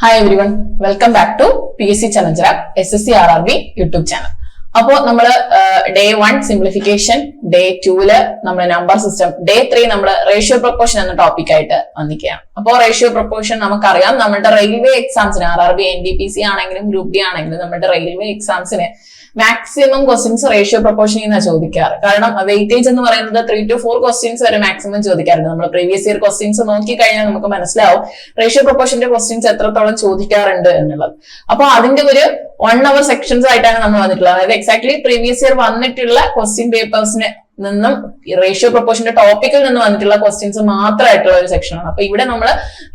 Hi everyone, welcome back to PSC Challenger App SSC RRB YouTube channel. അപ്പോൾ നമ്മൾ day 1 simplification, day 2 നമ്മുടെ number system, day 3 നമ്മൾ ratio proportion എന്ന topic ആയിട്ട് വന്നിരിക്കുകയാണ്. അപ്പോൾ റേഷ്യോ പ്രൊപ്പോർഷൻ നമുക്കറിയാം, നമ്മുടെ റെയിൽവേ എക്സാംസിന് RRB NTPC ആണെങ്കിലും ഗ്രൂപ്പ് ഡി ആണെങ്കിലും നമ്മുടെ റെയിൽവേ എക്സാംസിന് മാക്സിമം ക്വസ്റ്റ്യൻസ് റേഷ്യോ പ്രൊപ്പോർഷനിൽ നിന്നാണ് ചോദിക്കാറ്. കാരണം വെയിറ്റേജ് എന്ന് പറയുന്നത് 3 to 4 ക്വസ്റ്റ്യൻസ് വരെ മാക്സിമം ചോദിക്കാറുണ്ട്. നമ്മൾ പ്രീവിയസ് ഇയർ ക്വസ്റ്റ്യൻസ് നോക്കി കഴിഞ്ഞാൽ നമുക്ക് മനസ്സിലാവും റേഷ്യോ പ്രൊപ്പോർഷന്റെ ക്വസ്റ്റ്യൻസ് എത്രത്തോളം ചോദിക്കാറുണ്ട് എന്നുള്ളത്. അപ്പൊ അതിന്റെ ഒരു 1 hour സെക്ഷൻസ് ആയിട്ടാണ് നമ്മൾ വന്നിട്ടുള്ളത്. അതായത് എക്സാക്ട്ലി പ്രീവിയസ് ഇയർ വന്നിട്ടുള്ള ക്വസ്റ്റ്യൻ പേപ്പേഴ്സിന് നിന്നും റേഷ്യോ പ്രൊപ്പോർഷന്റെ ടോപ്പിക്കിൽ നിന്ന് വന്നിട്ടുള്ള ക്വസ്റ്റ്യൻസ് മാത്രമായിട്ടുള്ള ഒരു സെക്ഷനാണ്. അപ്പൊ ഇവിടെ നമ്മൾ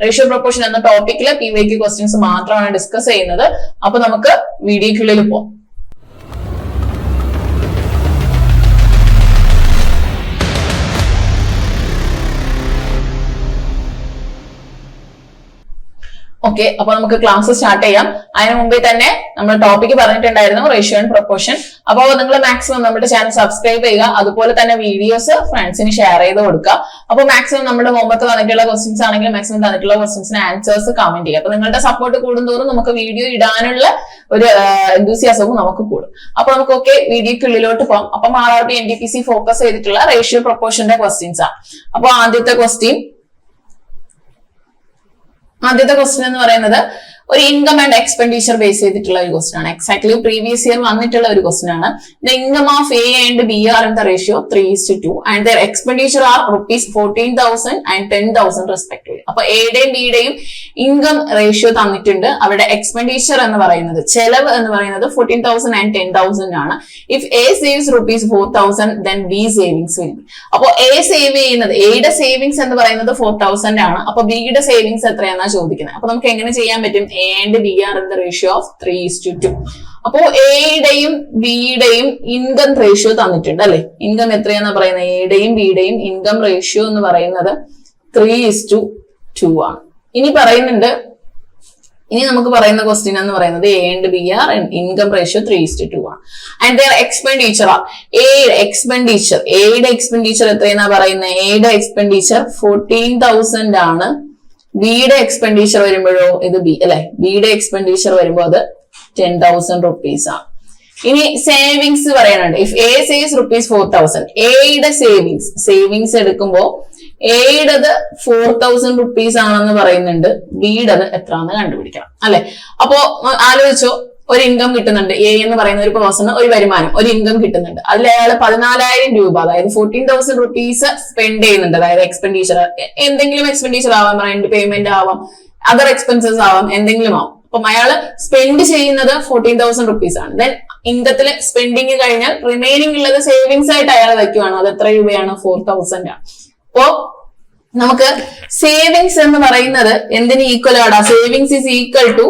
റേഷ്യോ പ്രൊപ്പോർഷൻ എന്ന ടോപ്പിക്കിൽ PYQ ക്വസ്റ്റ്യൻസ് മാത്രമാണ് ഡിസ്കസ് ചെയ്യുന്നത്. അപ്പൊ നമുക്ക് വീഡിയോക്കുള്ളിൽ പോകാം. ഓക്കെ, അപ്പൊ നമുക്ക് ക്ലാസ് സ്റ്റാർട്ട് ചെയ്യാം. അതിന് മുമ്പേ തന്നെ നമ്മൾ ടോപ്പിക് പറഞ്ഞിട്ടുണ്ടായിരുന്നു റേഷ്യോ ആൻഡ് പ്രൊപ്പോർഷൻ. അപ്പോൾ നിങ്ങൾ മാക്സിമം നമ്മുടെ ചാനൽ സബ്സ്ക്രൈബ് ചെയ്യുക, അതുപോലെ തന്നെ വീഡിയോസ് ഫ്രണ്ട്സിന് ഷെയർ ചെയ്ത് കൊടുക്കുക. അപ്പോൾ മാക്സിമം നമ്മുടെ മുമ്പത്ത് വന്നിട്ടുള്ള ക്വസ്റ്റ്യൻസ് ആണെങ്കിൽ മാക്സിമം തന്നിട്ടുള്ള ക്വസ്റ്റ്യൻസിന് ആൻസേഴ്സ് കമന്റ് ചെയ്യുക. അപ്പൊ നിങ്ങളുടെ സപ്പോർട്ട് കൂടുന്തോറും നമുക്ക് വീഡിയോ ഇടാനുള്ള ഒരു എന്തൂസിയാസവും നമുക്ക് കൂടും. അപ്പൊ നമുക്ക് ഓക്കെ വീഡിയോക്കുള്ളിലോട്ട് പോകാം. അപ്പം RRB NTPC ഫോക്കസ് ചെയ്തിട്ടുള്ള റേഷ്യോ പ്രൊപ്പോർഷന്റെ ക്വസ്റ്റ്യൻസ് ആണ്. അപ്പൊ ആദ്യത്തെ ക്വസ്റ്റ്യൻ എന്ന് പറയുന്നത് ഒരു ഇൻകം ആൻഡ് എക്സ്പെൻഡിച്ചർ ബേസ് ചെയ്തിട്ടുള്ള ഒരു ക്വസ്റ്റൻ ആണ്. എക്സാക്ട്ലി പ്രീവിയസ് ഇയർ വന്നിട്ടുള്ള ഒരു ക്വസ്റ്റൻ ആണ്. The income of A and B are in the ratio 3:2 and their expenditure are ₹14,000 and $10,000 respectively. അപ്പൊ എയുടെയും ബിയുടെയും ഇൻകം റേഷ്യോ തന്നിട്ടുണ്ട്. അവരുടെ എക്സ്പെൻഡിച്ചർ എന്ന് പറയുന്നത്, ചെലവ് എന്ന് പറയുന്നത് 14,000 and 10,000 ആണ്. If A saves ₹4,000 then B savings will be. അപ്പൊ A സേവ് ചെയ്യുന്നത്, എയുടെ സേവിങ്സ് എന്ന് പറയുന്നത് 4,000 ആണ്. അപ്പൊ ബിയുടെ സേവിങ്സ് എത്രയാണെന്നാ ചോദിക്കുന്നത്. അപ്പൊ നമുക്ക് എങ്ങനെ ചെയ്യാൻ പറ്റും? A and B are in the ratio of 3:2. അപ്പോ എയുടെയും ബിയുടെയും ഇൻകം റേഷ്യോ തന്നിട്ടുണ്ട് അല്ലെ. ഇൻകം എത്രയാണെന്ന് പറയുന്നത്, എയുടെയും ബിയുടെയും ഇൻകം റേഷ്യോ എന്ന് പറയുന്നത് 3:2 ആണ്. ഇനി നമുക്ക് പറയുന്ന ക്വസ്റ്റ്യൻ എന്ന് പറയുന്നത് A and B are income ratio 3:2 ആണ്. ആൻഡ് their expenditure are, എയുടെ എക്സ്പെൻഡിച്ചർ എത്രയെന്നാ പറയുന്നത്, എയുടെ എക്സ്പെൻഡിച്ചർ 14,000 ആണ്. ബിയുടെ എക്സ്പെൻഡിച്ചർ വരുമ്പോഴോ ഇത് ബി അല്ലെ, ബിയുടെ എക്സ്പെൻഡിച്ചർ വരുമ്പോൾ അത് 10,000 rupees ആണ്. ഇനി സേവിങ്സ് പറയാനുണ്ട്. ഇഫ് A saves ₹4,000, എയുടെ സേവിങ്സ് എടുക്കുമ്പോൾ എയുടേത് 4,000 rupees ആണെന്ന് പറയുന്നുണ്ട്. ബിയുടേത് എത്രയാണെന്ന് കണ്ടുപിടിക്കണം അല്ലെ. അപ്പോ ആലോചിച്ചോ, ഒരു ഇൻകം കിട്ടുന്നുണ്ട്. എ എന്ന് പറയുന്ന ഒരു പേഴ്സണ് ഒരു വരുമാനം, ഒരു ഇൻകം കിട്ടുന്നുണ്ട്. അതിൽ അയാൾ 14,000 രൂപ, അതായത് 14,000 rupees സ്പെൻഡ് ചെയ്യുന്നുണ്ട്. അതായത് എക്സ്പെൻഡിച്ചർ, എന്തെങ്കിലും എക്സ്പെൻഡിച്ചർ ആവാം, റെന്റ് പേയ്മെന്റ് ആവാം, അതർ എക്സ്പെൻസസ് ആവാം, എന്തെങ്കിലും ആവാം. അപ്പം അയാൾ സ്പെൻഡ് ചെയ്യുന്നത് 14,000 rupees ആണ്. ദെൻ ഇൻകത്തില് സ്പെൻഡിങ് കഴിഞ്ഞാൽ റിമൈനിങ് ഉള്ളത് സേവിങ്സ് ആയിട്ട് അയാൾ വെക്കുവാണ്. അത് എത്ര രൂപയാണ്? 4,000 ആണ്. അപ്പോ നമുക്ക് സേവിങ്സ് എന്ന് പറയുന്നത് എന്തിന് ഈക്വൽ ആണ്? Savings is equal to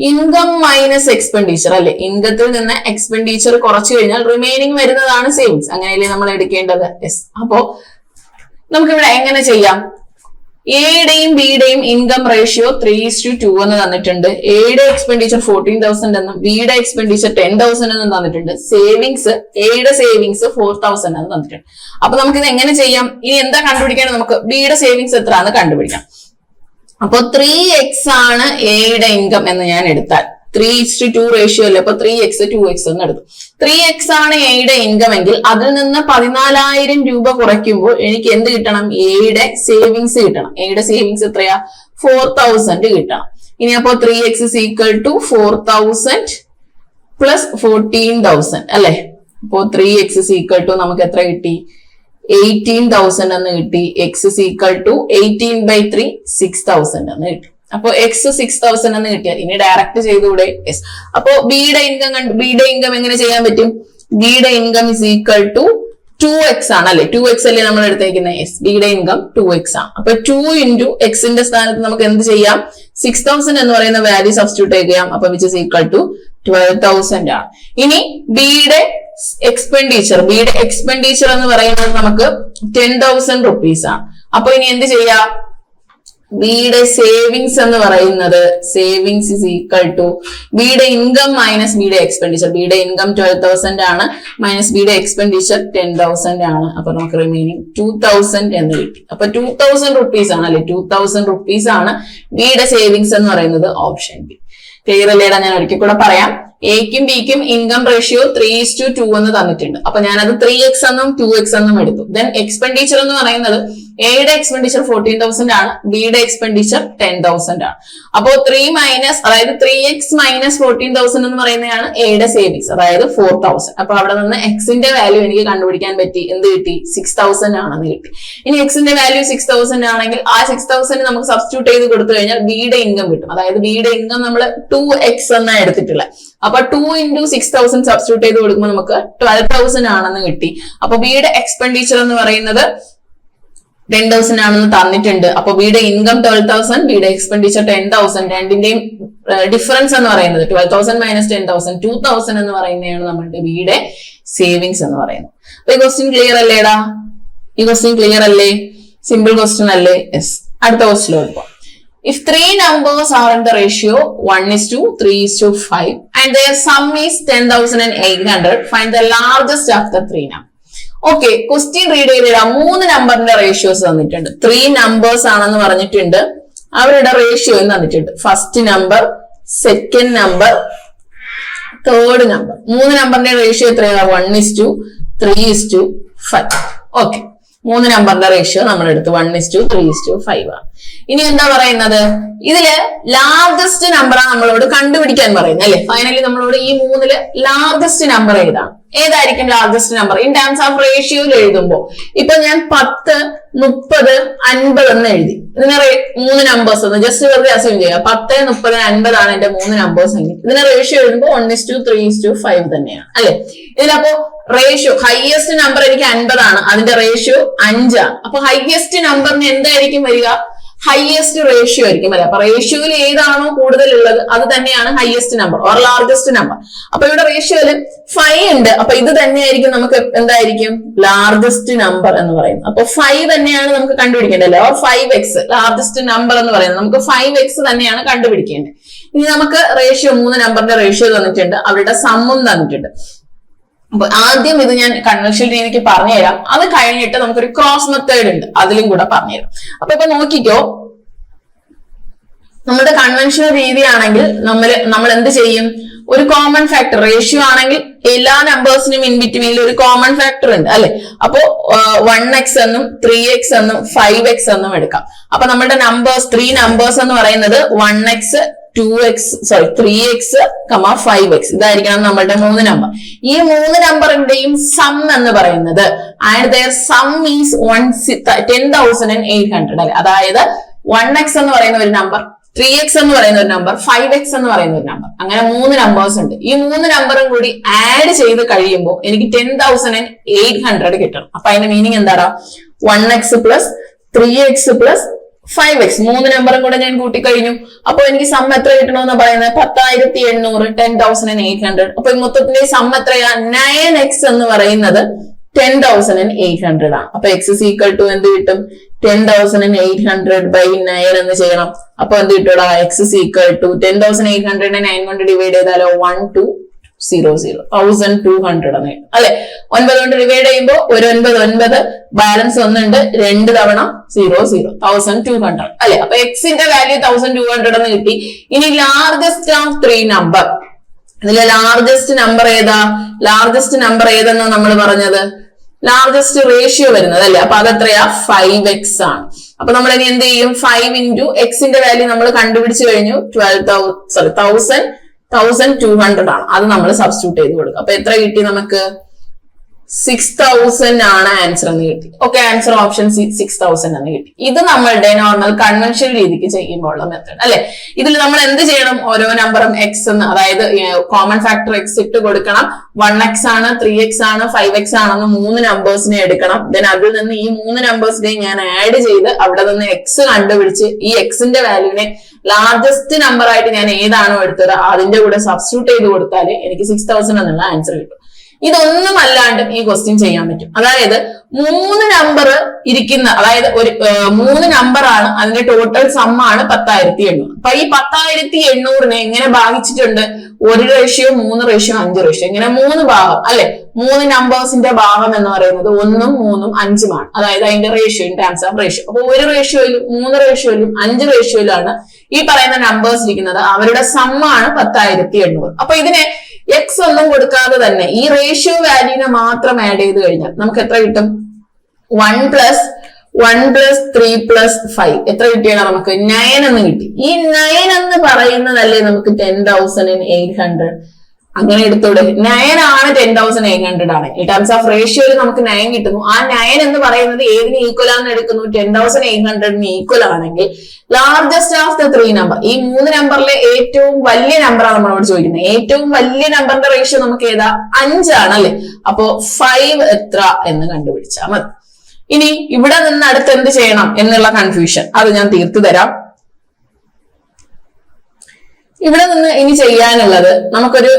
income minus expenditure അല്ലെ. ഇൻകത്തിൽ നിന്ന് എക്സ്പെൻഡിച്ചർ കുറച്ചു കഴിഞ്ഞാൽ റിമൈനിങ് വരുന്നതാണ് സേവിങ്സ്. അങ്ങനെയല്ലേ നമ്മൾ എടുക്കേണ്ടത്? യെസ്. അപ്പോ നമുക്കിവിടെ എങ്ങനെ ചെയ്യാം? എയുടെയും ബിയുടെയും ഇൻകം റേഷ്യോ 3:2 എന്ന് തന്നിട്ടുണ്ട്. എയുടെ എക്സ്പെൻഡിച്ചർ 14,000 എന്നും ബിയുടെ എക്സ്പെൻഡിച്ചർ 10,000 എന്നും തന്നിട്ടുണ്ട്. എയുടെ സേവിങ്സ് 4,000 എന്ന് തന്നിട്ടുണ്ട്. അപ്പൊ നമുക്കിത് എങ്ങനെ ചെയ്യാം? ഇനി എന്താ കണ്ടുപിടിക്കാൻ? നമുക്ക് ബിയുടെ സേവിങ്സ് എത്രയാണെന്ന് കണ്ടുപിടിക്കാം. അപ്പൊ 3x ആണ് എയുടെ ഇൻകം എന്ന് ഞാൻ എടുത്താൽ, 3:2 റേഷ്യോ അല്ലേ, അപ്പൊ 3x 2x എന്ന് എടുത്തു. 3x ആണ് എയുടെ ഇൻകം എങ്കിൽ അതിൽ നിന്ന് 14,000 രൂപ കുറയ്ക്കുമ്പോൾ എനിക്ക് എന്ത് കിട്ടണം? എയുടെ സേവിങ്സ് കിട്ടണം. എയുടെ സേവിങ്സ് എത്രയാ? 4,000 കിട്ടണം. ഇനി അപ്പോ 3x is equal to 4,000 plus 14,000 അല്ലെ. അപ്പോ 3x is equal to നമുക്ക് എത്ര കിട്ടി? 18,000 എന്ന് കിട്ടി. x is equal to 18/3 6,000 എന്ന് കിട്ടി. അപ്പൊ x 6,000 എന്ന് കിട്ടിയാൽ ഇനി ഡയറക്റ്റ് ചെയ്തുകൂടെ? യെസ്. അപ്പോ ബിയുടെ ഇൻകം എങ്ങനെ ചെയ്യാൻ പറ്റും? ബിയുടെ income is equal to 2x ആണ് അല്ലെ. 2x അല്ലേ നമ്മൾ എടുത്തേക്കുന്നത്? യെസ്. ബിയുടെ ഇൻകം 2x ആണ്. അപ്പൊ 2 into x-ന്റെ സ്ഥാനത്ത് നമുക്ക് എന്ത് ചെയ്യാം? 6,000 എന്ന് പറയുന്ന വാല്യൂ സബ്സ്റ്റിറ്റ്യൂട്ട് ചെയ്യാം. അപ്പൊ വിച്ച് ഇസ് ഈക്വൽ ടു 12,000 ആണ്. ഇനി ബിയുടെ എക്സ്പെൻഡിച്ചർ എന്ന് പറയുന്നത് നമുക്ക് 10,000 rupees ആണ്. അപ്പൊ ഇനി എന്ത് ചെയ്യാം? ബിയുടെ സേവിങ്സ് എന്ന് പറയുന്നത് സേവിങ്സ് ഇസ് ഈക്വൽ ടു ബിയുടെ ഇൻകം മൈനസ് ബിയുടെ എക്സ്പെൻഡിച്ചർ. ബിയുടെ ഇൻകം 12,000 ആണ്, മൈനസ് ബിയുടെ എക്സ്പെൻഡിച്ചർ 10,000 ആണ്. അപ്പൊ നമുക്ക് റിമൈനിങ് 2,000 എന്ന് കിട്ടി. അപ്പൊ 2,000 rupees ആണ് അല്ലെ, 2,000 rupees ആണ് ബിയുടെ സേവിങ്സ് എന്ന് പറയുന്നത്. Option B. ക്ലിയർ അല്ലേടാ? ഞാൻ ഒരിക്കൽ കൂടെ പറയാം. എക്കും ബിക്കും ഇൻകം റേഷ്യോ 3:2 എന്ന് തന്നിട്ടുണ്ട്. അപ്പൊ ഞാനത് 3x എന്നും 2x എന്നും എടുത്തു. ദെൻ എക്സ്പെൻഡിച്ചർ എന്ന് പറയുന്നത് എയുടെ എക്സ്പെൻഡിച്ചർ 14,000 ആണ്, ബിയുടെ എക്സ്പെൻഡിച്ചർ 10,000 ആണ്. അപ്പോ 3x മൈനസ് 14,000 എന്ന് പറയുന്നതാണ് എയുടെ സേവിങ്സ്, അതായത് 4,000. അപ്പൊ അവിടെ നിന്ന് എക്സിന്റെ വാല്യൂ എനിക്ക് കണ്ടുപിടിക്കാൻ പറ്റി. എന്ത് കിട്ടി? 6,000 ആണെന്ന് കിട്ടി. ഇനി എക്സിന്റെ വാല്യൂ 6,000 ആണെങ്കിൽ ആ 6,000 നമുക്ക് സബ്സ്റ്റിറ്റ്യൂട്ട് ചെയ്ത് കൊടുത്തു കഴിഞ്ഞാൽ ബിയുടെ ഇൻകം കിട്ടും. അതായത് ബിയുടെ ഇൻകം നമ്മൾ 2x എന്നാണ് എടുത്തിട്ടുള്ളത്. അപ്പൊ 2 into 6,000 സബ്സ്റ്റിറ്റ്യൂട്ട് ചെയ്ത് കൊടുക്കുമ്പോൾ നമുക്ക് 12,000 ആണെന്ന് കിട്ടി. അപ്പൊ ബിയുടെ എക്സ്പെൻഡിച്ചർ എന്ന് പറയുന്നത് 10,000 ആണെന്ന് തന്നിട്ടുണ്ട്. അപ്പൊ ബിയുടെ ഇൻകം 12,000, ബിയുടെ എക്സ്പെൻഡിച്ചർ 10,000. രണ്ടിന്റെയും ഡിഫറൻസ് എന്ന് പറയുന്നത് 12,000 മൈനസ് 10,000 2,000 എന്ന് പറയുന്നതാണ് നമ്മുടെ ബിയുടെ സേവിങ്സ് എന്ന് പറയുന്നത്. അപ്പൊ ഈ ക്വസ്റ്റ്യൻ ക്ലിയർ അല്ലേടാ? ഈ ക്വസ്റ്റ്യൻ ക്ലിയർ അല്ലേ? സിമ്പിൾ ക്വസ്റ്റ്യൻ അല്ലേ? യെസ്. അടുത്ത ക്വസ്റ്റ്യനിലോട്ട് പോകാം. If three numbers are in the ratio 1:3:5 and their sum is 10,800, find the largest of the three numbers. Okay, question read ചെയ്തിടാ. 3 നമ്പറിന്റെ റേഷ്യോസ് തന്നിട്ടുണ്ട്. 3 നമ്പേഴ്സ് ആണെന്ന് പറഞ്ഞിട്ടുണ്ട്. അവരുടെ റേഷ്യോ തന്നിട്ടുണ്ട്. First number, second number, third number. 3 നമ്പറിന്റെ റേഷ്യോ എത്രയാണ്? 1:3:5. Okay, 3 നമ്പറിന്റെ റേഷ്യോ നമ്മൾ എടുത്തു 1:3:5 ആണ്. ഇനി എന്താ പറയുന്നത്? ഇതില് ലാർജസ്റ്റ് നമ്പറാണ് നമ്മളോട് കണ്ടുപിടിക്കാൻ പറയുന്നത് അല്ലെ. ഫൈനലി നമ്മളോട് ഈ 3-ല് ലാർജസ്റ്റ് നമ്പർ ഏതാണ്? ഏതായിരിക്കും largest number in terms of റേഷ്യോയിൽ എഴുതുമ്പോ? ഇപ്പൊ ഞാൻ 10, 30, 50 എന്ന് എഴുതി. ഇതിനെ 3 നമ്പേഴ്സ് എന്ന് ജസ്റ്റ് വെറുതെ അസ്യൂം ചെയ്യുക. 10, 30, 50 ആണ് എന്റെ 3 നമ്പേഴ്സ് എങ്കിൽ ഇതിനെ റേഷ്യോ എഴുതുമ്പോൾ 1:3:5 തന്നെയാണ് അല്ലെ. ഇതിലപ്പോ റേഷ്യോ ഹയസ്റ്റ് നമ്പർ എനിക്ക് 50 ആണ്, അതിന്റെ റേഷ്യോ 5 ആണ്. അപ്പൊ ഹയസ്റ്റ് നമ്പറിന് എന്തായിരിക്കും വരിക? ഹയസ്റ്റ് റേഷ്യോ ആയിരിക്കും അല്ലെ. അപ്പൊ റേഷ്യോയിൽ ഏതാണോ കൂടുതൽ ഉള്ളത് അത് തന്നെയാണ് highest number or largest number. അപ്പൊ ഇവിടെ റേഷ്യോയില് 5 ഉണ്ട്. അപ്പൊ ഇത് തന്നെയായിരിക്കും നമുക്ക് എന്തായിരിക്കും? ലാർജസ്റ്റ് നമ്പർ എന്ന് പറയുന്നത്. അപ്പൊ 5 തന്നെയാണ് നമുക്ക് കണ്ടുപിടിക്കേണ്ടത്. ഓർ 5x ലാർജസ്റ്റ് നമ്പർ എന്ന് പറയുന്നത് നമുക്ക് 5x തന്നെയാണ് കണ്ടുപിടിക്കേണ്ടത്. ഇനി നമുക്ക് റേഷ്യോ 3 നമ്പറിന്റെ റേഷ്യോ തന്നിട്ടുണ്ട്, അവരുടെ സമ്മും തന്നിട്ടുണ്ട്. അപ്പൊ ആദ്യം ഇത് ഞാൻ കൺവെൻഷണൽ രീതിക്ക് പറഞ്ഞുതരാം. അത് കഴിഞ്ഞിട്ട് നമുക്കൊരു ക്രോസ് മെത്തേഡ് ഉണ്ട്, അതിലും കൂടെ പറഞ്ഞുതരാം. അപ്പൊ ഇപ്പൊ നോക്കിക്കോ, നമ്മുടെ കൺവെൻഷണൽ രീതിയാണെങ്കിൽ നമ്മൾ എന്ത് ചെയ്യും? ഒരു കോമൺ ഫാക്ടർ റേഷ്യോ ആണെങ്കിൽ എല്ലാ നമ്പേഴ്സിനും ഇൻ ബിറ്റ്വീനിൽ ഒരു കോമൺ ഫാക്ടർ ഉണ്ട് അല്ലെ. അപ്പോ 1x എന്നും 3x എന്നും 5x എന്നും എടുക്കാം. അപ്പൊ നമ്മുടെ നമ്പേഴ്സ് 3 നമ്പേഴ്സ് എന്ന് പറയുന്നത് 1x 3x, 5x. ഇതായിരിക്കണം നമ്മളുടെ 3 നമ്പർ. ഈ 3 നമ്പറിന്റെയും സം എന്ന് പറയുന്നത് ആൻഡ് ദെയർ സം ഈസ് 10,800 അല്ലെ. അതായത് 1x എന്ന് പറയുന്ന ഒരു നമ്പർ, 3x എന്ന് പറയുന്ന ഒരു നമ്പർ, 5x എന്ന് പറയുന്ന ഒരു നമ്പർ, അങ്ങനെ 3 നമ്പേഴ്സ് ഉണ്ട്. ഈ 3 നമ്പറും കൂടി ആഡ് ചെയ്ത് കഴിയുമ്പോൾ എനിക്ക് 10,800 കിട്ടണം. അപ്പൊ അതിന്റെ മീനിങ് എന്താടാ? 1x plus 3x plus 5x 3 നമ്പറും കൂടെ ഞാൻ കൂട്ടിക്കഴിഞ്ഞു. അപ്പൊ എനിക്ക് സം എത്ര കിട്ടണമെന്ന് പറയുന്നത് 10,800, 10,800. അപ്പൊ മൊത്തത്തിന്റെ സം എത്രയാ? 9x എന്ന് പറയുന്നത് 10,800 ആണ്. അപ്പൊ x is equal to എന്ത് കിട്ടും? 10,800 by 9 എന്ന് ചെയ്യണം. അപ്പൊ എന്ത് കിട്ടൂടാ? x is equal to 10,800 9 കൊണ്ട് ഡിവൈഡ് ചെയ്താലോ 1200 എന്ന് കിട്ടും അല്ലെ. 9 കൊണ്ട് ഡിവൈഡ് ചെയ്യുമ്പോൾ 9 ബാലൻസ് 1 ഉണ്ട്, 2 തവണ 00 1200 അല്ലെ. അപ്പൊ എക്സിന്റെ വാല്യൂ 1200 എന്ന് കിട്ടി. ഇനി ലാർജസ്റ്റ് ഓഫ് 3 നമ്പർ, ഇതിലെ ലാർജസ്റ്റ് നമ്പർ ഏതാ? ലാർജസ്റ്റ് നമ്പർ ഏതെന്നാ നമ്മൾ പറഞ്ഞത്? ലാർജസ്റ്റ് റേഷ്യോ വരുന്നത് അല്ലെ. അപ്പൊ അതെത്രയാ? 5x ആണ്. അപ്പൊ നമ്മൾ ഇനി എന്ത് ചെയ്യും? 5 into എക്സിന്റെ വാല്യൂ നമ്മൾ കണ്ടുപിടിച്ചു കഴിഞ്ഞു. 1200 ആണ്. അത് നമ്മൾ സബ്സ്റ്റിറ്റ്യൂട്ട് ചെയ്ത് കൊടുക്കും. അപ്പൊ എത്ര കിട്ടി നമുക്ക്? 6,000 ആണ് ആൻസർ എന്ന് കിട്ടി. ഓക്കെ, ആൻസർ ഓപ്ഷൻ 6,000 എന്ന് കിട്ടി. ഇത് നമ്മളുടെ നോർമൽ കൺവെൻഷണൽ രീതിക്ക് ചെയ്യുമ്പോൾ ഉള്ള മെത്തേഡ് അല്ലെ. ഇതിൽ നമ്മൾ എന്ത് ചെയ്യണം? ഓരോ നമ്പറും എക്സ് എന്ന്, അതായത് കോമൺ ഫാക്ടർ എക്സ് ഇട്ട് കൊടുക്കണം. 1x ആണ്, 3x ആണ്, 5x ആണെന്ന് 3 നമ്പേഴ്സിനെ എടുക്കണം. ദെൻ അതിൽ നിന്ന് ഈ 3 നമ്പേഴ്സിനെ ഞാൻ ആഡ് ചെയ്ത് അവിടെ നിന്ന് എക്സ് കണ്ടുപിടിച്ച് ഈ എക്സിന്റെ വാല്യൂവിനെ ലാർജസ്റ്റ് നമ്പർ ആയിട്ട് ഞാൻ ഏതാണോ എടുത്തത് അതിന്റെ കൂടെ സബ്സ്റ്റിറ്റ്യൂട്ട് ചെയ്ത് കൊടുത്താൽ എനിക്ക് 6,000 എന്നുള്ള ആൻസർ കിട്ടും. ഇതൊന്നും അല്ലാണ്ടും ഈ ക്വസ്റ്റ്യൻ ചെയ്യാൻ പറ്റും. അതായത് 3 നമ്പർ ഇരിക്കുന്ന, അതായത് ഒരു 3 നമ്പറാണ്, അതിന്റെ ടോട്ടൽ സമ്മാണ് 10,800. അപ്പൊ ഈ 10,800 എങ്ങനെ ഭാഗിച്ചിട്ടുണ്ട്? 1 റേഷ്യോ 3 റേഷ്യോ 5 റേഷ്യോ, ഇങ്ങനെ 3 ഭാഗം അല്ലെ. 3 നമ്പേഴ്സിന്റെ ഭാഗം എന്ന് പറയുന്നത് 1ഉം 3ഉം 5ഉമാണ്. അതായത് അതിന്റെ ratio in terms of ratio. അപ്പൊ 1 റേഷ്യോയിലും 3 റേഷ്യോയിലും 5 റേഷ്യോയിലാണ് ഈ പറയുന്ന നമ്പേഴ്സ് ഇരിക്കുന്നത്. അവരുടെ സമ്മാണ് 10,800. അപ്പൊ ഇതിനെ എക്സ് ഒന്നും കൊടുക്കാതെ തന്നെ ഈ റേഷ്യോ വാല്യൂനെ മാത്രം ആഡ് ചെയ്ത് കഴിഞ്ഞാൽ നമുക്ക് എത്ര കിട്ടും? 1 + 1 + 3 + 5 എത്ര കിട്ടിയാണ്? നമുക്ക് 9 എന്ന് കിട്ടി. ഈ 9 എന്ന് പറയുന്നതല്ലേ നമുക്ക് 10,800. അങ്ങനെ എടുത്തോടെ 9 ആണ് 10,800 ആണ്. ഈ ടേംസ് ഓഫ് റേഷ്യോയിൽ നമുക്ക് 9 കിട്ടുന്നു. ആ 9 എന്ന് പറയുന്നത് ഏതിന് ഈക്വൽ ആണെന്ന് എടുക്കുന്നു? 10,800 ഈക്വൽ ആണെങ്കിൽ ലാർജസ്റ്റ് ഓഫ് ദ 3 നമ്പർ, ഈ 3 നമ്പറിലെ ഏറ്റവും വലിയ നമ്പറാണ് നമ്മളോട് ചോദിക്കുന്നത്. ഏറ്റവും വലിയ നമ്പറിന്റെ റേഷ്യോ നമുക്ക് ഏതാ? 5 ആണല്ലേ. അപ്പോ 5 എത്ര എന്ന് കണ്ടുപിടിച്ചാൽ മതി. ഇനി ഇവിടെ നിന്ന് അടുത്ത് എന്ത് ചെയ്യണം എന്നുള്ള കൺഫ്യൂഷൻ അത് ഞാൻ തീർത്തു തരാം. ഇവിടെ നിന്ന് ഇനി ചെയ്യാനുള്ളത് നമുക്കൊരു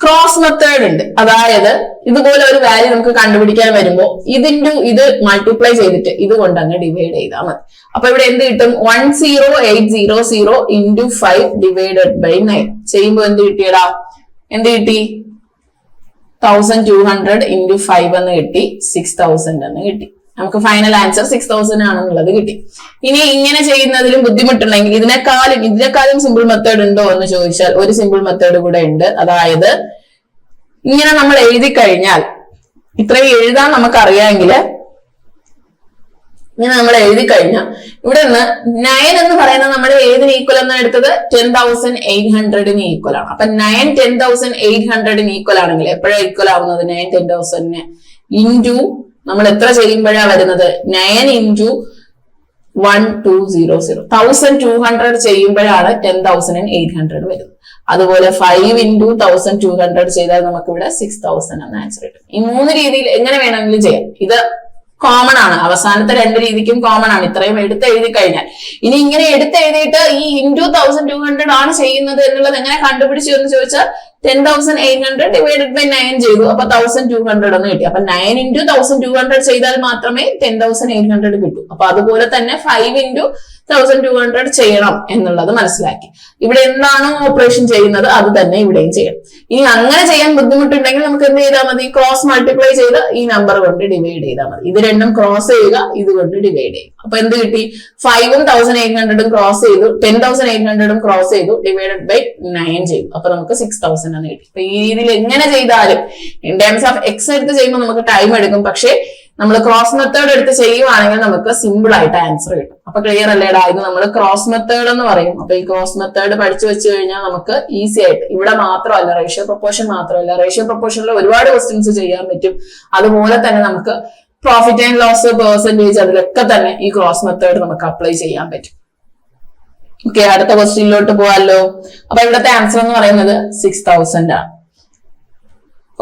ക്രോസ് മെത്തേഡ് ഉണ്ട്. അതായത് ഇതുപോലെ ഒരു വാല്യൂ നമുക്ക് കണ്ടുപിടിക്കാൻ വരുമ്പോ ഇത് മൾട്ടിപ്ലൈ ചെയ്തിട്ട് ഇത് കൊണ്ട് അങ്ങ് ഡിവൈഡ് ചെയ്താൽ മതി. അപ്പൊ ഇവിടെ എന്ത് കിട്ടും? 10800 into 5 divided by 9 ചെയ്യുമ്പോ എന്ത് കിട്ടിയടാ? എന്ത് കിട്ടി? 1200 into 5 എന്ന് കിട്ടി, 6000 എന്ന് കിട്ടി. നമുക്ക് ഫൈനൽ ആൻസർ 6000 ആണെന്നുള്ളത് കിട്ടി. ഇനി ഇങ്ങനെ ചെയ്യുന്നതിലും ബുദ്ധിമുട്ടുണ്ടെങ്കിൽ ഇതിനേക്കാളും സിമ്പിൾ മെത്തേഡ് ഉണ്ടോ എന്ന് ചോദിച്ചാൽ ഒരു സിമ്പിൾ മെത്തേഡ് കൂടെ ഉണ്ട്. അതായത് ഇങ്ങനെ നമ്മൾ എഴുതി കഴിഞ്ഞാൽ, ഇത്രയും എഴുതാൻ നമുക്കറിയാമെങ്കിൽ ഇങ്ങനെ നമ്മൾ എഴുതി കഴിഞ്ഞാൽ ഇവിടെ നിന്ന് 9 എന്ന് പറയുന്നത് നമ്മൾ ഏതിന് ഈക്വൽ എന്നാണ് എടുത്തത്? 10,800 ഈക്വൽ ആണ്. അപ്പൊ 9 10,800 ഈക്വൽ ആണെങ്കിൽ എപ്പോഴാണ് ഈക്വൽ ആവുന്നത്? 9 10,000 ഇൻറ്റു നമ്മൾ എത്ര ചെയ്യുമ്പോഴാ വരുന്നത്? 9 into 1200 1200 ചെയ്യുമ്പോഴാണ് 10,800 വരുന്നത്. അതുപോലെ 5 into 1200 ചെയ്താൽ നമുക്ക് ഇവിടെ 6000 എന്ന ആൻസർ കിട്ടും. ഈ 3 രീതിയിൽ എങ്ങനെ വേണമെങ്കിലും ചെയ്യാം. ഇത് കോമൺ ആണ്, അവസാനത്തെ 2 രീതിക്കും കോമൺ ആണ്. ഇത്രയും എടുത്ത് എഴുതി കഴിഞ്ഞാൽ ഇനി ഇങ്ങനെ എടുത്ത് എഴുതിയിട്ട് ഈ into 1200 ആണ് ചെയ്യുന്നത് എന്നുള്ളത് എങ്ങനെ കണ്ടുപിടിച്ചു എന്ന് ചോദിച്ചാൽ 10,800 divided by 9 ചെയ്തു. അപ്പൊ 1200 എന്ന് കിട്ടി. അപ്പൊ 9 into 1200 ചെയ്താൽ മാത്രമേ 10,800 കിട്ടൂ. അപ്പൊ അതുപോലെ തന്നെ 5 into 1200 ചെയ്യണം എന്നുള്ളത് മനസ്സിലാക്കി. ഇവിടെ എന്താണോ ഓപ്പറേഷൻ ചെയ്യുന്നത് അത് തന്നെ ഇവിടെയും ചെയ്യണം. ഇനി അങ്ങനെ ചെയ്യാൻ ബുദ്ധിമുട്ടുണ്ടെങ്കിൽ നമുക്ക് എന്ത് ചെയ്താൽ മതി? ക്രോസ് മൾട്ടിപ്ലൈ ചെയ്ത് ഈ നമ്പർ കൊണ്ട് ഡിവൈഡ് ചെയ്താൽ മതി. ഇത് രണ്ടും ക്രോസ് ചെയ്യുക, ഇത് കൊണ്ട് ഡിവൈഡ് ചെയ്യുക. അപ്പൊ എന്ത് കിട്ടി? 5ഉം 1800 ക്രോസ് ചെയ്തു, 10,800 ക്രോസ് ചെയ്തു, ഡിവൈഡഡ് ബൈ 9 ചെയ്തു. അപ്പൊ നമുക്ക് 6000 എന്ന് കിട്ടി. അപ്പൊ ഈ രീതിയിൽ എങ്ങനെ ചെയ്താലും ഇൻ ടേംസ് ഓഫ് എക്സ് എടുത്ത് ചെയ്യുമ്പോൾ നമുക്ക് ടൈം എടുക്കും. പക്ഷെ നമ്മൾ ക്രോസ് മെത്തേഡ് എടുത്ത് ചെയ്യുവാണെങ്കിൽ നമുക്ക് സിമ്പിൾ ആയിട്ട് ആൻസർ കിട്ടും. അപ്പൊ ക്ലിയർ അല്ലേടാ? ഇത് നമ്മൾ ക്രോസ് മെത്തേഡ് എന്ന് പറയും. അപ്പൊ ഈ ക്രോസ് മെത്തേഡ് പഠിച്ചു വെച്ച് കഴിഞ്ഞാൽ നമുക്ക് ഈസി ആയിട്ട്, ഇവിടെ മാത്രമല്ല റേഷ്യോ പ്രൊപ്പോർഷൻ മാത്രമല്ല, റേഷ്യോ പ്രൊപ്പോർഷനിൽ ഒരുപാട് ക്വസ്റ്റ്യൻസ് ചെയ്യാൻ പറ്റും. അതുപോലെ തന്നെ നമുക്ക് പ്രോഫിറ്റ് ആൻഡ് ലോസ്, പെർസെന്റേജ്, അതിലൊക്കെ തന്നെ ഈ ക്രോസ് മെത്തേഡ് നമുക്ക് അപ്ലൈ ചെയ്യാൻ പറ്റും. ഓക്കെ, അടുത്ത ക്വസ്റ്റ്യനിലോട്ട് പോവാല്ലോ. അപ്പൊ ഇവിടുത്തെ ആൻസർ എന്ന് പറയുന്നത് 6000 ആണ്.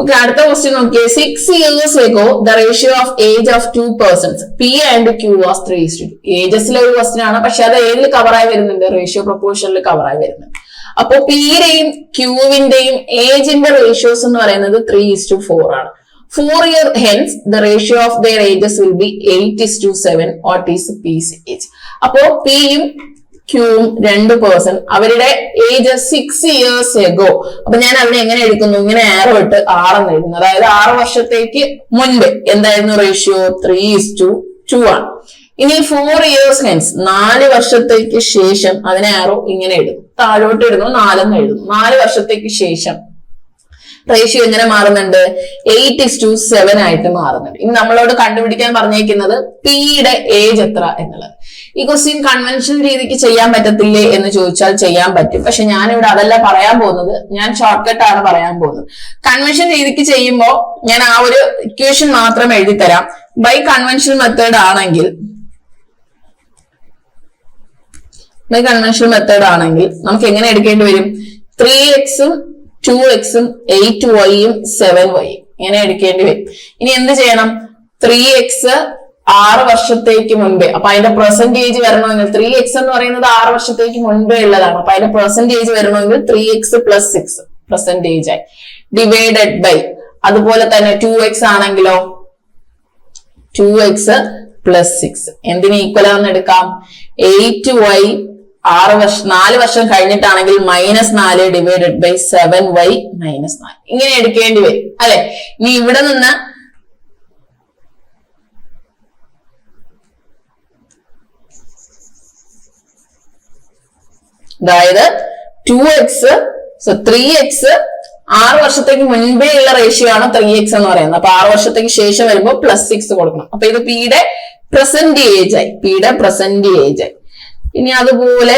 ഓക്കെ, അടുത്ത ക്വസ്റ്റ്യൻ നോക്കിയേ. 6 years ago the ratio of age of 2 persons P and Q was 3:2. ഏജസിലെ ഒരു ക്വസ്റ്റ്യൻ ആണ്, പക്ഷെ അത് ഏതിൽ കവറായി വരുന്നുണ്ട്? റേഷ്യോ പ്രൊപ്പോർഷനിൽ കവറായി വരുന്നുണ്ട്. അപ്പൊ പിയുടെയും ക്യൂവിന്റെയും ഏജിന്റെ റേഷ്യോസ് എന്ന് പറയുന്നത് 3:4 ആണ്. 4 years hence the ratio of their ages will be 8:7. What is P's age? അപ്പോ പിയും ക്യൂവും 2 പേഴ്സൺ, അവരുടെ ഏജ് 6 years ago. അപ്പൊ ഞാൻ അവിടെ എങ്ങനെ എടുക്കുന്നു? ഇങ്ങനെ ആരോ ഇട്ട് 6 എന്ന് എഴുതുന്നു. അതായത് 6 വർഷത്തേക്ക് മുൻപ് എന്തായിരുന്നു റേഷ്യോ? 3:2 ആണ്. ഇനി 4 years hence 4 വർഷത്തേക്ക് ശേഷം അതിനെ ആരോ ഇങ്ങനെ എഴുതും, താഴോട്ട് ഇടുന്നു, 4 എന്ന് എഴുതുന്നു. 4 വർഷത്തേക്ക് ശേഷം റേഷ്യോ എങ്ങനെ മാറുന്നുണ്ട്? 8:7 ആയിട്ട് മാറുന്നുണ്ട്. ഇനി നമ്മളോട് കണ്ടുപിടിക്കാൻ പറഞ്ഞേക്കുന്നത് പിയുടെ ഏജ് എത്ര എന്നുള്ളത്. ഈ ക്വസ്റ്റ്യൻ കൺവെൻഷണൽ രീതിക്ക് ചെയ്യാൻ പറ്റത്തില്ലേ എന്ന് ചോദിച്ചാൽ ചെയ്യാൻ പറ്റും. പക്ഷെ ഞാനിവിടെ അതല്ല പറയാൻ പോകുന്നത്, ഞാൻ ഷോർട്ട് കട്ട് ആണ് പറയാൻ പോകുന്നത്. കൺവെൻഷൻ രീതിക്ക് ചെയ്യുമ്പോൾ ഞാൻ ആ ഒരു ഇക്വേഷൻ മാത്രം എഴുതി തരാം. ബൈ കൺവെൻഷണൽ മെത്തേഡ് ആണെങ്കിൽ നമുക്ക് എങ്ങനെ എടുക്കേണ്ടി വരും? 3x-ഉം 2x-ഉം 8y-യും 7y ഇങ്ങനെ എടുക്കേണ്ടി വരും. ഇനി എന്ത് ചെയ്യണം? 3x 6 വർഷത്തേക്ക് മുൻപേ, അപ്പൊ അതിന്റെ പെർസെന്റേജ് വരണമെങ്കിൽ 3x എന്ന് പറയുന്നത് 6 വർഷത്തേക്ക് മുൻപേ ഉള്ളതാണ്. അപ്പൊ അതിന്റെ പെർസെന്റേജ് വരണമെങ്കിൽ 3x + 6 പെർസെന്റേജ് ആയി ഡിവൈഡഡ് ബൈ അതുപോലെ തന്നെ 2x ആണെങ്കിലോ 2x പ്ലസ് 6 എന്തിന് ഈക്വൽ ആണെന്ന് എടുക്കാം 8y 4 വർഷം കഴിഞ്ഞിട്ടാണെങ്കിൽ -4 ഡിവൈഡഡ് ബൈ 7y -4 ഇങ്ങനെ എടുക്കേണ്ടി വരും അല്ലെ. ഇനി ഇവിടെ നിന്ന് അതായത് 3x 6 വർഷത്തേക്ക് മുൻപേ ഉള്ള റേഷ്യോ ആണ് 3x എന്ന് പറയുന്നത്. അപ്പൊ 6 വർഷത്തേക്ക് ശേഷം വരുമ്പോൾ +6 കൊടുക്കണം. അപ്പൊ ഇത് പിയുടെ പ്രസന്റ് ഏജ് ആയി, പിയുടെ പ്രസന്റ് ഏജ് ആയി. ഇനി അതുപോലെ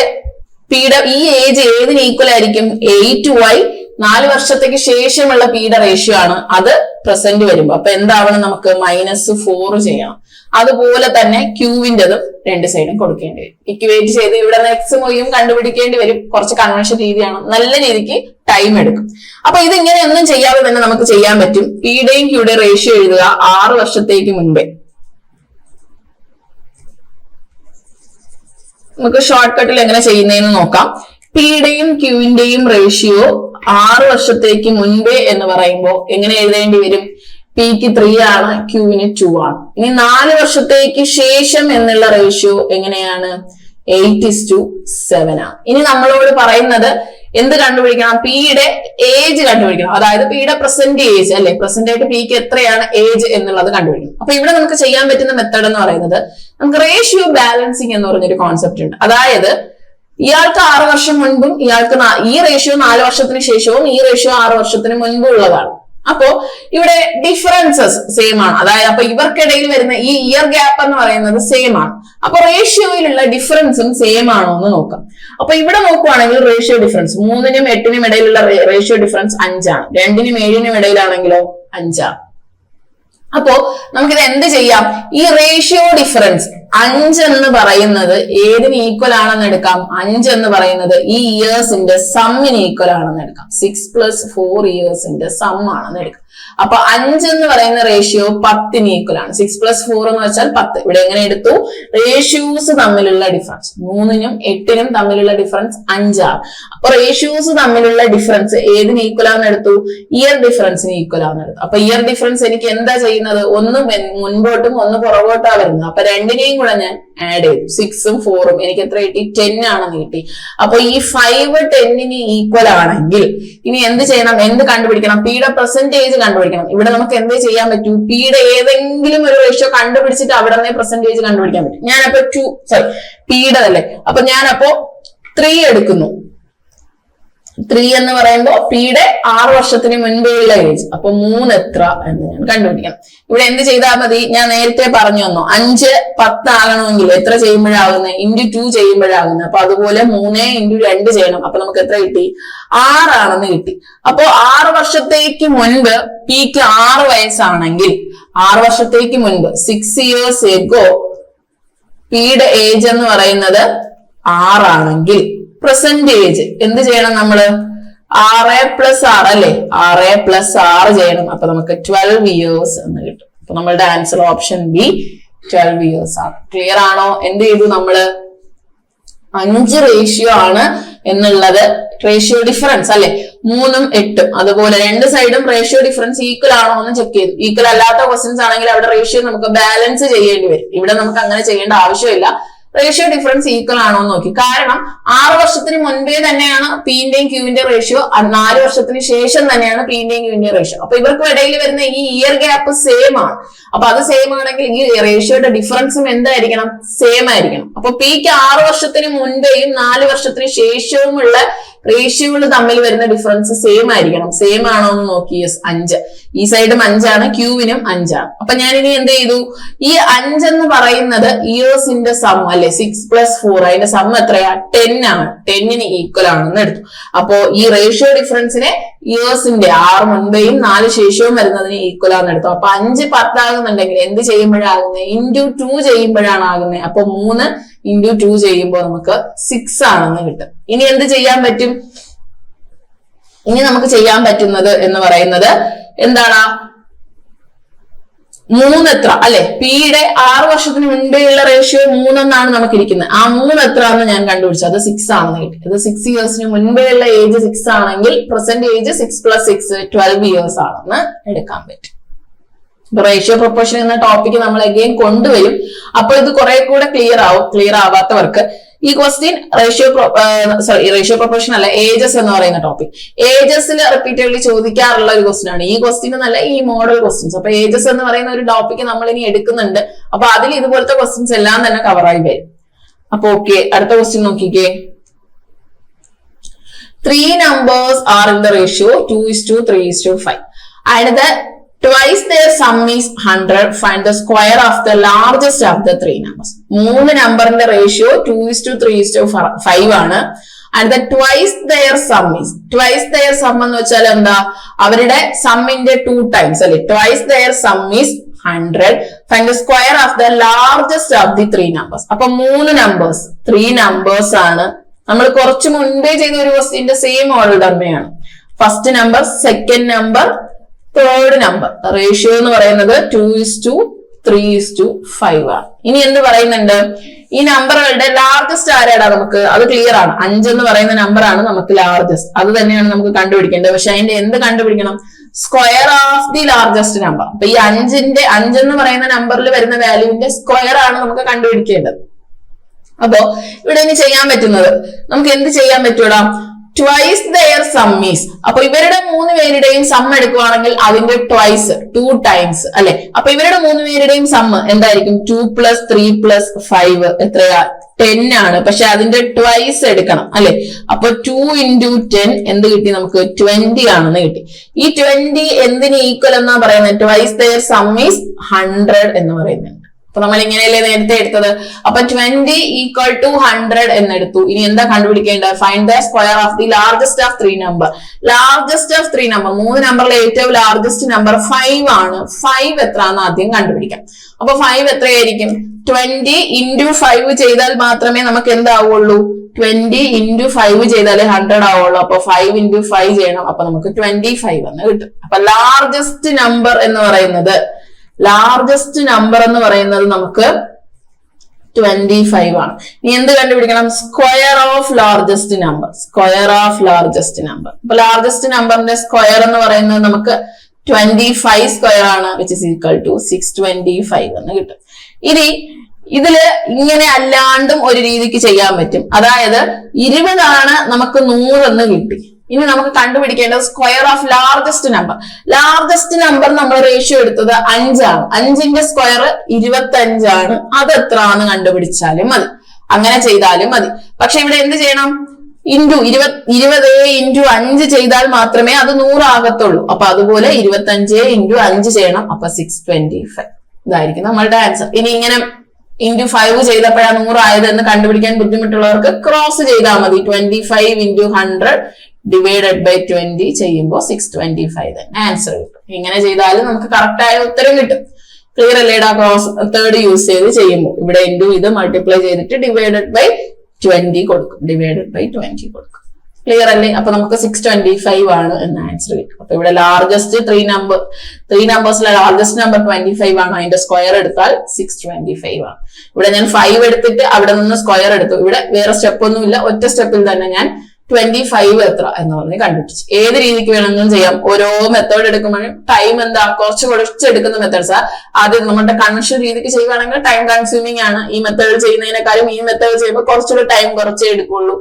പിയുടെ ഈ ഏജ് ഏതിന് ഈക്വൽ ആയിരിക്കും 8y 4 വർഷത്തേക്ക് ശേഷമുള്ള പിയുടെ റേഷ്യോ ആണ്, അത് പ്രസന്റ് വരുമ്പോ. അപ്പൊ എന്താവണം നമുക്ക് -4 ചെയ്യണം. അതുപോലെ തന്നെ ക്യൂവിൻ്റെതും രണ്ട് സൈഡും കൊടുക്കേണ്ടി വരും. ഇക്വേറ്റ് ചെയ്ത് ഇവിടെ എക്സും വൈയും കണ്ടുപിടിക്കേണ്ടി വരും. കുറച്ച് കൺവെൻഷൻ രീതിയാണ്, നല്ല രീതിക്ക് ടൈം എടുക്കും. അപ്പൊ ഇത് ഇങ്ങനെ ഒന്നും ചെയ്യാതെ തന്നെ നമുക്ക് ചെയ്യാൻ പറ്റും. പിയുടെയും ക്യൂയുടെയും റേഷ്യോ എഴുതുക 6 വർഷത്തേക്ക് മുൻപേ. നമുക്ക് ഷോർട്ട് കട്ടിൽ എങ്ങനെ ചെയ്യുന്നതെന്ന് നോക്കാം. പിയുടെയും ക്യൂവിന്റെയും റേഷ്യോ 6 വർഷത്തേക്ക് മുൻപേ എന്ന് പറയുമ്പോൾ എങ്ങനെ എഴുതേണ്ടി വരും? പിക്ക് 3 ആണ്, ക്യൂവിന് 2 ആണ്. ഇനി 4 വർഷത്തേക്ക് ശേഷം എന്നുള്ള റേഷ്യോ എങ്ങനെയാണ്? 8:7 ആണ്. ഇനി നമ്മളോട് പറയുന്നത് എന്ത് കണ്ടുപിടിക്കണം? പിയുടെ ഏജ് കണ്ടുപിടിക്കണം. അതായത് പിയുടെ പ്രസന്റ് ഏജ് അല്ലെ, പ്രസന്റ് ആയിട്ട് പിക്ക് എത്രയാണ് ഏജ് എന്നുള്ളത് കണ്ടുപിടിക്കണം. അപ്പൊ ഇവിടെ നമുക്ക് ചെയ്യാൻ പറ്റുന്ന മെത്തേഡ് എന്ന് പറയുന്നത് നമുക്ക് റേഷ്യോ ബാലൻസിങ് എന്ന് പറഞ്ഞൊരു കോൺസെപ്റ്റ് ഉണ്ട്. അതായത് ഇയാൾക്ക് 6 വർഷം മുൻപും ഇയാൾക്ക് ഈ റേഷ്യോ 4 വർഷത്തിന് ശേഷവും ഈ റേഷ്യോ 6 വർഷത്തിന് മുൻപും ഉള്ളതാണ്. അപ്പോ ഇവിടെ ഡിഫറൻസസ് സെയിം ആണ്. അതായത് അപ്പൊ ഇവർക്കിടയിൽ വരുന്ന ഈ ഇയർ ഗ്യാപ്പ് എന്ന് പറയുന്നത് സെയിം ആണ്. അപ്പൊ റേഷ്യോയിലുള്ള ഡിഫറൻസും സെയിം ആണോ എന്ന് നോക്കാം. അപ്പൊ ഇവിടെ നോക്കുവാണെങ്കിൽ റേഷ്യോ ഡിഫറൻസ് 3നും 8നും ഇടയിലുള്ള റേഷ്യോ ഡിഫറൻസ് 5 ആണ്. 2നും 7നും ഇടയിലാണെങ്കിലോ 5 ആണ്. അപ്പോ നമുക്കിത് എന്ത് ചെയ്യാം? ഈ റേഷ്യോ ഡിഫറൻസ് 5 എന്ന് പറയുന്നത് ഏതിന് ഈക്വൽ ആണെന്ന് എടുക്കാം? 5 എന്ന് പറയുന്നത് ഈ ഇയേഴ്സിന്റെ സമ്മിന് ഈക്വൽ ആണെന്ന് എടുക്കാം. 6 + 4 ഇയേഴ്സിന്റെ സം ആണെന്ന് എടുക്കാം. അപ്പൊ 5 എന്ന് പറയുന്ന റേഷ്യോ 10ന് ഈക്വൽ ആണ്. 6 + 4 എന്ന് വെച്ചാൽ 10. ഇവിടെ എങ്ങനെ എടുത്തു? റേഷ്യോസ് തമ്മിലുള്ള ഡിഫറൻസ് 3നും 8നും തമ്മിലുള്ള ഡിഫറൻസ് 5 ആണ്. അപ്പൊ റേഷ്യോസ് തമ്മിലുള്ള ഡിഫറൻസ് ഏതിന് ഈക്വൽ ആണെന്ന് എടുത്തു? ഇയർ ഡിഫറൻസിന് ഈക്വൽ ആണെന്ന് എടുത്തു. അപ്പൊ ഇയർ ഡിഫറൻസ് എനിക്ക് എന്താ ചെയ്യുന്നത്? ഒന്ന് മുൻപോട്ടും ഒന്ന് പുറകോട്ടാ വരുന്നത്. അപ്പൊ രണ്ടിനെയും കൂടെ ഞാൻ ആഡ് ചെയ്തു. 6ഉം 4ഉം എനിക്ക് എത്ര കിട്ടി? 10 ആണെന്ന് കിട്ടി. അപ്പൊ ഈ 5 10ന് ഈക്വൽ ആണെങ്കിൽ ഇനി എന്ത് ചെയ്യണം? എന്ത് കണ്ടുപിടിക്കണം? പിയുടെ പെർസെന്റേജ് കണ്ടുപിടിക്കണം. ഇവിടെ നമുക്ക് എന്ത് ചെയ്യാൻ പറ്റൂ? പിയുടെ ഏതെങ്കിലും ഒരു റേഷ്യോ കണ്ടുപിടിച്ചിട്ട് അവിടെ നിന്ന് പെർസെന്റേജ് കണ്ടുപിടിക്കാൻ പറ്റും. ഞാനപ്പോ പിയുടെ അല്ലേ, അപ്പൊ ഞാനപ്പോ 3 എടുക്കുന്നു. 3 എന്ന് പറയുമ്പോൾ പിയുടെ 6 വർഷത്തിന് മുൻപേയുള്ള ഏജ്. അപ്പൊ 3 എത്ര എന്ന് ഞാൻ കണ്ടുപിടിക്കണം. ഇവിടെ എന്ത് ചെയ്താൽ മതി? ഞാൻ നേരത്തെ പറഞ്ഞു തന്നു 5 10 ആകണമെങ്കിൽ എത്ര ചെയ്യുമ്പോഴാകുന്നത്? × 2 ചെയ്യുമ്പോഴാകുന്നത്. അപ്പൊ അതുപോലെ 3 × 2 ചെയ്യണം. അപ്പൊ നമുക്ക് എത്ര കിട്ടി? 6 ആണെന്ന് കിട്ടി. അപ്പൊ 6 വർഷത്തേക്ക് മുൻപ് പിക്ക് 6 വയസ്സാണെങ്കിൽ 6 വർഷത്തേക്ക് മുൻപ് 6 years ago പിയുടെ ഏജ് എന്ന് പറയുന്നത് 6 ആണെങ്കിൽ പ്രസന്റ് ഏജ് എന്ത് ചെയ്യണം? നമ്മള് 6 + 6 അല്ലെ, 6 + 6 ചെയ്യണം. അപ്പൊ നമുക്ക് 12 years എന്ന് കിട്ടും. അപ്പൊ നമ്മളുടെ ആൻസർ ഓപ്ഷൻ ബി 12 years ആണ്. ക്ലിയർ ആണോ? എന്ത് ചെയ്തു നമ്മള്? 5 റേഷ്യോ ആണ് എന്നുള്ളത് റേഷ്യോ ഡിഫറൻസ് അല്ലെ, 3ഉം 8ഉം. അതുപോലെ രണ്ട് സൈഡും റേഷ്യോ ഡിഫറൻസ് ഈക്വൽ ആണോ എന്ന് ചെക്ക് ചെയ്തു. ഈക്വൽ അല്ലാത്ത ക്വസ്റ്റ്യൻസ് ആണെങ്കിൽ അവിടെ റേഷ്യോ നമുക്ക് ബാലൻസ് ചെയ്യേണ്ടി വരും. ഇവിടെ നമുക്ക് അങ്ങനെ ചെയ്യേണ്ട ആവശ്യമില്ല. റേഷ്യോ ഡിഫറൻസ് ഈക്വൽ ആണോ എന്ന് നോക്കി. കാരണം 6 വർഷത്തിന് മുൻപേ തന്നെയാണ് പിന്റെയും ക്യൂവിന്റെ റേഷ്യോ, 4 വർഷത്തിന് ശേഷം തന്നെയാണ് പിന്റെയും ക്യൂവിന്റെ റേഷ്യോ. അപ്പൊ ഇവർക്ക് ഇടയിൽ വരുന്ന ഈ ഇയർ ഗ്യാപ്പ് സെയിം ആണ്. അപ്പൊ അത് സെയിം ആണെങ്കിൽ ഈ റേഷ്യോയുടെ ഡിഫറൻസും എന്തായിരിക്കണം? സെയിം ആയിരിക്കണം. അപ്പൊ പിക്ക് 6 വർഷത്തിന് മുൻപേയും 4 വർഷത്തിന് ശേഷവുമുള്ള റേഷ്യോകൾ തമ്മിൽ വരുന്ന ഡിഫറൻസ് സെയിം ആയിരിക്കണം. സെയിം ആണോ എന്ന് നോക്കി. യെസ്, 5. ഈ സൈഡും 5 ആണ്, ക്യൂവിനും 5 ആണ്. അപ്പൊ ഞാൻ ഇനി എന്ത് ചെയ്തു? ഈ 5 എന്ന് പറയുന്നത് ഇയേഴ്സിന്റെ സം അല്ലെ, 6 + 4 അതിന്റെ സം എത്രയാ? 10 ആണ്. 10ന് ഈക്വൽ ആണെന്ന് എടുത്തു. അപ്പോ ഈ റേഷ്യോ ഡിഫറൻസിനെ ഇയേഴ്സിന്റെ 6 മുൻപേയും 4 ശേഷവും വരുന്നതിന് ഈക്വൽ ആണെന്ന് എടുത്തു. അപ്പൊ 5 10 ആകുന്നുണ്ടെങ്കിൽ എന്ത് ചെയ്യുമ്പോഴാകുന്നത്? × 2 ചെയ്യുമ്പോഴാണ് ആകുന്നത്. അപ്പൊ 3 × 2 ചെയ്യുമ്പോൾ നമുക്ക് 6 ആണെന്ന് കിട്ടും. ഇനി എന്ത് ചെയ്യാൻ പറ്റും? ഇനി നമുക്ക് ചെയ്യാൻ പറ്റുന്നത് എന്ന് പറയുന്നത് എന്താണ്? 3 എത്ര അല്ലെ, പിയുടെ 6 വർഷത്തിന് മുൻപേയുള്ള റേഷ്യോ 3 എന്നാണ് നമുക്ക് ഇരിക്കുന്നത്. ആ 3 എത്ര എന്ന് ഞാൻ കണ്ടുപിടിച്ചു, അത് 6 ആണെന്ന് കിട്ടി. അത് 6 ഇയേഴ്സിന് മുൻപേയുള്ള ഏജ് 6 ആണെങ്കിൽ പ്രസന്റ് ഏജ് 6 + 6 12 ഇയേഴ്സ് ആണെന്ന് എടുക്കാൻ പറ്റും. റേഷ്യോ പ്രൊപ്പോർഷൻ എന്ന ടോപ്പിക് നമ്മൾ അഗെയിൻ കൊണ്ടുവരും. അപ്പോൾ ഇത് കുറെ കൂടെ ക്ലിയർ ആവും. ക്ലിയർ ആവാത്തവർക്ക് ഈ ക്വസ്റ്റ്യൻ റേഷ്യോ പ്രൊപ്പോർഷൻ അല്ല, ഏജസ് എന്ന് പറയുന്ന ടോപ്പിക്. ഏജസിൽ റിപ്പീറ്റഡ്ലി ചോദിക്കാറുള്ള ഒരു ക്വസ്റ്റ്യൻ ആണ് ഈ ക്വസ്റ്റ്യൻ എന്നല്ല, ഈ മോഡൽ ക്വസ്റ്റ്യൻസ്. അപ്പൊ ഏജസ് എന്ന് പറയുന്ന ഒരു ടോപ്പിക് നമ്മൾ ഇനി എടുക്കുന്നുണ്ട്. അപ്പൊ അതിൽ ഇതുപോലത്തെ ക്വസ്റ്റ്യൻസ് എല്ലാം തന്നെ കവറായി വരും. അപ്പൊ ഓക്കെ, അടുത്ത ക്വസ്റ്റ്യൻ നോക്കിക്കേ. 3 numbers are in the ratio 2:3:5 and the twice their sum is 100. Find the square of the largest of the 3 numbers. 3 നമ്പറിന്റെ റേഷ്യോ 2:3:5 ആണ്. And the twice their sum is, twice their sum എന്ന് വെച്ചാൽ എന്താ, അവരുടെ സമ്മിന്റെ 2 times അല്ലെ. Twice their sum is 100. Find the square of the largest of the 3 numbers. അപ്പൊ 3 numbers 3 numbers ആണ്. നമ്മൾ കുറച്ച് മുൻപേ ചെയ്ത ഒരു ക്വസ്റ്റ്യന്റെ സെയിം മോഡൽ തന്നെയാണ്. First number, second number, third number. Ratio എന്ന് പറയുന്നത് 2:3:5 ആണ്. ഇനി എന്ത് പറയുന്നുണ്ട്, ഈ നമ്പറുകളുടെ ലാർജസ്റ്റ് ആരാടാ നമുക്ക്, അത് ക്ലിയർ ആണ്. 5 എന്ന് പറയുന്ന നമ്പർ ആണ് നമുക്ക് ലാർജസ്റ്റ്. അത് തന്നെയാണ് നമുക്ക് കണ്ടുപിടിക്കേണ്ടത്. പക്ഷെ അതിന്റെ എന്ത് കണ്ടുപിടിക്കണം, square of the largest number. അപ്പൊ ഈ 5 എന്ന് പറയുന്ന നമ്പറിൽ വരുന്ന വാല്യൂവിന്റെ സ്ക്വയർ ആണ് നമുക്ക് കണ്ടുപിടിക്കേണ്ടത്. അപ്പോ ഇവിടെ ഇനി ചെയ്യാൻ പറ്റുന്നത്, നമുക്ക് എന്ത് ചെയ്യാൻ പറ്റൂടാ, ട്വൈസ് ദെയർ സം ഈസ്. അപ്പൊ ഇവരുടെ 3 പേരുടെയും സം എടുക്കുവാണെങ്കിൽ അതിന്റെ ട്വൈസ് 2 ടൈംസ് അല്ലെ. അപ്പൊ ഇവരുടെ 3 പേരുടെയും സം എന്തായിരിക്കും, 2 + 3 + 5 എത്രയാ, 10 ആണ്. പക്ഷെ അതിന്റെ ട്വൈസ് എടുക്കണം അല്ലെ. അപ്പൊ 2 × 10 എന്ത് കിട്ടി നമുക്ക്, 20 ആണെന്ന് കിട്ടി. ഈ 20 എന്തിന് ഈക്വൽ എന്നാ പറയുന്നത്, ട്വൈസ് ദെയർ സം ഈസ് 100 എന്ന് പറയുന്നത്. അപ്പൊ നമ്മൾ ഇങ്ങനെയല്ലേ നേരത്തെ എടുത്തത്. അപ്പൊ 20 = 100 എന്നെടുത്തു. ഇനി എന്താ കണ്ടുപിടിക്കേണ്ടത്, find the square of the largest of 3 number. Largest of 3 number, 3 നമ്പറിലെ ഏറ്റവും ലാർജസ്റ്റ് നമ്പർ 5 ആണ്. 5 എത്രയാണെന്ന് ആദ്യം കണ്ടുപിടിക്കാം. അപ്പൊ 5 എത്രയായിരിക്കും, 20 × 5 ചെയ്താൽ മാത്രമേ നമുക്ക് എന്താവുള്ളൂ, 20 × 5 ചെയ്താലേ 100 ആവുള്ളൂ. അപ്പൊ 5 × 5 ചെയ്യണം. അപ്പൊ നമുക്ക് 25 എന്ന് കിട്ടും. അപ്പൊ ലാർജസ്റ്റ് നമ്പർ എന്ന് പറയുന്നത് നമുക്ക് 25 ആണ്. ഇനി എന്ത് കണ്ടുപിടിക്കണം, square of largest number. Square of largest number. അപ്പൊ ലാർജസ്റ്റ് നമ്പറിന്റെ സ്ക്വയർ എന്ന് പറയുന്നത് നമുക്ക് 25 സ്ക്വയർ ആണ്, which is equal to 625 എന്ന് കിട്ടും. ഇനി ഇതില് ഇങ്ങനെ അല്ലാണ്ടും ഒരു രീതിക്ക് ചെയ്യാൻ പറ്റും. അതായത് 20 ആണ്, നമുക്ക് 100 എന്ന് കിട്ടി. ഇനി നമുക്ക് കണ്ടുപിടിക്കേണ്ടത് square of largest number. Largest number നമ്മൾ റേഷ്യോ എടുത്തത് 5 ആണ്. 5ന്റെ സ്ക്വയർ 25 ആണ്. അത് എത്ര ആണെന്ന് കണ്ടുപിടിച്ചാലും മതി, അങ്ങനെ ചെയ്താലും മതി. പക്ഷെ ഇവിടെ എന്ത് ചെയ്യണം, 20 × 5 ചെയ്താൽ മാത്രമേ അത് 100 ആകത്തുള്ളൂ. അപ്പൊ അതുപോലെ 25 × 5 ചെയ്യണം. അപ്പൊ 625 ഇതായിരിക്കും നമ്മളുടെ ആൻസർ. ഇനി ഇങ്ങനെ × 5 ചെയ്തപ്പോഴാണ് 100 ആയത് എന്ന് കണ്ടുപിടിക്കാൻ ബുദ്ധിമുട്ടുള്ളവർക്ക് ക്രോസ് ചെയ്താൽ മതി. 25 × 100 ഡിവൈഡഡ് ബൈ 20 ചെയ്യുമ്പോൾ 625 തന്നെ ആൻസർ കിട്ടും. ഇങ്ങനെ ചെയ്താലും നമുക്ക് കറക്റ്റ് ആയ ഉത്തരം കിട്ടും. ക്ലിയർ അല്ലേടാ, ക്രോസ് തേർഡ് യൂസ് ചെയ്ത് ചെയ്യുമ്പോൾ ഇവിടെ ഇൻറ്റു ഇത് മൾട്ടിപ്ലൈ ചെയ്തിട്ട് ഡിവൈഡഡ് ബൈ 20 കൊടുക്കും. ഡിവൈഡഡ് ബൈ 20 കൊടുക്കും. ക്ലിയർ അല്ലേ? അപ്പൊ നമുക്ക് 625 ആണ് എന്ന ആൻസർ കിട്ടും. അപ്പൊ ഇവിടെ ലാർജസ്റ്റ് 3 നമ്പേഴ്സിലെ ലാർജസ്റ്റ് നമ്പർ 25 ആണ്. അതിന്റെ സ്ക്വയർ എടുത്താൽ 625 ആണ്. ഇവിടെ ഞാൻ 5 എടുത്തിട്ട് അവിടെ നിന്ന് സ്ക്വയർ എടുത്തു. ഇവിടെ വേറെ സ്റ്റെപ്പ് ഒന്നുമില്ല, ഒറ്റ സ്റ്റെപ്പിൽ തന്നെ ഞാൻ 25 എത്ര എന്ന് പറഞ്ഞ് കണ്ടുപിടിച്ചു. ഏത് രീതിക്ക് വേണമെങ്കിലും ചെയ്യാം. ഓരോ മെത്തേഡ് എടുക്കുമ്പോഴും ടൈം എന്താ, കുറച്ചെടുക്കുന്ന മെത്തേഡ്സാ. ആദ്യം നമ്മുടെ കൺവെൻഷൻ രീതിക്ക് ചെയ്യുകയാണെങ്കിൽ ടൈം കൺസ്യൂമിംഗ് ആണ്. ഈ മെത്തേഡ് ചെയ്യുന്നതിനേക്കാളും ഈ മെത്തേഡ് ചെയ്യുമ്പോൾ കുറച്ചുകൂടെ ടൈം കുറച്ചേ എടുക്കുള്ളൂ.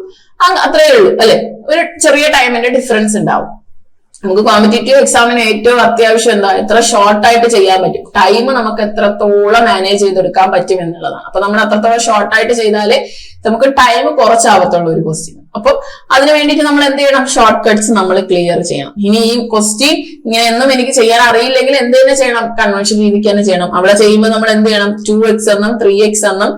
അത്രയേ ഉള്ളൂ അല്ലെ. ഒരു ചെറിയ ടൈമിന്റെ ഡിഫറൻസ് ഉണ്ടാവും. നമുക്ക് കോമ്പറ്റേറ്റീവ് എക്സാമിന് ഏറ്റവും അത്യാവശ്യം എന്താ, എത്ര ഷോർട്ട് ആയിട്ട് ചെയ്യാൻ പറ്റും, ടൈം നമുക്ക് എത്രത്തോളം മാനേജ് ചെയ്തെടുക്കാൻ പറ്റും എന്നുള്ളതാണ്. അപ്പൊ നമ്മൾ അത്രത്തോളം ഷോർട്ട് ആയിട്ട് ചെയ്താലേ നമുക്ക് ടൈം കുറച്ചാവത്തുള്ളൂ ഒരു ക്വസ്റ്റ്യൻ. അപ്പൊ അതിന് വേണ്ടിയിട്ട് നമ്മൾ എന്ത് ചെയ്യണം, ഷോർട്ട് കട്ട്സ് നമ്മൾ ക്ലിയർ ചെയ്യണം. ഇനി ഈ ക്വസ്റ്റ്യൻ ഇങ്ങനെ ഒന്നും എനിക്ക് ചെയ്യാൻ അറിയില്ലെങ്കിൽ എന്ത് തന്നെ ചെയ്യണം, കൺവെൻഷൻ രീതിക്ക് തന്നെ ചെയ്യണം. അവിടെ ചെയ്യുമ്പോൾ നമ്മൾ എന്ത് ചെയ്യണം, 2x എന്നും 3x എന്നും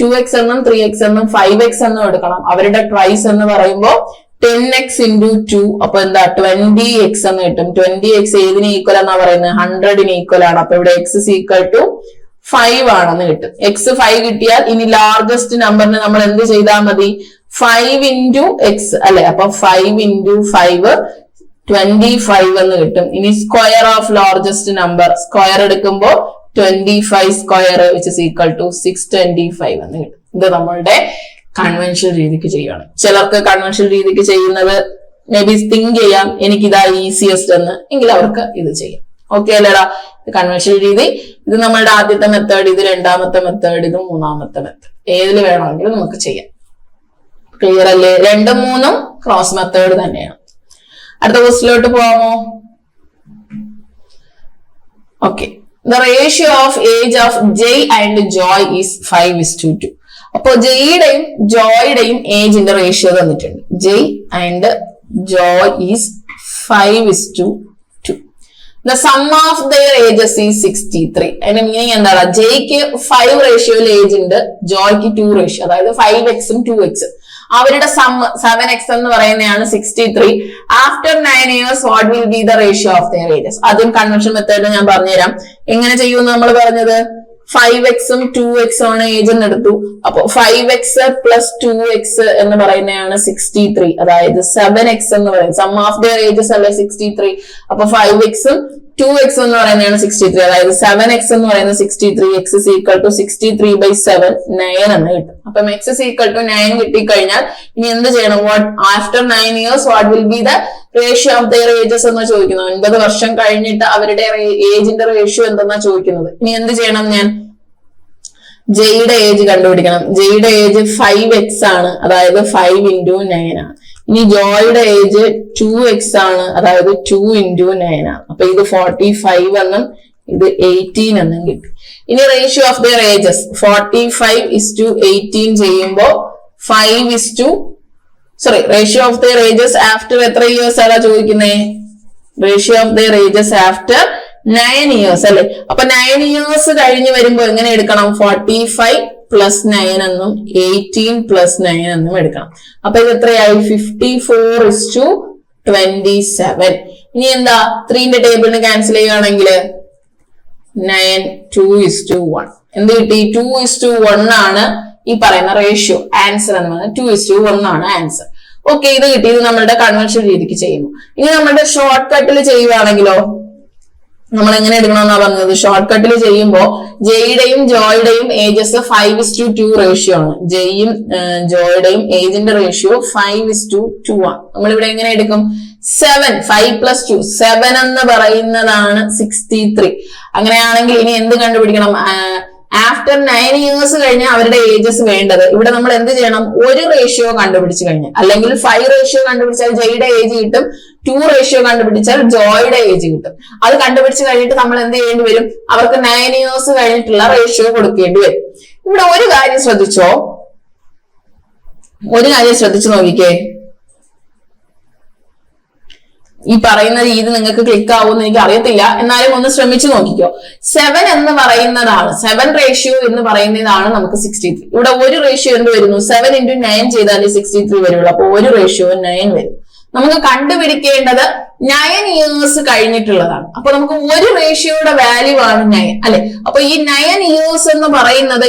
2x എന്നും 3x എന്നും 5x എന്നും എടുക്കണം. അവരുടെ ട്വൈസ് എന്ന് പറയുമ്പോൾ 10x × 2 അപ്പൊ എന്താ 20x എന്ന് കിട്ടും. 20x ഏതിന് ഈക്വൽ എന്നാ പറയുന്നത്, 100ന് ഈക്വൽ ആണ്. അപ്പൊ ഇവിടെ x is equal to 5 ആണെന്ന് കിട്ടും. x 5 കിട്ടിയാൽ ഇനി ലാർജസ്റ്റ് നമ്പറിന് നമ്മൾ എന്ത് ചെയ്താൽ മതി, 5 × x അല്ലെ. അപ്പൊ 5 × 5 25 എന്ന് കിട്ടും. ഇനി square of largest number, square എടുക്കുമ്പോൾ 25 square which is equal to 625 എന്ന് കിട്ടും. ഇത് നമ്മളുടെ കൺവെൻഷണൽ രീതിക്ക് ചെയ്യുകയാണ്. ചിലർക്ക് കൺവെൻഷണൽ രീതിക്ക് ചെയ്യുന്നത് മേ ബി തിങ്ക് ചെയ്യാം എനിക്കിതാ ഈസിയസ്റ്റ് എന്ന്, എങ്കിൽ അവർക്ക് ഇത് ചെയ്യാം. ഓക്കെ അല്ലേടാ? കൺവെൻഷണൽ രീതി ഇത് നമ്മളുടെ ആദ്യത്തെ മെത്തേഡ്, ഇത് രണ്ടാമത്തെ മെത്തേഡ്, ഇത് മൂന്നാമത്തെ മെത്തേഡ്. ഏതിൽ വേണമെങ്കിലും നമുക്ക് ചെയ്യാം. ക്ലിയർ അല്ലേ? 2 ഉം 3 ഉം ക്രോസ് മെത്തേഡ് തന്നെയാണ്. അടുത്ത ക്വസ്റ്റിലോട്ട് പോവാമോ? Okay. The ratio of age of Jay and Joy is 5:2. അപ്പോ ജെയുടെയും ജോയുടെയും ഏജിന്റെ റേഷ്യോ തന്നിട്ടുണ്ട്. Jay and Joy is 5:2. The sum of their ages is 63. അതിന്റെ മീനിങ് എന്താണ്? ജെയ്ക്ക് 5 റേഷ്യോയിൽ ഏജ് ഉണ്ട്, ജോയ്ക്ക് 2 റേഷ്യോ, അതായത് 5x ഉം 2x. അവരുടെ സം 7x എന്ന് പറയുന്നതാണ് 63. After 9 years what will be the ratio of their ages? ആദ്യം കൺവെൻഷൻ മെത്തേഡ് ഞാൻ പറഞ്ഞുതരാം. എങ്ങനെ ചെയ്യുമെന്ന് നമ്മൾ പറഞ്ഞത് 5x ഉം 2x ആണ് ഏജ് എന്ന് എടുത്തു. അപ്പൊ 5x പ്ലസ് 2x എന്ന് പറയുന്നതാണ് 63. അതായത് 7x എന്ന് പറയുന്നത് സം ഓഫ് ദെയർ ഏജസ് അല്ലെ 63. അപ്പൊ 5x ഉം 2x എന്ന് പറയുന്നതാണ് 63. അതായത് 7x എന്ന് പറയുന്നത് 63. x is equal to 63/7 9 എന്ന് കിട്ടും. അപ്പം x is equal to 9 കിട്ടിക്കഴിഞ്ഞാൽ ഇനി എന്ത് ചെയ്യണം? After 9 years what will be the ratio of their ages എന്ന് ചോദിക്കുന്നത്. 9 വർഷം കഴിഞ്ഞിട്ട് അവരുടെ ഏജിന്റെ റേഷ്യോ എന്തെന്നാ ചോദിക്കുന്നത്. ഇനി എന്ത് ചെയ്യണം? ഞാൻ ജെയുടെ ഏജ് കണ്ടുപിടിക്കണം. ജെയുടെ ഏജ് 5x ആണ്, അതായത് 5 × 9 ആണ്. ഇനി ജോയുടെ ഏജ് 2x ആണ്, അതായത് 2 × 9 ആണ്. അപ്പൊ ഇത് 45 എന്നും ഇത് 18 എന്നും കിട്ടും. ഇനി റേഷ്യോ ഓഫ് ദെയർ ഏജസ് 45:18 ചെയ്യുമ്പോ ratio of their ages after എത്ര ഇയേഴ്സ് ആണ് ചോദിക്കുന്നേ? Ratio of their ages after 9 years അല്ലെ? അപ്പൊ 9 years കഴിഞ്ഞ് വരുമ്പോ എങ്ങനെ എടുക്കണം? 45 + 9 എന്നും 18 + 9 എന്നും എടുക്കണം. അപ്പൊ ഇത് എത്രയായി? 54:27. ഇനി എന്താ? 3ന്റെ ടേബിളിന് ക്യാൻസൽ ചെയ്യുകയാണെങ്കിൽ 9 2:1 എന്ത് കിട്ടി? 2:1 ആണ് ഈ പറയുന്ന റേഷ്യോ. ആൻസർ എന്ന് പറയുന്നത് 2:1 ആണ് ആൻസർ. ഓക്കെ, ഇത് കിട്ടി. ഇത് നമ്മളുടെ കൺവെൻഷൻ രീതിക്ക് ചെയ്യുമ്പോൾ. ഇനി നമ്മളുടെ ഷോർട്ട് കട്ടിൽ ചെയ്യുവാണെങ്കിലോ നമ്മൾ എങ്ങനെ എടുക്കണമെന്നാ പറഞ്ഞത്? ഷോർട്ട് കട്ടിൽ ചെയ്യുമ്പോ ജെയുടെയും ജോയുടെയും ഏജസ് 5:2 റേഷ്യോ ആണ്. ജെയും ജോയുടെയും ഏജിന്റെ റേഷ്യോ 5:2 ആണ്. നമ്മളിവിടെ എങ്ങനെ എടുക്കും? 7 5 + 2 7 എന്ന് പറയുന്നതാണ് 63. അങ്ങനെയാണെങ്കിൽ ഇനി എന്ത് കണ്ടുപിടിക്കണം? ആഫ്റ്റർ 9 years കഴിഞ്ഞാൽ അവരുടെ ഏജസ് വേണ്ടത്. ഇവിടെ നമ്മൾ എന്ത് ചെയ്യണം? ഒരു റേഷ്യോ കണ്ടുപിടിച്ചു കഴിഞ്ഞാൽ, അല്ലെങ്കിൽ 5 റേഷ്യോ കണ്ടുപിടിച്ചാൽ ജെയുടെ ഏജ് കിട്ടും, 2 റേഷ്യോ കണ്ടുപിടിച്ചാൽ ജോയുടെ ഏജ് കിട്ടും. അത് കണ്ടുപിടിച്ച് കഴിഞ്ഞിട്ട് നമ്മൾ എന്ത് ചെയ്യേണ്ടി വരും? അവർക്ക് 9 years കഴിഞ്ഞിട്ടുള്ള റേഷ്യോ കൊടുക്കേണ്ടി വരും. ഇവിടെ ഒരു കാര്യം ശ്രദ്ധിച്ചോ, ഒരു കാര്യം ശ്രദ്ധിച്ചു നോക്കിക്കേ. ഈ പറയുന്ന രീതി നിങ്ങൾക്ക് ക്ലിക്ക് ആവുമെന്ന് എനിക്ക് അറിയത്തില്ല, എന്നാലും ഒന്ന് ശ്രമിച്ചു നോക്കിക്കോ. 7 എന്ന് പറയുന്നതാണ്, 7 റേഷ്യോ എന്ന് പറയുന്നതാണ് നമുക്ക് 63. ഇവിടെ ഒരു റേഷ്യോ എന്ത് വരുന്നു? 7 × 9 ചെയ്താലേ 63 വരുള്ളൂ. അപ്പൊ ഒരു റേഷ്യോ 9 വരും. നമുക്ക് കണ്ടുപിടിക്കേണ്ടത് 9 years കഴിഞ്ഞിട്ടുള്ളതാണ്. അപ്പൊ നമുക്ക് ഒരു റേഷ്യോയുടെ വാല്യൂ ആണ് 9 അല്ലെ? അപ്പൊ ഈ 9 years എന്ന് പറയുന്നത്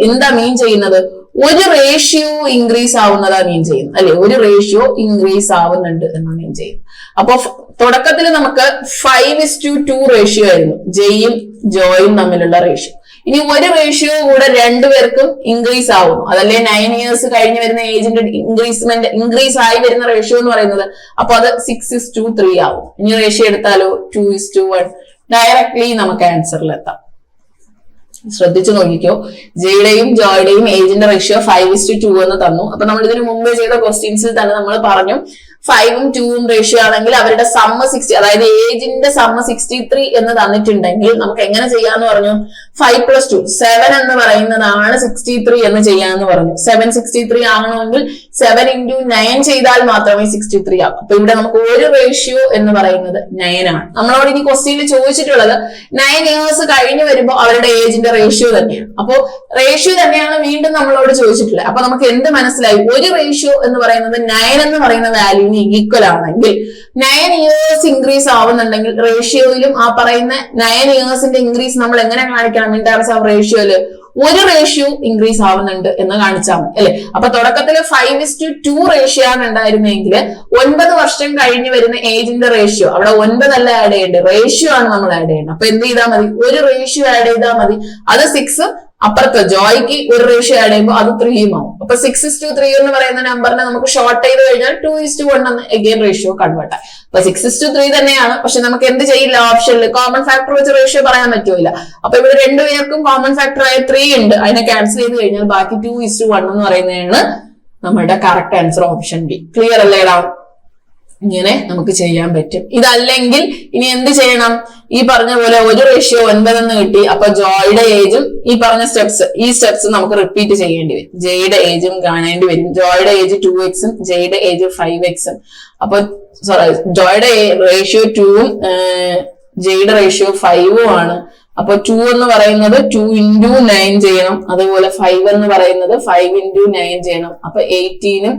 എന്താ മീൻ ചെയ്യുന്നത്? ഒരു റേഷ്യോ ഇൻക്രീസ് ആവുന്നതാ മീൻ ചെയ്യുന്നത് അല്ലെ? ഒരു റേഷ്യോ ഇൻക്രീസ് ആവുന്നുണ്ട് എന്നാ മീൻ ചെയ്യുന്നത്. അപ്പൊ തുടക്കത്തിൽ നമുക്ക് 5:2 റേഷ്യോ ആയിരുന്നു ജെയും ജോയും തമ്മിലുള്ള റേഷ്യോ. ഇനി ഒരു റേഷ്യോ കൂടെ രണ്ടുപേർക്കും ഇൻക്രീസ് ആവുന്നു, അതല്ലേ 9 years കഴിഞ്ഞ് വരുന്ന ഏജിന്റെ ഇൻക്രീസ് ആയി വരുന്ന റേഷ്യോ എന്ന് പറയുന്നത്. അപ്പൊ അത് 6:3 ആവും. ഇനി റേഷ്യോ എടുത്താലോ 2:1. ഡയറക്ട്ലി നമുക്ക് ആൻസറിൽ എത്താം. ശ്രദ്ധിച്ചു നോക്കിക്കോ. ജെയുടെയും ജോയുടെയും ഏജിന്റെ റേഷ്യോ 5:2 എന്ന് തന്നു. അപ്പൊ നമ്മൾ ഇതിനു മുമ്പ് ചെയ്ത ക്വസ്റ്റ്യൻസിൽ തന്നെ നമ്മൾ പറഞ്ഞു 5 ഉം 2 ഉം റേഷ്യോ ആണെങ്കിൽ അവരുടെ സമ്മ 60, അതായത് ഏജിന്റെ സമ്മ 63 എന്ന് തന്നിട്ടുണ്ടെങ്കിൽ നമുക്ക് എങ്ങനെ ചെയ്യാന്ന് പറഞ്ഞു? 5 + 2 7 എന്ന് പറയുന്നതാണ് 63 എന്ന് ചെയ്യാന്ന് പറഞ്ഞു. 7 63 ആകണമെങ്കിൽ 7 × 9 ചെയ്താൽ മാത്രമേ 63 ആകും. അപ്പൊ ഇവിടെ നമുക്ക് ഒരു റേഷ്യോ എന്ന് പറയുന്നത് 9 ആണ്. നമ്മളോട് ഇനി ക്വസ്റ്റ്യനിൽ ചോദിച്ചിട്ടുള്ളത് 9 years കഴിഞ്ഞ് വരുമ്പോൾ അവരുടെ ഏജിന്റെ റേഷ്യോ തന്നെയാണ്. അപ്പോ റേഷ്യോ തന്നെയാണ് വീണ്ടും നമ്മളോട് ചോദിച്ചിട്ടുള്ളത്. അപ്പൊ നമുക്ക് എന്ത് മനസ്സിലായി? ഒരു റേഷ്യോ എന്ന് പറയുന്നത് 9 എന്ന് പറയുന്ന വാല്യൂവിന് ഈക്വൽ ആണെങ്കിൽ 9 years ഇൻക്രീസ് ആവുന്നുണ്ടെങ്കിൽ റേഷ്യോയിലും ആ പറയുന്ന 9 yearsന്റെ ഇൻക്രീസ് നമ്മൾ എങ്ങനെ കാണിക്കണം? ഇൻ ടേംസ് ഓഫ് റേഷ്യോയില് ഒരു റേഷ്യോ ഇൻക്രീസ് ആവുന്നുണ്ട് എന്ന് കാണിച്ചാൽ മതി അല്ലെ. അപ്പൊ തുടക്കത്തിൽ 5:2 റേഷ്യോ ആണ് ഉണ്ടായിരുന്നെങ്കിൽ 9 വർഷം കഴിഞ്ഞ് വരുന്ന ഏജിന്റെ റേഷ്യോ, അവിടെ 9 അല്ല ആഡ് ചെയ്യേണ്ടത്, റേഷ്യോ ആണ് നമ്മൾ ആഡ് ചെയ്യേണ്ടത്. അപ്പൊ എന്ത് ചെയ്താൽ മതി, ഒരു റേഷ്യോ ആഡ് ചെയ്താൽ മതി. അത് 6, അപ്പുറത്ത് ജോയ്ക്ക് ഒരു റേഷ്യോ ആഡ് ചെയ്യുമ്പോൾ അത് 3 ആവും. അപ്പൊ 6:3 എന്ന് പറയുന്ന നമ്പറിനെ നമുക്ക് ഷോർട്ട് ചെയ്ത് കഴിഞ്ഞാൽ 2:1 എന്ന് എഗെയിൻ റേഷ്യോ കൺവേർട്ട് ആയി. അപ്പൊ 6:3 തന്നെയാണ്. പക്ഷെ നമുക്ക് എന്ത് ചെയ്യില്ല, ഓപ്ഷനിൽ കോമൺ ഫാക്ടർ വെച്ച് റേഷ്യോ പറയാൻ പറ്റൂല. അപ്പൊ ഇവിടെ രണ്ടുപേർക്കും കോമൺ ഫാക്ടർ ആയ 3 ഉണ്ട്. അതിനെ ക്യാൻസൽ ചെയ്ത് കഴിഞ്ഞാൽ ബാക്കി 2:1 എന്ന് പറയുന്നതാണ് നമ്മുടെ correct answer, option B. Clear അല്ലേടാ? ഇങ്ങനെ നമുക്ക് ചെയ്യാൻ പറ്റും. ഇതല്ലെങ്കിൽ ഇനി എന്ത് ചെയ്യണം, ഈ പറഞ്ഞ പോലെ ഒരു റേഷ്യോ 9 എന്ന് കിട്ടി. അപ്പൊ ജോയുടെ ഏജും ഈ പറഞ്ഞ ഈ സ്റ്റെപ്സ് നമുക്ക് റിപ്പീറ്റ് ചെയ്യേണ്ടി വരും. ജെയുടെ ഏജും കാണേണ്ടി വരും. ജോയുടെ ഏജ് 2x ജെയുടെ ഏജ് 5x. അപ്പൊ ജോയുടെ റേഷ്യോ 2 ജെയുടെ റേഷ്യോ 5 ആണ്. അപ്പൊ 2 എന്ന് പറയുന്നത് 2 into 9 ചെയ്യണം. അതുപോലെ 5 എന്ന് പറയുന്നത് 5 into 9 ചെയ്യണം. അപ്പൊ 18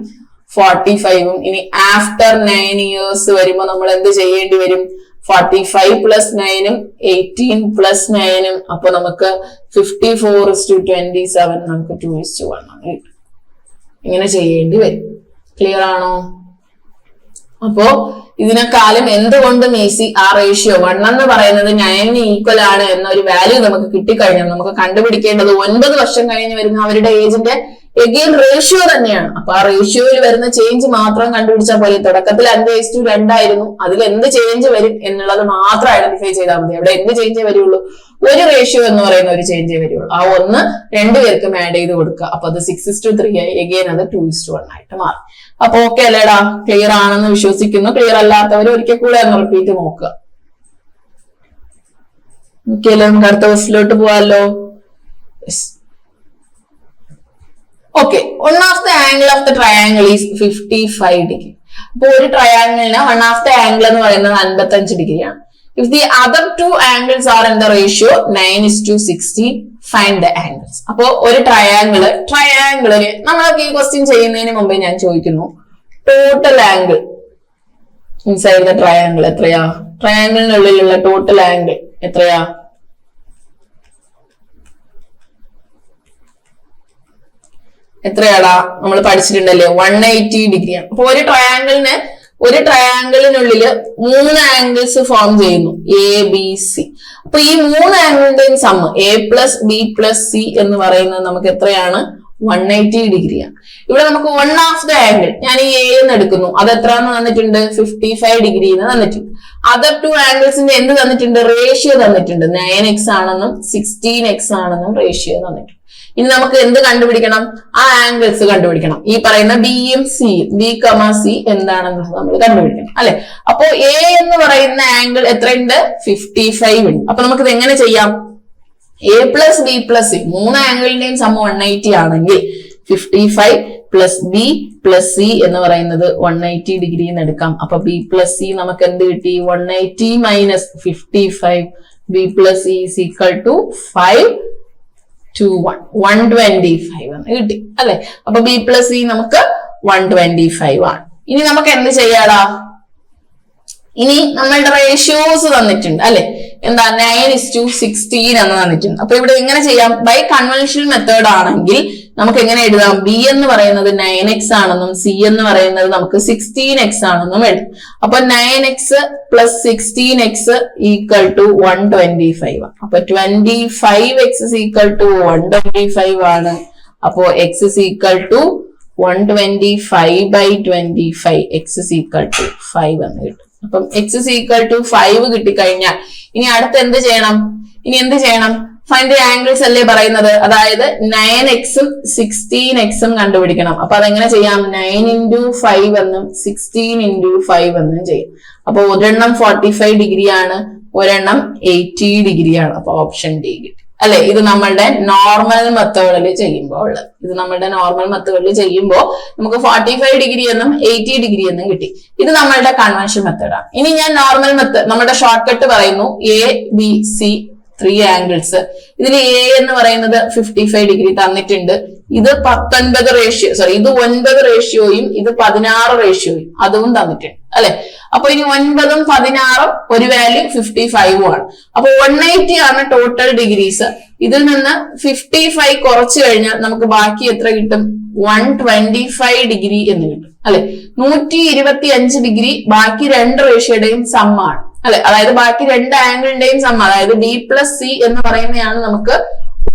45. ഇനി ആഫ്റ്റർ 9 years വരുമ്പോ നമ്മൾ എന്ത് ചെയ്യേണ്ടി വരും, 45 + 9 18 + 9. അപ്പൊ നമുക്ക് 54:27 നമുക്ക് 2:1 ഇങ്ങനെ ചെയ്യേണ്ടി വരും. ക്ലിയർ ആണോ? അപ്പോ ഇതിനെക്കാളും എന്തുകൊണ്ടും ഈസി ആ റേഷ്യോ 1 എന്ന് പറയുന്നത് 9 ഈക്വൽ ആണ് എന്നൊരു വാല്യൂ നമുക്ക് കിട്ടിക്കഴിഞ്ഞാൽ നമുക്ക് കണ്ടുപിടിക്കേണ്ടത് 9 വർഷം കഴിഞ്ഞ് വരുന്ന അവരുടെ ഏജിന്റെ എഗെയിൻ റേഷ്യോ തന്നെയാണ്. അപ്പൊ ആ റേഷ്യോയിൽ വരുന്ന ചേഞ്ച് മാത്രം കണ്ടുപിടിച്ചാൽ പോലെ. തുടക്കത്തിൽ 5:2 ആയിരുന്നു, അതിൽ എന്ത് ചേഞ്ച് വരും എന്നുള്ളത് മാത്രം ഐഡന്റിഫൈ ചെയ്താൽ മതി. അവിടെ എന്ത് ചേഞ്ചേ വരുള്ളൂ, ഒരു റേഷ്യോ എന്ന് പറയുന്ന ഒരു ചേഞ്ചേ വരുള്ളൂ. ആ 1 രണ്ടുപേർക്കും ആഡ് ചെയ്ത് കൊടുക്കുക. അപ്പൊ അത് 6:3 ആയി. എഗെയിൻ അത് 2:1 ആയിട്ട് മാറും. അപ്പൊ ഓക്കെ അല്ലേടാ? ക്ലിയർ ആണെന്ന് വിശ്വസിക്കുന്നു. ക്ലിയർ അല്ലാത്തവർ ഒരിക്കൽ കൂടെ ഒന്ന് റിപ്പീറ്റ് നോക്കുക. ഓക്കെ അല്ലേ? നമുക്ക് അടുത്ത ക്വസ്റ്റിലോട്ട് പോവാല്ലോ. Okay, one of the angle of the triangle is 55 degree. അപ്പൊ ഒരു ട്രയാംഗിളിന് വൺ ഓഫ് ദ ആംഗിൾ എന്ന് പറയുന്നത് 55 ഡിഗ്രിയാണ്. If the other 2 angles are in the ratio 9:16, find the angles. അപ്പൊ ഒരു ട്രയാംഗിളിന് നമ്മളൊക്കെ ഈ ക്വസ്റ്റ്യൻ ചെയ്യുന്നതിന് മുമ്പേ ഞാൻ ചോദിക്കുന്നു, total angle inside the triangle എത്രയാ? ട്രയാംഗിളിനുള്ളിലുള്ള ടോട്ടൽ ആംഗിൾ എത്രയാ? എത്രയാടാ? നമ്മൾ പഠിച്ചിട്ടുണ്ടല്ലേ, 180 ഡിഗ്രിയാണ്. അപ്പൊ ഒരു ട്രയാംഗിളിനുള്ളില് 3 ആംഗിൾസ് ഫോം ചെയ്യുന്നു, ABC. അപ്പൊ ഈ 3 ആംഗിളിന്റെയും സം A+B+C എന്ന് പറയുന്നത് നമുക്ക് എത്രയാണ്? 180 ഡിഗ്രിയാണ്. ഇവിടെ നമുക്ക് വൺ ഓഫ് ദ ആംഗിൾ, ഞാൻ ഈ A എന്ന് എടുക്കുന്നു, അത് എത്രയാന്ന് തന്നിട്ടുണ്ട്? 55 ഡിഗ്രി എന്ന് തന്നിട്ടുണ്ട്. അതർ 2 ആംഗിൾസിന്റെ എന്ത് തന്നിട്ടുണ്ട്? റേഷ്യോ തന്നിട്ടുണ്ട്. 9x ആണെന്നും 16x ആണെന്നും റേഷ്യോ തന്നിട്ടുണ്ട്. ഇനി നമുക്ക് എന്ത് കണ്ടുപിടിക്കണം? ആ ആംഗിൾസ് കണ്ടുപിടിക്കണം. ഈ പറയുന്ന ബിയും സിയും, B, C എന്താണെന്നുള്ളത് നമ്മൾ കണ്ടുപിടിക്കണം അല്ലെ. അപ്പോ A എന്ന് പറയുന്ന ആംഗിൾ എത്രയുണ്ട്? 55 ഉണ്ട്. അപ്പൊ നമുക്ക് ഇത് എങ്ങനെ ചെയ്യാം? A+B+C 3 ആംഗിളിന്റെയും സം 180 ആണെങ്കിൽ 55 + B + C എന്ന് പറയുന്നത് 180 ഡിഗ്രി എന്ന് എടുക്കാം. അപ്പൊ B+C നമുക്ക് എന്ത് കിട്ടി? 180 - 55. B+C = 125 എന്ന് കിട്ടി അല്ലെ. അപ്പൊ B+C നമുക്ക് 125 ആണ്. ഇനി നമുക്ക് എന്ത് ചെയ്യാടാ? ഇനി നമ്മളുടെ റേഷ്യോസ് തന്നിട്ടുണ്ട് അല്ലെ. എന്താ? 9:16 എന്ന് തന്നിട്ടുണ്ട്. അപ്പൊ ഇവിടെ എങ്ങനെ ചെയ്യാം? ബൈ കൺവെൻഷണൽ മെത്തേഡ് ആണെങ്കിൽ നമുക്ക് എങ്ങനെ എഴുതാം? B എന്ന് പറയുന്നത് 9x ആണെന്നും C എന്ന് പറയുന്നത് നമുക്ക് 16x ആണെന്നും എഴുതാം. അപ്പൊ 9x + 16x = 125 ആണ്. അപ്പൊ 25x = 125 ആണ്. അപ്പോ x = 125/25, x = 5 എന്ന് കിട്ടും. അപ്പം x = 5 കിട്ടിക്കഴിഞ്ഞാൽ ഇനി അടുത്ത് എന്ത് ചെയ്യണം? ഫൈൻഡ് ദി ആംഗിൾസ് അല്ലേ പറയുന്നത്. അതായത് 9x ഉം 16x ഉം കണ്ടുപിടിക്കണം. അപ്പൊ അതെങ്ങനെ ചെയ്യാം? 9 × 5 എന്നും 16 × 5 എന്നും ചെയ്യും. അപ്പൊ ഒരെണ്ണം 45 ഡിഗ്രിയാണ്, ഒരെണ്ണം 80 ഡിഗ്രിയാണ്. അപ്പൊ ഓപ്ഷൻ ഡി കിട്ടി അല്ലെ. ഇത് നമ്മളുടെ നോർമൽ മെത്തേഡിൽ ചെയ്യുമ്പോൾ നമുക്ക് 45 ഡിഗ്രി എന്നും 80 ഡിഗ്രി എന്നും കിട്ടി. ഇത് നമ്മളുടെ കൺവെൻഷൻ മെത്തേഡാണ്. ഇനി ഞാൻ നോർമൽ മെത്തേഡ്, നമ്മുടെ ഷോർട്ട് കട്ട് പറയുന്നു. ABC 3 angles. ഇതിൽ A എന്ന് പറയുന്നത് 55 ഡിഗ്രി തന്നിട്ടുണ്ട്. ഇത് 19 റേഷ്യോ, ഇത് 9 റേഷ്യോയും ഇത് 16 റേഷ്യോയും അതും തന്നിട്ടുണ്ട് അല്ലെ. അപ്പൊ ഇനി 9 ഉം 16 ഉം ഒരു വാല്യൂ 55 ആണ്. അപ്പൊ 180 ആണ് ടോട്ടൽ ഡിഗ്രീസ്. ഇതിൽ നിന്ന് 55 കുറച്ചു കഴിഞ്ഞാൽ നമുക്ക് ബാക്കി എത്ര കിട്ടും? 125 ഡിഗ്രി എന്ന് കിട്ടും അല്ലെ. 125 ഡിഗ്രി ബാക്കി രണ്ട് റേഷ്യോയുടെയും സമ്മാണ് അല്ലെ. അതായത് ബാക്കി രണ്ട് ആംഗിളിന്റെയും സം, അതായത് ബി പ്ലസ് സി എന്ന് പറയുന്നതാണ് നമുക്ക്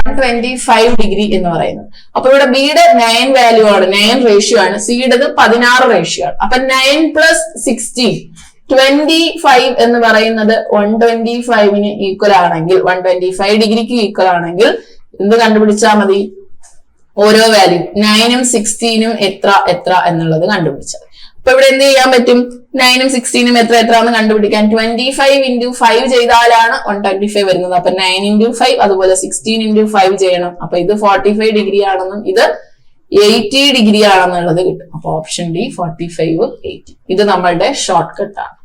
125 ഡിഗ്രി എന്ന് പറയുന്നത്. അപ്പൊ ഇവിടെ ബിയുടെ 9 വാല്യൂ ആണ്, 9 റേഷ്യോ ആണ്, സിയുടേത് 16 റേഷ്യോ ആണ്. അപ്പൊ 9 പ്ലസ് 16 25 എന്ന് പറയുന്നത് 125ന് ഈക്വൽ ആണെങ്കിൽ, 125 ഡിഗ്രിക്ക് ഈക്വൽ ആണെങ്കിൽ എന്ത് കണ്ടുപിടിച്ചാൽ മതി? ഓരോ വാല്യൂ 9ഉം 16ഉം എത്ര എന്നുള്ളത് കണ്ടുപിടിച്ചാൽ. അപ്പൊ ഇവിടെ എന്ത് ചെയ്യാൻ പറ്റും? 9ഉം 16ഉം എത്ര എന്ന് കണ്ടുപിടിക്കാൻ 25 into 5 ചെയ്താലാണ് 125 വരുന്നത്. അപ്പൊ 9 into 5 അതുപോലെ 16 into 5 ചെയ്യണം. അപ്പൊ ഇത് 45 ഡിഗ്രി ആണെന്നും ഇത് 80 ഡിഗ്രി ആണെന്നുള്ളത് കിട്ടും. അപ്പൊ ഓപ്ഷൻ ഡി 45 80. ഇത് നമ്മളുടെ ഷോർട്ട് കട്ടാണ്.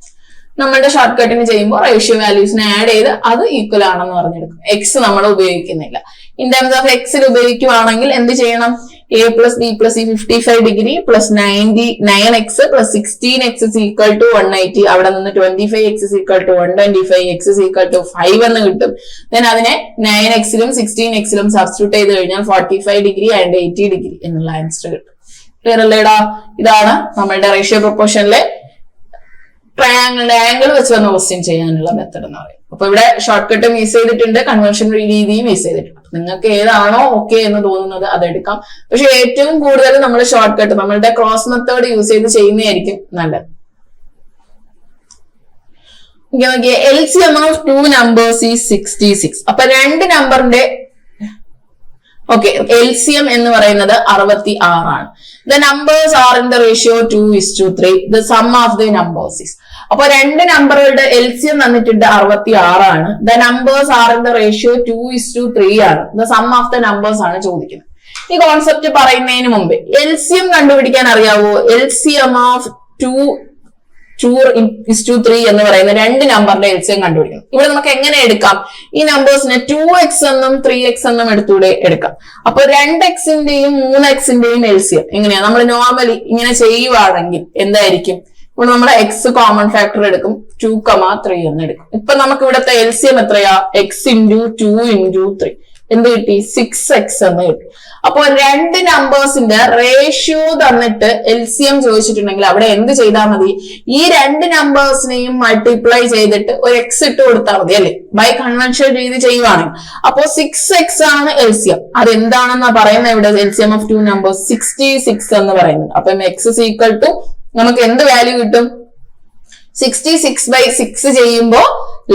നമ്മളുടെ ഷോർട്ട് കട്ടിന് ചെയ്യുമ്പോൾ റേഷ്യോ വാല്യൂസിനെ ആഡ് ചെയ്ത് അത് ഈക്വൽ ആണെന്ന് പറഞ്ഞെടുക്കും. എക്സ് നമ്മൾ ഉപയോഗിക്കുന്നില്ല. ഇൻ ടേംസ് ഓഫ് എക്സിൽ ഉപയോഗിക്കുവാണെങ്കിൽ എന്ത് ചെയ്യണം? a plus b plus c 55 degree plus 9x plus 16x is equal to 180. അവിടെ നിന്ന് 25x is equal to 125, x is equal to 5 എന്ന് കിട്ടും. ദെൻ അതിനെ 9xലും 16xലും സബ്സ്റ്റിറ്റ്യൂട്ട് ചെയ്ത് കഴിഞ്ഞാൽ 45 ഡിഗ്രി ആൻഡ് 80 ഡിഗ്രി എന്നുള്ള ആൻസർ കിട്ടും. ക്ലിയർ അല്ലേടാ? ഇതാണ് നമ്മളുടെ റേഷ്യോ പ്രൊപ്പോർഷനിലെ ട്രയാങ്കിളിന്റെ ആംഗിൾ വെച്ച് വന്ന ക്വസ്റ്റ്യൻ ചെയ്യാനുള്ള മെത്തഡ് എന്ന് പറയും. അപ്പൊ ഇവിടെ ഷോർട്ട് കട്ടും യൂസ് ചെയ്തിട്ടുണ്ട്, കൺവെൻഷൻ രീതിയും യൂസ് ചെയ്തിട്ടുണ്ട്. നിങ്ങൾക്ക് ഏതാണോ ഓക്കെ എന്ന് തോന്നുന്നത് അതെടുക്കാം. പക്ഷെ ഏറ്റവും കൂടുതൽ നമ്മൾ ഷോർട്ട് കട്ട് നമ്മളുടെ ക്രോസ് മെത്തേഡ് യൂസ് ചെയ്ത് ചെയ്യുന്നതായിരിക്കും നല്ലത്. LCM of two numbers is 66. അപ്പൊ രണ്ട് നമ്പറിന്റെ LCM എന്ന് പറയുന്നത് 66 ആണ്. The numbers are in the ratio 2:3. The sum of the numbers is. അപ്പൊ രണ്ട് നമ്പറുകളുടെ LCM തന്നിട്ടുണ്ട് 66 ആണ്. The numbers are in the ratio 2:3 ആണ്. The sum of the numbers ആണ് ചോദിക്കുന്നത്. ഈ കോൺസെപ്റ്റ് പറയുന്നതിന് മുമ്പ് LCM കണ്ടുപിടിക്കാൻ അറിയാവോ? LCM of 2:3 എന്ന് പറയുന്ന രണ്ട് നമ്പറിന്റെ LCM കണ്ടുപിടിക്കണം. ഇവിടെ നമുക്ക് എങ്ങനെ എടുക്കാം? ഈ നമ്പേഴ്സിനെ 2x എന്നും 3x എന്നും എടുക്കാം. അപ്പൊ 2xന്റെയും 3xന്റെയും LCM എങ്ങനെയാ? നമ്മൾ നോർമലി ഇങ്ങനെ ചെയ്യുവാണെങ്കിൽ എന്തായിരിക്കും? ഇവിടെ നമ്മൾ x കോമൺ ഫാക്ടർ എടുക്കും, 2,3 എന്ന് എടുക്കും. ഇപ്പൊ നമുക്ക് ഇവിടുത്തെ LCM എത്രയാ? x into 2 into 3 എന്ത് കിട്ടി? 6x എന്ന് കിട്ടി. അപ്പൊ രണ്ട് നമ്പേഴ്സിന്റെ റേഷ്യോ തന്നിട്ട് LCM ചോദിച്ചിട്ടുണ്ടെങ്കിൽ അവിടെ എന്ത് ചെയ്താൽ മതി? ഈ രണ്ട് നമ്പേഴ്സിനെയും മൾട്ടിപ്ലൈ ചെയ്തിട്ട് ഒരു x ഇട്ട് കൊടുത്താൽ മതി അല്ലെ, ബൈ കൺവെൻഷൻ രീതി ചെയ്യുവാണെങ്കിൽ. അപ്പൊ 6x ആണ് LCM. അതെന്താണെന്നാ പറയുന്നത് ഇവിടെ? LCM ഓഫ് ടു നമ്പേഴ്സ് 66 എന്ന് പറയുന്നത്. അപ്പം x is equal to നമുക്ക് എന്ത് വാല്യൂ കിട്ടും? 66/6 ചെയ്യുമ്പോ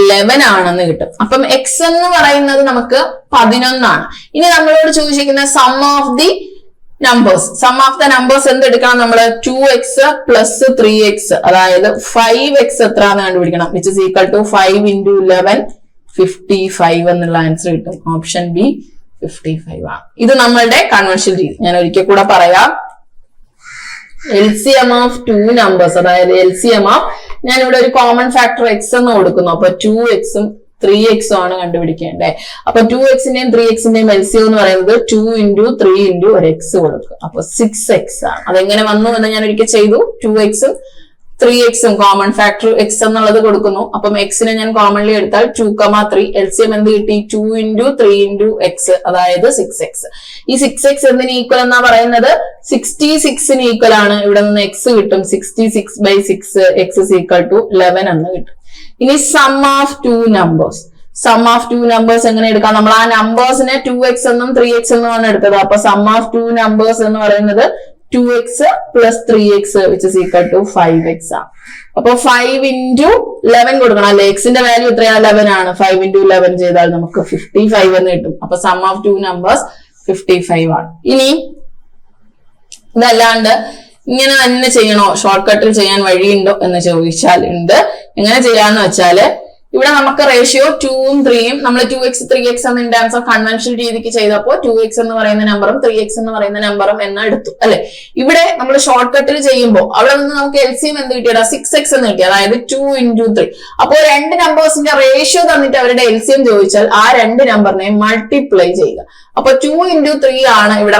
11 ആണെന്ന് കിട്ടും. അപ്പം x എന്ന് പറയുന്നത് നമുക്ക് 11 ആണ്. ഇനി നമ്മളോട് ചോദിച്ചിരിക്കുന്ന sum of the numbers. Sum of the numbers എന്തെടുക്കണം? നമ്മള് 2x പ്ലസ് 3x അതായത് 5x എത്രയാണെന്ന് കണ്ടുപിടിക്കണം. Which is equal to 5 into 11 55 എന്നുള്ള ആൻസർ കിട്ടും. ഓപ്ഷൻ ബി 55 ആണ്. ഇത് നമ്മളുടെ കൺവെൻഷൻ രീതി. ഞാൻ ഒരിക്കൽ കൂടെ പറയാം. LCM ഓഫ് ടു നമ്പേഴ്സ്, അതായത് LCM ഓഫ്, ഞാൻ ഇവിടെ ഒരു കോമൺ ഫാക്ടർ x എന്ന് കൊടുക്കുന്നു. അപ്പൊ 2xും 3xും ആണ് കണ്ടുപിടിക്കേണ്ടത്. അപ്പൊ 2xന്റെയും 3xന്റെയും LCM എന്ന് പറയുന്നത് 2 into 3 into ഒരു x കൊടുക്കുക. അപ്പൊ 6x ആണ്. അതെങ്ങനെ വന്നു എന്ന് ഞാൻ ഒരിക്കൽ ചെയ്തു. 2xും 3xും കോമൺ ഫാക്ടർ x എന്നുള്ളത് കൊടുക്കുന്നു. അപ്പം xനെ ഞാൻ കോമൺലി എടുത്താൽ 2,3. LCM എന്ത് കിട്ടി? 2 into 3 into x അതായത് 6x. ഈ 6x എന്തിന് ഈക്വൽ എന്നാ പറയുന്നത്? 66ന് ഈക്വൽ ആണ്. ഇവിടെ നിന്ന് x കിട്ടും. 66/6 x is equal to 11 എന്ന് കിട്ടും. ഇനി sum of two numbers. Sum of two numbers എങ്ങനെ എടുക്കാം? നമ്മൾ ആ നമ്പേഴ്സിനെ 2x എന്നും 3x എന്നും ആണ് എടുത്തത്. അപ്പൊ സം ഓഫ് ടു നമ്പേഴ്സ് എന്ന് പറയുന്നത് 2x plus 3x which is equal to 5x ആണ്. അപ്പൊ 5 into 11 കൊടുക്കണം അല്ലെ? എക്സിന്റെ വാല്യൂ എത്രയാ? 11 ആണ്. 5 into 11 ചെയ്താൽ നമുക്ക് 55 എന്ന് കിട്ടും. അപ്പൊ സം ഓഫ് ടു നമ്പേഴ്സ് 55 ആണ്. ഇനി ഇതല്ലാണ്ട് ഇങ്ങനെ തന്നെ ചെയ്യണോ? ഷോർട്ട് കട്ടിൽ ചെയ്യാൻ വഴിയുണ്ടോ എന്ന് ചോദിച്ചാൽ ഉണ്ട്. എങ്ങനെ ചെയ്യാന്ന് വെച്ചാല് ഇവിടെ നമുക്ക് റേഷ്യോ 2ഉം 3ഉം നമ്മൾ 2x 3x എന്ന് ഇൻ ടേംസ് ഓഫ് കൺവെൻഷൻ രീതിക്ക് ചെയ്തപ്പോൾ 2x എന്ന് പറയുന്ന നമ്പറും 3x എന്ന് പറയുന്ന നമ്പറും എന്ന് എടുത്തു അല്ലെ. ഇവിടെ നമ്മൾ ഷോർട്ട് കട്ടിൽ ചെയ്യുമ്പോൾ അവിടെ നിന്ന് നമുക്ക് LCM എന്ത് കിട്ടിയടാ? 6x എന്ന് കിട്ടി, അതായത് 2 into 3. അപ്പോൾ രണ്ട് നമ്പേഴ്സിന്റെ റേഷ്യോ തന്നിട്ട് അവരുടെ LCM ചോദിച്ചാൽ ആ രണ്ട് നമ്പറിനെ മൾട്ടിപ്ലൈ ചെയ്യുക. അപ്പൊ 2 into 3 ആണ് ഇവിടെ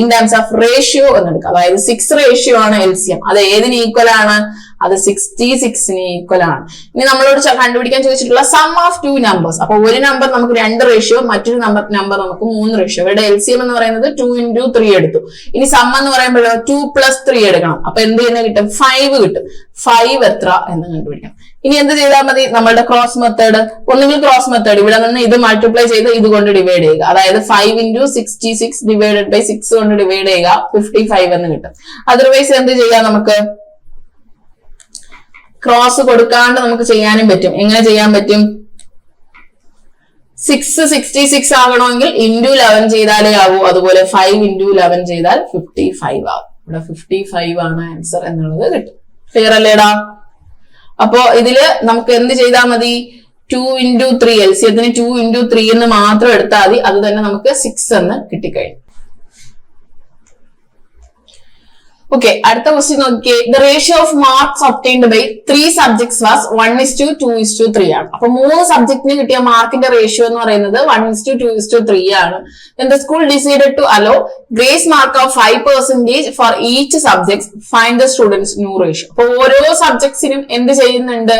ഇൻ ടേംസ് ഓഫ് റേഷ്യോ എന്ന് എടുക്കുക. അതായത് 6 റേഷ്യോ ആണ് LCM. അത് ഏതിന് ഈക്വൽ ആണ്? അത് 66 ഈക്വൽ ആണ്. ഇനി നമ്മളോട് കണ്ടുപിടിക്കാൻ ചോദിച്ചിട്ടുള്ള സം ഓഫ് 2 നമ്പേഴ്സ്. അപ്പൊ ഒരു നമ്പർ നമുക്ക് 2 റേഷ്യോ, മറ്റൊരു നമ്പർ നമുക്ക് 3 റേഷ്യോ. ഇവിടെ LCM എന്ന് പറയുന്നത് 2 into 3 എടുത്തു. ഇനി സം എന്ന് പറയുമ്പോഴോ 2 plus 3 എടുക്കണം. അപ്പൊ എന്ത് ചെയ്യുന്ന കിട്ടും? 5 കിട്ടും. 5 എത്ര എന്ന് കണ്ടുപിടിക്കണം. ഇനി എന്ത് ചെയ്താൽ മതി? നമ്മളുടെ ക്രോസ് മെത്തേഡ്, ഒന്നുകിൽ ക്രോസ് മെത്തേഡ് ഇവിടെ നിന്ന് ഇത് മൾട്ടിപ്ലൈ ചെയ്ത് ഇതുകൊണ്ട് ഡിവൈഡ് ചെയ്യുക. അതായത് 5 into 66 divided by 6 കൊണ്ട് ഡിവൈഡ് ചെയ്യുക, 55 എന്ന് കിട്ടും. അതർവൈസ് എന്ത് ചെയ്യാം? നമുക്ക് ക്രോസ് കൊടുക്കാണ്ട് നമുക്ക് ചെയ്യാനും പറ്റും. എങ്ങനെ ചെയ്യാൻ പറ്റും? 6 66 ആകണമെങ്കിൽ into 11 ചെയ്താലേ ആവൂ. അതുപോലെ 5 into 11 ചെയ്താൽ 55 ആവും. ഇവിടെ 55 ആണ് ആൻസർ എന്നുള്ളത് കിട്ടും. ക്ലിയർ അല്ലേടാ? അപ്പോ ഇതില് നമുക്ക് എന്ത് ചെയ്താൽ മതി? 2 into 3 LCMത്തിന് 2 into 3 എന്ന് മാത്രം എടുത്താൽ മതി. അത് തന്നെ നമുക്ക് 6 എന്ന് കിട്ടിക്കഴിഞ്ഞു. ഓക്കെ, അടുത്ത ക്വസ്റ്റ്യൻ നോക്കിയേ. The ratio of marks obtained by 3 subjects was 1:2:3 ആണ്. അപ്പൊ 3 സബ്ജക്റ്റിന് കിട്ടിയ മാർക്കിന്റെ റേഷ്യോ എന്ന് പറയുന്നത് 1:2:3 ആണ്. Then the school decided to allow grace mark of 5% for each subject. Find the students' new ratio. അപ്പൊ ഓരോ സബ്ജക്ട്സിനും എന്ത് ചെയ്യുന്നുണ്ട്?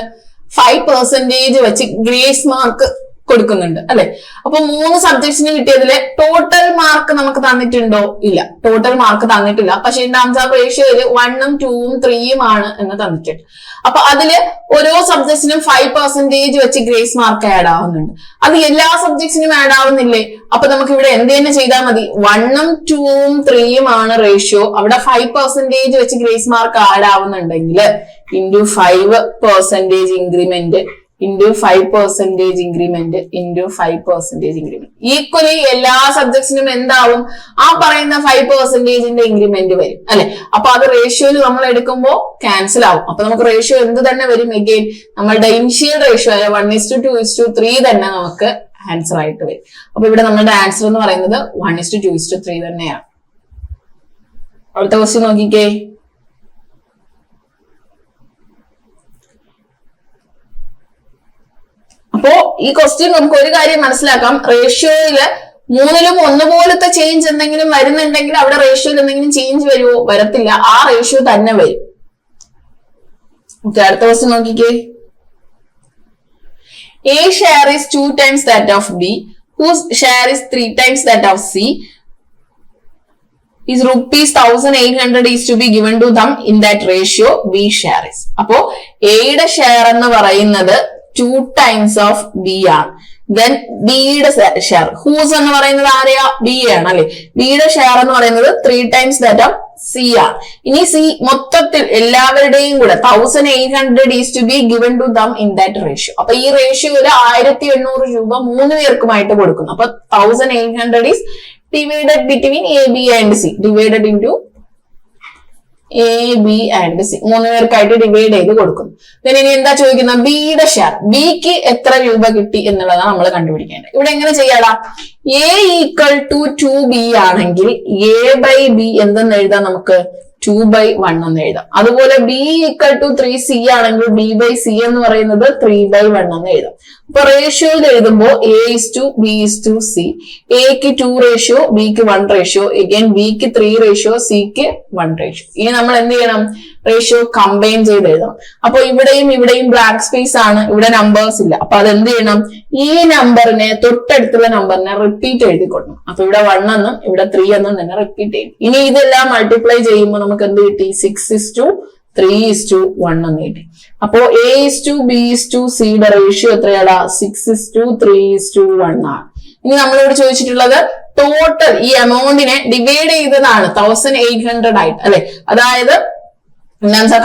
5% വെച്ച് ഗ്രേസ് മാർക്ക് കൊടുക്കുന്നുണ്ട് അല്ലെ. അപ്പൊ 3 സബ്ജക്ട്സിന് കിട്ടിയതില് ടോട്ടൽ മാർക്ക് നമുക്ക് തന്നിട്ടുണ്ടോ? ഇല്ല, ടോട്ടൽ മാർക്ക് തന്നിട്ടില്ല. പക്ഷെ ടേംസ് ഓഫ് റേഷ്യോയില് 1ഉം 2ഉം 3ഉം ആണ് എന്ന് തന്നിട്ടുണ്ട്. അപ്പൊ അതില് ഓരോ സബ്ജക്ട്സിനും 5% വെച്ച് ഗ്രേസ് മാർക്ക് ആഡ് ആവുന്നുണ്ട്. അത് എല്ലാ സബ്ജക്ട്സിനും ആഡ് ആവുന്നില്ലേ? അപ്പൊ നമുക്ക് ഇവിടെ എന്ത് തന്നെ ചെയ്താൽ മതി? 1ഉം 2ഉം 3ഉം ആണ് റേഷ്യോ. അവിടെ 5% വെച്ച് ഗ്രേസ് മാർക്ക് ആഡ് ആവുന്നുണ്ടെങ്കിൽ into 5% increment into 5% increment into 5% increment equally എല്ലാ സബ്ജക്ട്സിനും എന്താവും? ആ പറയുന്ന 5% ഇൻക്രിമെന്റ് വരും അല്ലെ. അപ്പൊ അത് റേഷ്യോയിൽ നമ്മൾ എടുക്കുമ്പോൾ ക്യാൻസൽ ആവും. അപ്പൊ നമുക്ക് റേഷ്യോ എന്ത് തന്നെ വരും? എഗെയിൻ നമ്മളുടെ ഇനിഷ്യൽ റേഷ്യോ ആയ 1:2:3 തന്നെ നമുക്ക് ആൻസർ ആയിട്ട് വരും. അപ്പൊ ഇവിടെ നമ്മളുടെ ആൻസർ എന്ന് പറയുന്നത് 1:2:3 തന്നെയാണ്. അടുത്ത ക്വസ്റ്റ്യൻ നോക്കിക്കേ. അപ്പോ ഈ ക്വസ്റ്റ്യൻ നമുക്ക് ഒരു കാര്യം മനസ്സിലാക്കാം. റേഷ്യോയില് 3ലും 1 പോലത്തെ ചേഞ്ച് എന്തെങ്കിലും വരുന്നുണ്ടെങ്കിൽ അവിടെ റേഷ്യോയിൽ എന്തെങ്കിലും ചേഞ്ച് വരുമോ? വരത്തില്ല, ആ റേഷ്യോ തന്നെ വരും. ഓക്കെ, അടുത്ത ക്വസ്റ്റ്യൻ നോക്കിക്കേ. A share is 2 times that of B, whose share is 3 times that of C, is ₹1,800 is to be given to them in that ratio B share is. അപ്പോ എയുടെ share എന്ന് പറയുന്നത് 2 times of B ആണ്. Then ബിയുടെ share, whose എന്ന് പറയുന്നത് ആരെയാ? B ആണ് അല്ലെ. ബിയുടെ ഷെയർ എന്ന് പറയുന്നത് 3 times that of C ആണ്. ഇനി സി മൊത്തത്തിൽ എല്ലാവരുടെയും കൂടെ 1,800 is to be given to them in that ratio. അപ്പൊ ഈ റേഷ്യോയില് 1,800 രൂപ 3 പേർക്കുമായിട്ട് കൊടുക്കുന്നു. അപ്പൊ 1,800 is divided between A, B and C. Divided into A, B and C. 3 പേർക്കായിട്ട് divide ചെയ്ത് കൊടുക്കുന്നു. ഇനി എന്താ ചോദിക്കുന്നത്? ബിയുടെ ഷെയർ, ബിക്ക് എത്ര രൂപ കിട്ടി എന്നുള്ളതാണ് നമ്മൾ കണ്ടുപിടിക്കേണ്ടത്. ഇവിടെ എങ്ങനെ ചെയ്യാടാ? A equal to 2B ആണെങ്കിൽ A/B എന്തെന്ന് എഴുതാം? നമുക്ക് 2/1 എന്ന് എഴുതാം. അതുപോലെ B equal to 3C ആണെങ്കിൽ B/C എന്ന് പറയുന്നത് 3/1 എന്ന് എഴുതാം. അപ്പൊ റേഷ്യോയിൽ എഴുതുമ്പോൾ A:B:C, Aക്ക് 2 റേഷ്യോ, Bക്ക് 1 റേഷ്യോ, again Bക്ക് 3 റേഷ്യോ, Cക്ക് 1 റേഷ്യോ. ഇനി നമ്മൾ എന്ത് ചെയ്യണം? റേഷ്യോ കമ്പൈൻ ചെയ്ത് എഴുതണം. അപ്പൊ ഇവിടെയും ബ്ലാങ്ക് സ്പേസ് ആണ്, ഇവിടെ നമ്പേഴ്സ് ഇല്ല. അപ്പൊ അതെന്ത് ചെയ്യണം? ഈ നമ്പറിനെ തൊട്ടടുത്തുള്ള നമ്പറിനെ റിപ്പീറ്റ് എഴുതി കൊടുക്കണം. അപ്പൊ ഇവിടെ 1 എന്നും ഇവിടെ 3 എന്നും തന്നെ റിപ്പീറ്റ് ചെയ്യും. ഇനി ഇതെല്ലാം മൾട്ടിപ്ലൈ ചെയ്യുമ്പോൾ നമുക്ക് എന്ത് കിട്ടി? 6:3:1 എന്ന് കിട്ടി. അപ്പോ A:B:C റേഷ്യോ എത്രയാടാ? 6:3:1 ആണ്. ഇനി നമ്മളോട് ചോദിച്ചിട്ടുള്ളത് ടോട്ടൽ ഈ എമൗണ്ടിനെ ഡിവൈഡ് ചെയ്തതാണ് 1,800 ആയിട്ട് അല്ലെ. അതായത്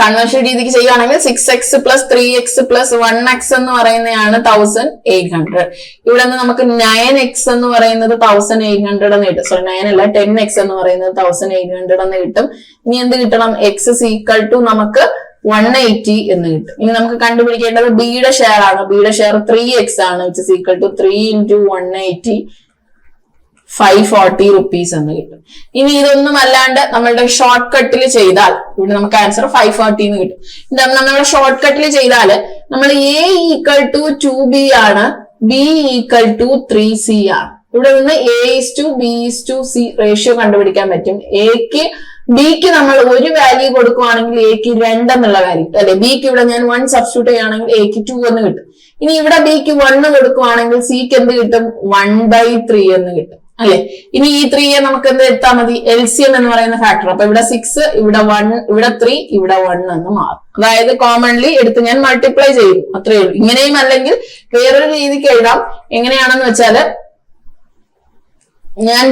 കൺവേർഷൻ രീതിക്ക് ചെയ്യുകയാണെങ്കിൽ 6x plus 3x plus 1x എന്ന് പറയുന്നതാണ് 1,800. ഇവിടെ നിന്ന് നമുക്ക് 9x എന്ന് പറയുന്നത് 1,800 എന്ന് കിട്ടും. സോറി 9 അല്ല, 10x എന്ന് പറയുന്നത് 1,800 എന്ന് കിട്ടും. ഇനി എന്ത് കിട്ടണം? x is equal to നമുക്ക് 180 എന്ന് കിട്ടും. ഇനി നമുക്ക് കണ്ടുപിടിക്കേണ്ടത് ബിയുടെ ഷെയർ ആണ്. ബിയുടെ ഷെയർ 3x ആണ്, which is equal to 3 into 180, 540 rupees എന്ന് കിട്ടും. ഇനി ഇതൊന്നും അല്ലാണ്ട് നമ്മളുടെ ഷോർട്ട് കട്ടിൽ ചെയ്താൽ ഇവിടെ നമുക്ക് ആൻസർ 540 എന്ന് കിട്ടും. നമ്മളുടെ ഷോർട്ട് കട്ടിൽ ചെയ്താൽ നമ്മൾ A equal to 2B ആണ്, B equal to 3C ആണ്. ഇവിടെ നിന്ന് A:B:C റേഷ്യോ കണ്ടുപിടിക്കാൻ പറ്റും. Aക്ക് ബിക്ക് നമ്മൾ ഒരു വാല്യൂ കൊടുക്കുവാണെങ്കിൽ എക്ക് 2 എന്നുള്ള വാല്യൂ കിട്ടും അല്ലെ. ബിക്ക് ഇവിടെ ഞാൻ 1 സബ്സ്റ്റിറ്റ്യൂട്ട് ചെയ്യുകയാണെങ്കിൽ എക്ക് 2 എന്ന് കിട്ടും. ഇനി ഇവിടെ ബിക്ക് 1 കൊടുക്കുവാണെങ്കിൽ സിക്ക് എന്ത് കിട്ടും? 1/3 എന്ന് കിട്ടും അല്ലെ. ഇനി ഈ 3യെ നമുക്ക് എന്ത് എടുത്താൽ മതി? LCM എന്ന് പറയുന്ന ഫാക്ടർ. അപ്പൊ ഇവിടെ 6, ഇവിടെ 1, ഇവിടെ 3, ഇവിടെ 1 എന്ന് മാറും. അതായത് കോമൺലി എടുത്ത് ഞാൻ മൾട്ടിപ്ലൈ ചെയ്യും, അത്രയേ ഉള്ളൂ. ഇങ്ങനെയും അല്ലെങ്കിൽ വേറൊരു രീതിക്ക് എഴുതാം. എങ്ങനെയാണെന്ന് വെച്ചാല് ഞാൻ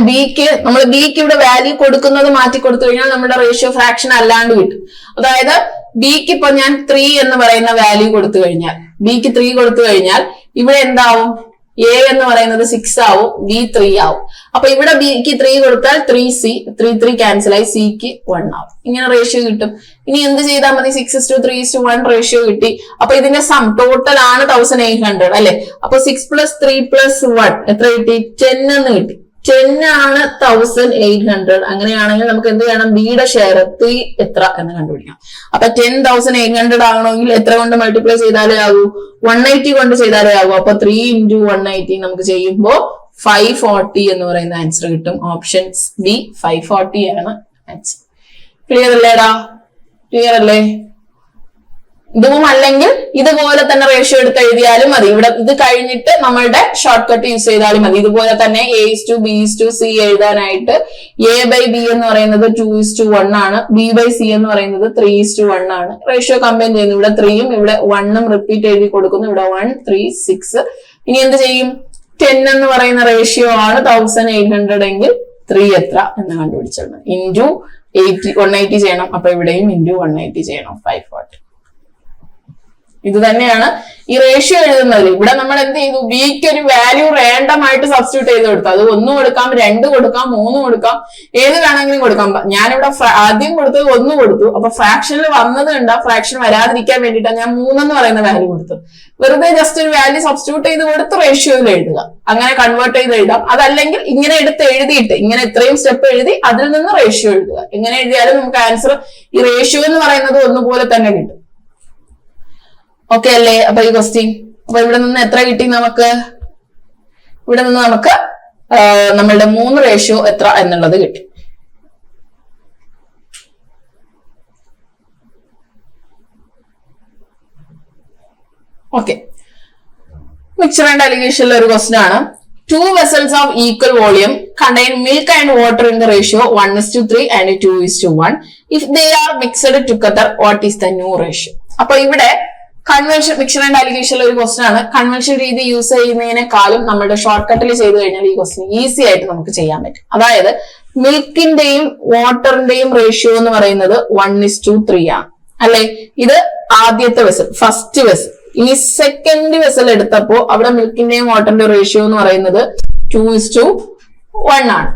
നമ്മൾ ബിക്ക് ഇവിടെ വാല്യൂ കൊടുക്കുന്നത് മാറ്റി കൊടുത്തു കഴിഞ്ഞാൽ നമ്മുടെ റേഷ്യോ ഫ്രാക്ഷൻ അല്ലാണ്ട് കിട്ടും. അതായത് ബിക്ക് ഇപ്പൊ ഞാൻ 3 എന്ന് പറയുന്ന വാല്യൂ കൊടുത്തു കഴിഞ്ഞാൽ, ബിക്ക് 3 കൊടുത്തു കഴിഞ്ഞാൽ ഇവിടെ എന്താവും? എ എന്ന് പറയുന്നത് 6 ആവും, ബി 3 ആവും. അപ്പൊ ഇവിടെ ബിക്ക് 3 കൊടുത്താൽ 3C, 3 ക്യാൻസൽ ആയി, സിക്ക് 1 ആവും. ഇങ്ങനെ റേഷ്യോ കിട്ടും. ഇനി എന്ത് ചെയ്താൽ മതി? 6:3:1 റേഷ്യോ കിട്ടി. അപ്പൊ ഇതിന്റെ സം ടോട്ടൽ ആണ് 1800 അല്ലെ. അപ്പൊ 6 + 3 + 1 എത്ര കിട്ടി? 10 എന്ന് കിട്ടി. 10 ആണ് 1800. അങ്ങനെയാണെങ്കിൽ നമുക്ക് എന്ത് ചെയ്യണം? ബിയുടെ ഷെയർ 3 എത്ര എന്ന് കണ്ടുപിടിക്കണം. അപ്പൊ 10,800 ആകണമെങ്കിൽ എത്ര കൊണ്ട് മൾട്ടിപ്ലൈ ചെയ്താലേ ആകൂ? 180 കൊണ്ട് ചെയ്താലേ ആകൂ. അപ്പൊ 3 × 180 നമുക്ക് ചെയ്യുമ്പോ 540 എന്ന് പറയുന്ന ആൻസർ കിട്ടും. ഓപ്ഷൻ ബി 540 ആണ് ആൻസർ. ക്ലിയർ അല്ലേടാ? ക്ലിയർ അല്ലേ? ഇതും അല്ലെങ്കിൽ ഇതുപോലെ തന്നെ റേഷ്യോ എടുത്ത് എഴുതിയാലും മതി. ഇവിടെ ഇത് കഴിഞ്ഞിട്ട് നമ്മളുടെ ഷോർട്ട് കട്ട് യൂസ് ചെയ്താലും മതി. ഇതുപോലെ തന്നെ A:B:C എഴുതാനായിട്ട് A/B എന്ന് പറയുന്നത് 2:1 ആണ്, B/C എന്ന് പറയുന്നത് 3:1 ആണ്. റേഷ്യോ കമ്പയർ ചെയ്യുന്നു. ഇവിടെ 3യും ഇവിടെ 1ഉം റിപ്പീറ്റ് എഴുതി കൊടുക്കുന്നു. ഇവിടെ 1, 3, 6. ഇനി എന്ത് ചെയ്യും? 10 എന്ന് പറയുന്ന റേഷ്യോ ആണ് 1800 എങ്കിൽ 3 എത്ര എന്ന് കണ്ടുപിടിച്ചിട്ടുണ്ട്. ഇൻറ്റു 180 ചെയ്യണം. അപ്പൊ ഇവിടെയും ഇൻറ്റു 180 ചെയ്യണം. 540. ഇത് തന്നെയാണ് ഈ റേഷ്യോ എഴുതുന്നത്. ഇവിടെ നമ്മൾ എന്ത് ചെയ്തു? ബിക്ക് ഒരു വാല്യൂ റാൻഡം ആയിട്ട് സബ്സ്റ്റിറ്റ്യൂട്ട് ചെയ്ത് കൊടുത്തു. അത് 1 കൊടുക്കാം, 2 കൊടുക്കാം, 3 കൊടുക്കാം, ഏത് വേണമെങ്കിലും കൊടുക്കാം. ഞാനിവിടെ ആദ്യം കൊടുത്തത് 1 കൊടുത്തു. അപ്പൊ ഫ്രാക്ഷനിൽ വന്നത് കണ്ട ഫ്രാക്ഷൻ വരാതിരിക്കാൻ വേണ്ടിയിട്ടാണ് ഞാൻ 3 എന്ന് പറയുന്ന വാല്യൂ കൊടുത്തത്. വെറുതെ ജസ്റ്റ് ഒരു വാല്യൂ സബ്സ്റ്റിറ്റ്യൂട്ട് ചെയ്ത് കൊടുത്ത് റേഷ്യോയിൽ എഴുതുക. അങ്ങനെ കൺവേർട്ട് ചെയ്ത് എഴുതാം. അതല്ലെങ്കിൽ ഇങ്ങനെ എടുത്ത് എഴുതിയിട്ട് ഇങ്ങനെ ഇത്രയും സ്റ്റെപ്പ് എഴുതി അതിൽ നിന്ന് റേഷ്യോ എഴുതുക. എങ്ങനെ എഴുതിയാലും നമുക്ക് ആൻസർ ഈ റേഷ്യോ എന്ന് പറയുന്നത് ഒന്നുപോലെ തന്നെ കിട്ടും. ഓക്കെ അല്ലേ? അപ്പൊ ഈ ക്വസ്റ്റ്യൻ അപ്പൊ ഇവിടെ നിന്ന് എത്ര കിട്ടി നമുക്ക്? ഇവിടെ നിന്ന് നമുക്ക് നമ്മളുടെ 3 റേഷ്യോ എത്ര എന്നുള്ളത് കിട്ടി. ഓക്കെ, മിക്സർ ആൻഡ് അലിഗേഷനിലെ ഒരു ക്വസ്റ്റ്യൻ ആണ്. 2 vessels of equal volume contain milk and water in the ratio 1:3 and 2:1. If they are mixed together, what is the new ratio? അപ്പൊ ഇവിടെ കൺവെൻഷൻ മിക്സർ ആൻഡ് അലിഗേഷനിലെ ഒരു ക്വസ്റ്റൻ ആണ്. Convention രീതി use ചെയ്യുന്നതിനേക്കാളും നമ്മുടെ short കട്ടിൽ ചെയ്ത് കഴിഞ്ഞാൽ ഈ ക്വസ്റ്റൻ ഈസി ആയിട്ട് നമുക്ക് ചെയ്യാൻ പറ്റും. അതായത് മിൽക്കിന്റെയും വാട്ടറിന്റെയും റേഷ്യോ എന്ന് പറയുന്നത് 1:3 ആണ് അല്ലെ. ഇത് ആദ്യത്തെ വെസൽ, ഫസ്റ്റ് വെസൽ. ഇനി സെക്കൻഡ് വെസൽ എടുത്തപ്പോ അവിടെ മിൽക്കിന്റെയും വാട്ടറിന്റെ റേഷ്യോ എന്ന് പറയുന്നത് 2:1 ആണ്.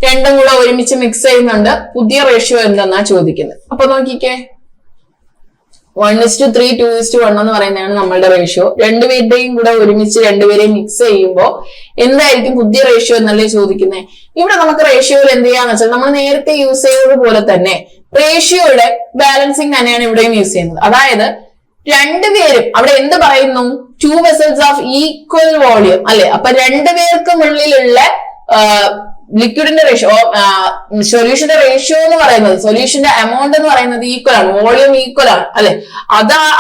രണ്ടും കൂടെ ഒരുമിച്ച് മിക്സ് ചെയ്യുന്നുണ്ട്. പുതിയ റേഷ്യോ എന്തെന്നാ ചോദിക്കുന്നത്. അപ്പൊ നോക്കിക്കേ, 1:3, 2:1 എന്ന് പറയുന്നതാണ് നമ്മളുടെ റേഷ്യോ. രണ്ടുപേരുടെയും കൂടെ ഒരുമിച്ച് രണ്ടുപേരെയും മിക്സ് ചെയ്യുമ്പോൾ എന്തായിരിക്കും പുതിയ റേഷ്യോ എന്നല്ലേ ചോദിക്കുന്നത്. ഇവിടെ നമുക്ക് റേഷ്യോയിൽ എന്ത് ചെയ്യാന്ന് വെച്ചാൽ നമ്മൾ നേരത്തെ യൂസ് ചെയ്തത് പോലെ തന്നെ റേഷ്യോയുടെ ബാലൻസിങ് തന്നെയാണ് ഇവിടെയും യൂസ് ചെയ്യുന്നത്. അതായത് രണ്ടുപേരും അവിടെ എന്ത് പറയുന്നു? 2 vessels of equal volume അല്ലെ. അപ്പൊ രണ്ടുപേർക്കും ഉള്ളിലുള്ള ലിക്വിഡിന്റെ റേഷ്യോ, സൊല്യൂഷന്റെ റേഷ്യോ എന്ന് പറയുന്നത്, സൊല്യൂഷന്റെ എമൗണ്ട് എന്ന് പറയുന്നത് ഈക്വൽ ആണ്, വോളിയം ഈക്വൽ ആണ് അല്ലെ.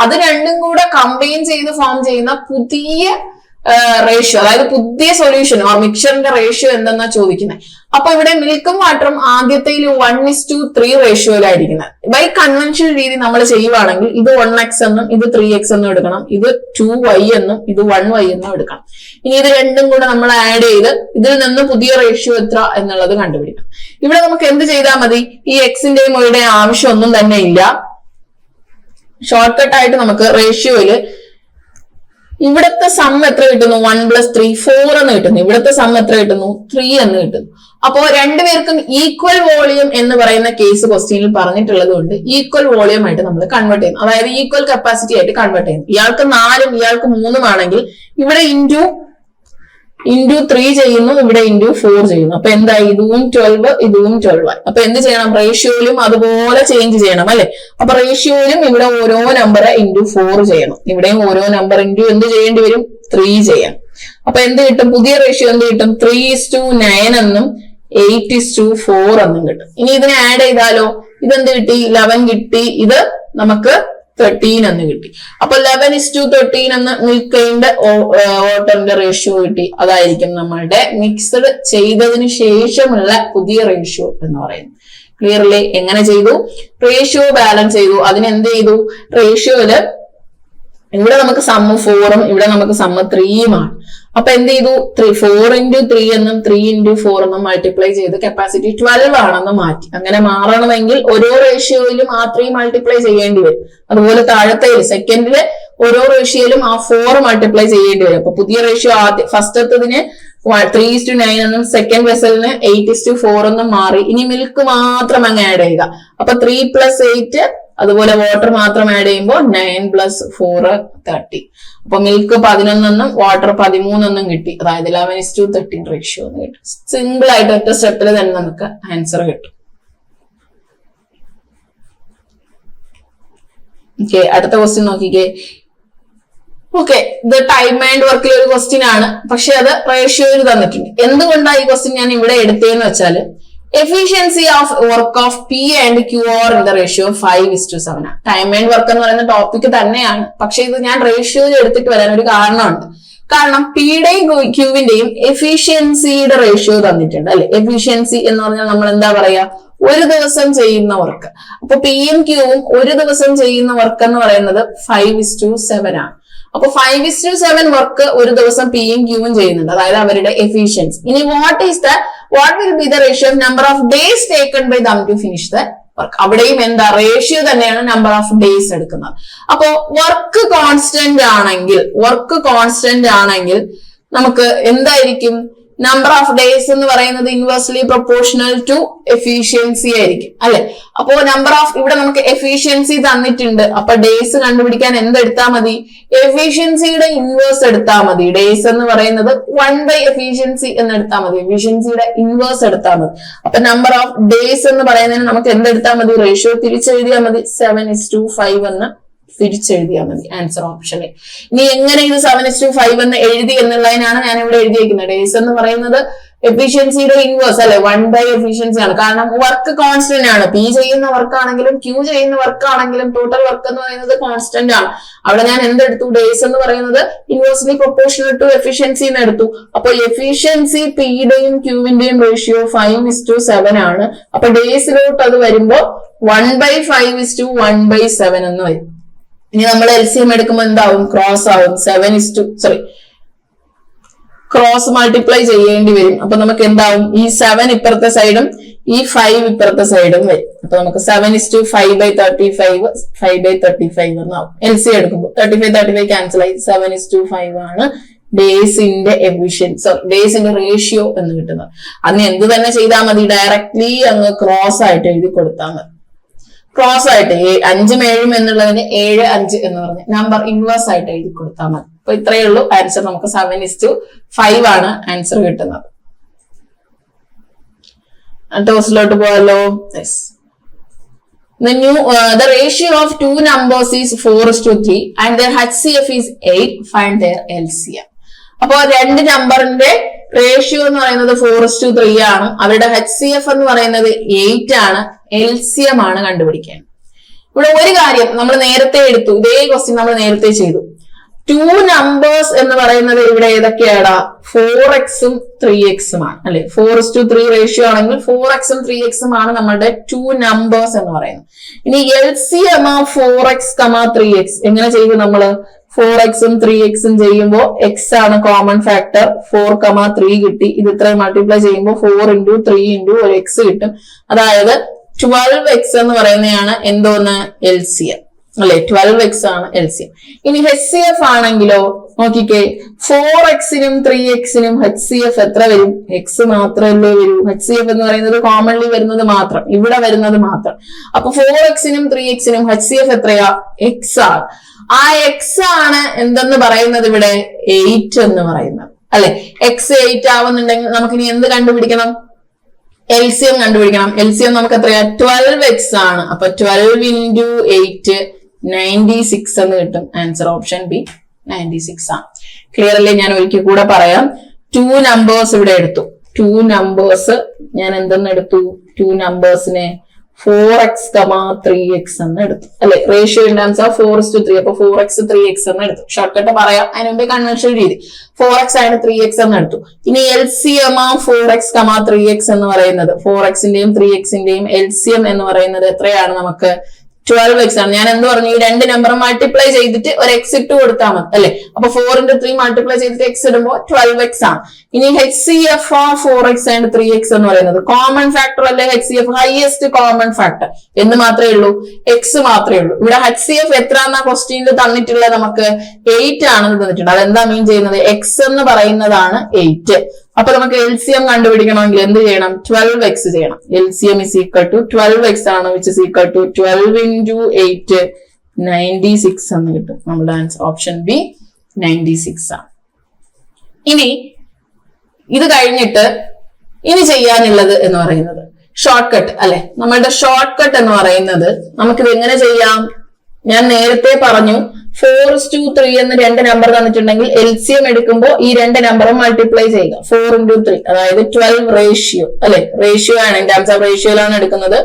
അത് രണ്ടും കൂടെ കമ്പൈൻ ചെയ്ത് ഫോം ചെയ്യുന്ന പുതിയ റേഷ്യോ, അതായത് പുതിയ സൊല്യൂഷൻ ഓർ മിക്സറിന്റെ റേഷ്യോ എന്തെന്നാ ചോദിക്കുന്നത്. അപ്പൊ ഇവിടെ മിൽക്കും വാട്ടറും ആദ്യത്തിൽ 1:3 റേഷ്യോയിലായിരിക്കുന്നത്. ബൈ കൺവെൻഷണൽ രീതി നമ്മൾ ചെയ്യുവാണെങ്കിൽ ഇത് 1x എന്നും ഇത് 3x എന്നും എടുക്കണം, ഇത് 2y എന്നും ഇത് 1y എന്നും എടുക്കണം. ഇനി ഇത് രണ്ടും കൂടെ നമ്മൾ ആഡ് ചെയ്ത് ഇതിൽ നിന്ന് പുതിയ റേഷ്യോ എത്ര എന്നുള്ളത് കണ്ടുപിടിക്കണം. ഇവിടെ നമുക്ക് എന്ത് ചെയ്താൽ മതി? ഈ എക്സിന്റെയും വൈയുടെയും ആവശ്യം ഒന്നും തന്നെ ഇല്ല. ഷോർട്ട് കട്ട് ആയിട്ട് നമുക്ക് റേഷ്യോയില് ഇവിടത്തെ സം എത്ര കിട്ടുന്നു? 1 + 3 4 എന്ന് കിട്ടുന്നു. ഇവിടത്തെ സം എത്ര കിട്ടുന്നു? 3 എന്ന് കിട്ടുന്നു. അപ്പോ രണ്ടുപേർക്കും ഈക്വൽ വോളിയം എന്ന് പറയുന്ന കേസ് ക്വസ്റ്റ്യനിൽ പറഞ്ഞിട്ടുള്ളത് കൊണ്ട് ഈക്വൽ വോളിയം ആയിട്ട് നമ്മൾ കൺവേർട്ട് ചെയ്യുന്നു. അതായത് ഈക്വൽ കപ്പാസിറ്റി ആയിട്ട് കൺവേർട്ട് ചെയ്യുന്നു. ഇയാൾക്ക് 4ഉം ഇയാൾക്ക് 3ഉം ആണെങ്കിൽ ഇവിടെ ഇൻറ്റു 3 ചെയ്യുന്നു, ഇവിടെ ഇൻറ്റു 4 ചെയ്യുന്നു. അപ്പൊ എന്തായി? ഇതും 12 ഇതും 12 ആയി. അപ്പൊ എന്ത് ചെയ്യണം? റേഷ്യോയിലും അതുപോലെ ചേഞ്ച് ചെയ്യണം അല്ലെ. അപ്പൊ റേഷ്യോയിലും ഇവിടെ ഓരോ നമ്പർ ഇൻറ്റു 4 ചെയ്യണം. ഇവിടെയും ഓരോ നമ്പർ ഇൻറ്റു എന്ത് ചെയ്യേണ്ടി വരും? 3 ചെയ്യണം. അപ്പൊ എന്ത് കിട്ടും? പുതിയ റേഷ്യോ എന്ത് കിട്ടും? 3:9 എന്നും 8:4 എന്നും കിട്ടും. ഇനി ഇതിനെ ആഡ് ചെയ്താലോ? ഇതെന്ത് കിട്ടി? 11 കിട്ടി. ഇത് നമുക്ക് 13 എന്ന് കിട്ടി. അപ്പൊ 11:13 എന്ന് മിൽക്കിന്റെ വാട്ടറിന്റെ റേഷ്യോ കിട്ടി. അതായിരിക്കും നമ്മളുടെ മിക്സ്ഡ് ചെയ്തതിന് ശേഷമുള്ള പുതിയ റേഷ്യോ എന്ന് പറയുന്നത്. ക്ലിയർലി? എങ്ങനെ ചെയ്തു? റേഷ്യോ ബാലൻസ് ചെയ്തു. അതിന് എന്ത് ചെയ്തു? റേഷ്യോയില് ഇവിടെ നമുക്ക് സമ്മ് 4ഉം ഇവിടെ നമുക്ക് സമ്മ് 3യുമാണ്. അപ്പൊ എന്ത് ചെയ്തു? 4 into 3 എന്നും 3 into 4 എന്നും മൾട്ടിപ്ലൈ ചെയ്ത് കപ്പാസിറ്റി 12 ആണെന്ന് മാറ്റി. അങ്ങനെ മാറണമെങ്കിൽ ഓരോ റേഷ്യോയിലും ആ 3 മൾട്ടിപ്ലൈ ചെയ്യേണ്ടി വരും. അതുപോലെ താഴത്തെ സെക്കൻഡില് ഓരോ റേഷ്യോയിലും ആ 4 മൾട്ടിപ്ലൈ ചെയ്യേണ്ടി വരും. അപ്പൊ പുതിയ റേഷ്യോ ആദ്യം ഫസ്റ്റത്തതിന് 3:9 എന്നും സെക്കൻഡ് വെസലിന് 8:4 എന്നും മാറി. ഇനി മിൽക്ക് മാത്രം അങ്ങ് ആഡ് ചെയ്യുക. അപ്പൊ 3 + 8, അതുപോലെ വാട്ടർ മാത്രം ആഡ് ചെയ്യുമ്പോൾ 9 + 4 30. അപ്പൊ മിൽക്ക് 11 എന്നും വാട്ടർ 13 എന്നും കിട്ടി. അതായത് 11:13 റേഷ്യോ എന്ന് കിട്ടും. സിമ്പിൾ ആയിട്ട് ഒറ്റ സ്റ്റെപ്പിൽ തന്നെ നമുക്ക് ആൻസർ കിട്ടും. ഓക്കെ, അടുത്ത ക്വസ്റ്റ്യൻ നോക്കിക്കേ. ഓക്കെ, ഇത് ടൈം ആൻഡ് വർക്കിൽ ഒരു ക്വസ്റ്റ്യൻ ആണ്, പക്ഷെ അത് റേഷ്യോയിൽ തന്നിട്ടുണ്ട്. എന്തുകൊണ്ടാണ് ഈ ക്വസ്റ്റ്യൻ ഞാൻ ഇവിടെ എടുത്തതെന്ന് വെച്ചാൽ efficiency of work of P and Q are in the ratio 5:7. Time and work എന്ന് പറയുന്ന ടോപ്പിക് തന്നെയാണ്, പക്ഷെ ഇത് ഞാൻ റേഷ്യോയിൽ എടുത്തിട്ട് വരാൻ ഒരു കാരണമുണ്ട്. കാരണം പിയുടെയും ക്യൂവിന്റെയും എഫിഷ്യൻസിയുടെ റേഷ്യോ തന്നിട്ടുണ്ട് അല്ലെ. എഫിഷ്യൻസി എന്ന് പറഞ്ഞാൽ നമ്മൾ എന്താ പറയാ? ഒരു ദിവസം ചെയ്യുന്ന വർക്ക്. അപ്പൊ പിയും ക്യൂവും ഒരു ദിവസം ചെയ്യുന്ന വർക്ക് എന്ന് പറയുന്നത് 5:7 ആണ്. അപ്പൊ 5:7 വർക്ക് ഒരു ദിവസം പിയും ക്യൂവും ചെയ്യുന്നുണ്ട്, അതായത് അവരുടെ എഫിഷ്യൻസി. ഇനി what will be the ratio of number of days taken by them to finish the work? അവിടെയും എന്താ? റേഷ്യോ തന്നെയാണ്, നമ്പർ ഓഫ് ഡേയ്സ് എടുക്കുന്നത്. അപ്പോ വർക്ക് കോൺസ്റ്റന്റ് ആണെങ്കിൽ നമുക്ക് എന്തായിരിക്കും? നമ്പർ ഓഫ് ഡേയ്സ് എന്ന് പറയുന്നത് ഇൻവേഴ്സ്ലി പ്രൊപ്പോർഷണൽ ടു എഫിഷ്യൻസി ആയിരിക്കും അല്ലെ. അപ്പോ നമ്പർ ഓഫ് ഇവിടെ നമുക്ക് എഫിഷ്യൻസി തന്നിട്ടുണ്ട്. അപ്പൊ ഡേയ്സ് കണ്ടുപിടിക്കാൻ എന്തെടുത്താൽ മതി? എഫിഷ്യൻസിയുടെ ഇൻവേഴ്സ് എടുത്താൽ മതി. ഡേയ്സ് എന്ന് പറയുന്നത് 1/എഫിഷ്യൻസി എന്ന് എടുത്താൽ മതി. എഫിഷ്യൻസിയുടെ ഇൻവേഴ്സ് എടുത്താൽ മതി. അപ്പൊ നമ്പർ ഓഫ് ഡേയ്സ് എന്ന് പറയുന്നതിന് നമുക്ക് എന്തെടുത്താൽ മതി? റേഷ്യോ തിരിച്ചെഴുതിയാൽ മതി. 7:5 എന്ന് തിരിച്ചെഴുതിയാൽ മതി. Answer option A. ഇനി എങ്ങനെ ഇത് 7:5 എന്ന് എഴുതി എന്നുള്ളതിനാണ് ഞാൻ ഇവിടെ എഴുതിയിരിക്കുന്നത്. ഡേയ്സ് എന്ന് പറയുന്നത് എഫിഷ്യൻസിയുടെ ഇൻവേഴ്സ് അല്ലെ, 1/എഫിഷ്യൻസി ആണ്. കാരണം വർക്ക് കോൺസ്റ്റന്റ് ആണ്. പി ചെയ്യുന്ന വർക്ക് ആണെങ്കിലും ക്യൂ ചെയ്യുന്ന വർക്ക് ആണെങ്കിലും ടോട്ടൽ വർക്ക് എന്ന് പറയുന്നത് കോൺസ്റ്റന്റ് ആണ്. അവിടെ ഞാൻ എന്തെടുത്തു? ഡേയ്സ് എന്ന് പറയുന്നത് ഇൻവേഴ്സ്ലി പ്രൊപ്പോർഷണൽ ടു എഫിഷ്യൻസി എന്ന് എടുത്തു. അപ്പൊ എഫിഷ്യൻസി പിയുടെയും ക്യൂവിന്റെയും റേഷ്യോ 5:7 ആണ്. അപ്പൊ ഡേയ്സിലോട്ട് അത് വരുമ്പോ 1/5:1/7 എന്ന് വരും. ഇനി നമ്മൾ LCM എടുക്കുമ്പോൾ എന്താവും? ക്രോസ് ആവും. ക്രോസ് മൾട്ടിപ്ലൈ ചെയ്യേണ്ടി വരും. അപ്പൊ നമുക്ക് എന്താവും? ഈ 7 ഇപ്പുറത്തെ സൈഡും ഈ 5 ഇപ്പുറത്തെ സൈഡും വരും. അപ്പൊ നമുക്ക് 7:5/35 5/35 എന്നാവും. LCM എടുക്കുമ്പോൾ 35 ക്യാൻസൽ ആയി. 7:5 ആണ് ഡേയ്സിന്റെ എഫിഷ്യൻസി, ഡേയ്സിന്റെ റേഷ്യോ എന്ന് കിട്ടുന്നത്. അതിന് എന്ത് തന്നെ ചെയ്താൽ മതി? ഡയറക്ട്ലി അങ്ങ് ക്രോസ് ആയിട്ട് എഴുതി കൊടുത്താൽ മതി. ക്രോസ് ആയിട്ട് 5ഉം 7ഉം എന്നുള്ളതിന് 7, 5 എന്ന് പറഞ്ഞ് നമ്പർ ഇൻവേഴ്സ് ആയിട്ട് എഴുതി കൊടുത്താൽ മതി. അപ്പൊ ഇത്രയേ ഉള്ളൂ ആൻസർ. നമുക്ക് 7:5 ആണ് ആൻസർ കിട്ടുന്നത്. ടോസിലോട്ട് പോയല്ലോ. The ratio of two numbers is 4:3 and their HCF is 8. Find their LCM. അപ്പൊ രണ്ട് നമ്പറിന്റെ റേഷ്യോ എന്ന് പറയുന്നത് 4:3 ആണ്. അവരുടെ HCF എന്ന് പറയുന്നത് 8 ആണ്. LCM ആണ് കണ്ടുപിടിക്കാൻ. ഇവിടെ ഒരു കാര്യം നമ്മൾ നേരത്തെ എടുത്തു, ഇതേ ക്വസ്റ്റ്യൻ നമ്മൾ നേരത്തെ ചെയ്തു. 2 നമ്പേഴ്സ് എന്ന് പറയുന്നത് ഇവിടെ ഏതൊക്കെയാടാ? 4x-ഉം 3x-ഉം ആണ് അല്ലെ. 4:3 റേഷ്യോ ആണെങ്കിൽ 4x-ഉം 3x-ഉം ആണ് നമ്മുടെ 2 നമ്പേഴ്സ് എന്ന് പറയുന്നത്. ഇനി LCM 4x, 3x എങ്ങനെ ചെയ്തു? നമ്മള് 4x-ഉം 3x-ഉം ചെയ്യുമ്പോൾ x ആണ് കോമൺ ഫാക്ടർ. 4, 3 കിട്ടി. ഇത് ഇത്രയും മൾട്ടിപ്ലൈ ചെയ്യുമ്പോൾ 4 × 3 × ഒരു x കിട്ടും. അതായത് 12x എന്ന് പറയുന്നതാണ് എന്തോന്ന്? LCM അല്ലെ. 12x ആണ് LCM. ഇനി HCF ആണെങ്കിലോ നോക്കിക്കേ, 4x-നും 3x-നും HCF എത്ര വരും? x മാത്രമല്ലേ വരൂ. HCF എന്ന് പറയുന്നത് കോമൺലി വരുന്നത് മാത്രം, ഇവിടെ വരുന്നത് മാത്രം. അപ്പൊ 4x-നും 3x-നും HCF എത്രയാ? x ആണ്. ആ x ആണ് എന്തെന്ന് പറയുന്നത് ഇവിടെ? 8 എന്ന് പറയുന്നത് അല്ലെ. x 8 ആവുന്നുണ്ടെങ്കിൽ നമുക്കിനി എന്ത് കണ്ടുപിടിക്കണം? LCM കണ്ടുപിടിക്കണം. LCM നമുക്ക് എത്രയാ? 12x ആണ്. അപ്പൊ 12 × 8 96 എന്ന് കിട്ടും. ആൻസർ ഓപ്ഷൻ ബി 96 ആണ്. ക്ലിയർ അല്ലേ? ഞാൻ ഒരിക്കൽ കൂടെ പറയാം. 2 നമ്പേഴ്സ് ഇവിടെ എടുത്തു. 2 നമ്പേഴ്സ് ഞാൻ എന്തെന്ന് എടുത്തു? 2 നമ്പേഴ്സിനെ 4x, 3x എന്ന് എടുത്തു അല്ലെ. Ratio in terms of 4:3. അപ്പൊ 4x 3x എന്ന് എടുത്തു. ഷോർട്ട് കട്ട് പറയാം, അതിന് മുമ്പേ കൺവെൻഷണൽ രീതി. 4x ആണ് 3x എന്ന് എടുത്തു. ഇനി LCM 4x, 3x എന്ന് പറയുന്നത് 4xന്റെയും 3xന്റെയും LCM എന്ന് പറയുന്നത് എത്രയാണ്? നമുക്ക് 12x ആണ്. ഞാൻ എന്ത് പറഞ്ഞു? ഈ രണ്ട് നമ്പർ മൾട്ടിപ്ലൈ ചെയ്തിട്ട് ഒരു x ഇട്ട് കൊടുത്താൽ മതി അല്ലെ. അപ്പൊ 4 into 3 മൾട്ടിപ്ലൈ ചെയ്തിട്ട് x ഇടുമ്പോൾ 12x ആണ്. ഇനി HCF 4x and 3x എന്ന് പറയുന്നത് കോമൺ ഫാക്ടർ അല്ലെ. HCF ഹൈയസ്റ്റ് കോമൺ ഫാക്ടർ എന്ന് മാത്രമേ ഉള്ളൂ, x മാത്രമേ ഉള്ളൂ. ഇവിടെ HCF എത്ര എന്നാ ക്വസ്റ്റ്യനിൽ തന്നിട്ടുള്ളത്? നമുക്ക് 8 ആണെന്ന് തന്നിട്ടുണ്ട്. അതെന്താ മീൻ ചെയ്യുന്നത്? x എന്ന് പറയുന്നതാണ് 8. അപ്പൊ നമുക്ക് LCM കണ്ടുപിടിക്കണമെങ്കിൽ എന്ത് ചെയ്യണം? 12x ചെയ്യണം. LCM is equal to 12x ആണ്, which is equal to 12 into 8, 96 എന്ന് കിട്ടും. നമ്മുടെ ആൻസർ ഓപ്ഷൻ ബി 96 ആണ്. ഇനി ഇത് കഴിഞ്ഞിട്ട് ഇനി ചെയ്യാനുള്ളത് എന്ന് പറയുന്നത് ഷോർട്ട് കട്ട് അല്ലെ. നമ്മളുടെ ഷോർട്ട് കട്ട് എന്ന് പറയുന്നത് നമുക്കിത് എങ്ങനെ ചെയ്യാം? ഞാൻ നേരത്തെ പറഞ്ഞു 4:3 എന്ന് രണ്ട് നമ്പർ തന്നിട്ടുണ്ടെങ്കിൽ LCM എടുക്കുമ്പോൾ ഈ രണ്ട് നമ്പറും മൾട്ടിപ്ലൈ ചെയ്യുക. 4 into 3 അതായത് 12 റേഷ്യോ അല്ലെ. റേഷ്യോ ആണ്, ഇൻ ടേംസ് ഓഫ് റേഷ്യോയിലാണ് എടുക്കുന്നത്.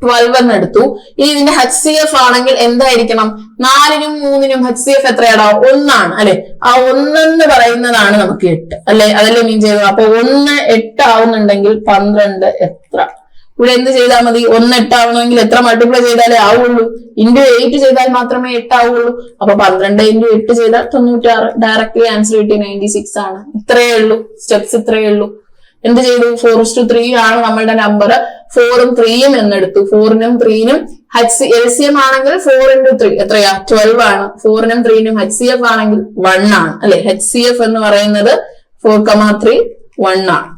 12 എന്ന് എടുത്തു. ഇനി ഇതിന്റെ HCF ആണെങ്കിൽ എന്തായിരിക്കണം? 4നും 3നും HCF എത്രയാടാ? 1 ആണ് അല്ലെ. ആ 1 എന്ന് പറയുന്നതാണ് നമുക്ക് 8 അല്ലെ. അതല്ലേ മീൻ ചെയ്തത്. അപ്പൊ 1 8 ആവുന്നുണ്ടെങ്കിൽ 12 എത്ര? ഇവിടെ എന്ത് ചെയ്താൽ മതി? 1 8 ആവണമെങ്കിൽ എത്ര മൾട്ടിപ്ലൈ ചെയ്താലേ ആവുള്ളൂ? into 8 ചെയ്താൽ മാത്രമേ 8 ആവുള്ളൂ. അപ്പൊ 12 into 8 ചെയ്താൽ 96. ഡയറക്ട്ലി ആൻസർ കിട്ടി 96 ആണ്. ഇത്രയേ ഉള്ളൂ, സ്റ്റെപ്സ് ഇത്രയേ ഉള്ളൂ. എന്ത് ചെയ്തു? 4:3 ആണ് നമ്മളുടെ നമ്പർ. 4ഉം 3യും എന്നെടുത്തു. 4നും 3നും LCM ആണെങ്കിൽ 4 into 3 എത്രയാ? 12 ആണ്. 4നും 3നും HCF ആണെങ്കിൽ 1 ആണ് അല്ലെ. HCF എന്ന് പറയുന്നത് 4,3 1 ആണ്.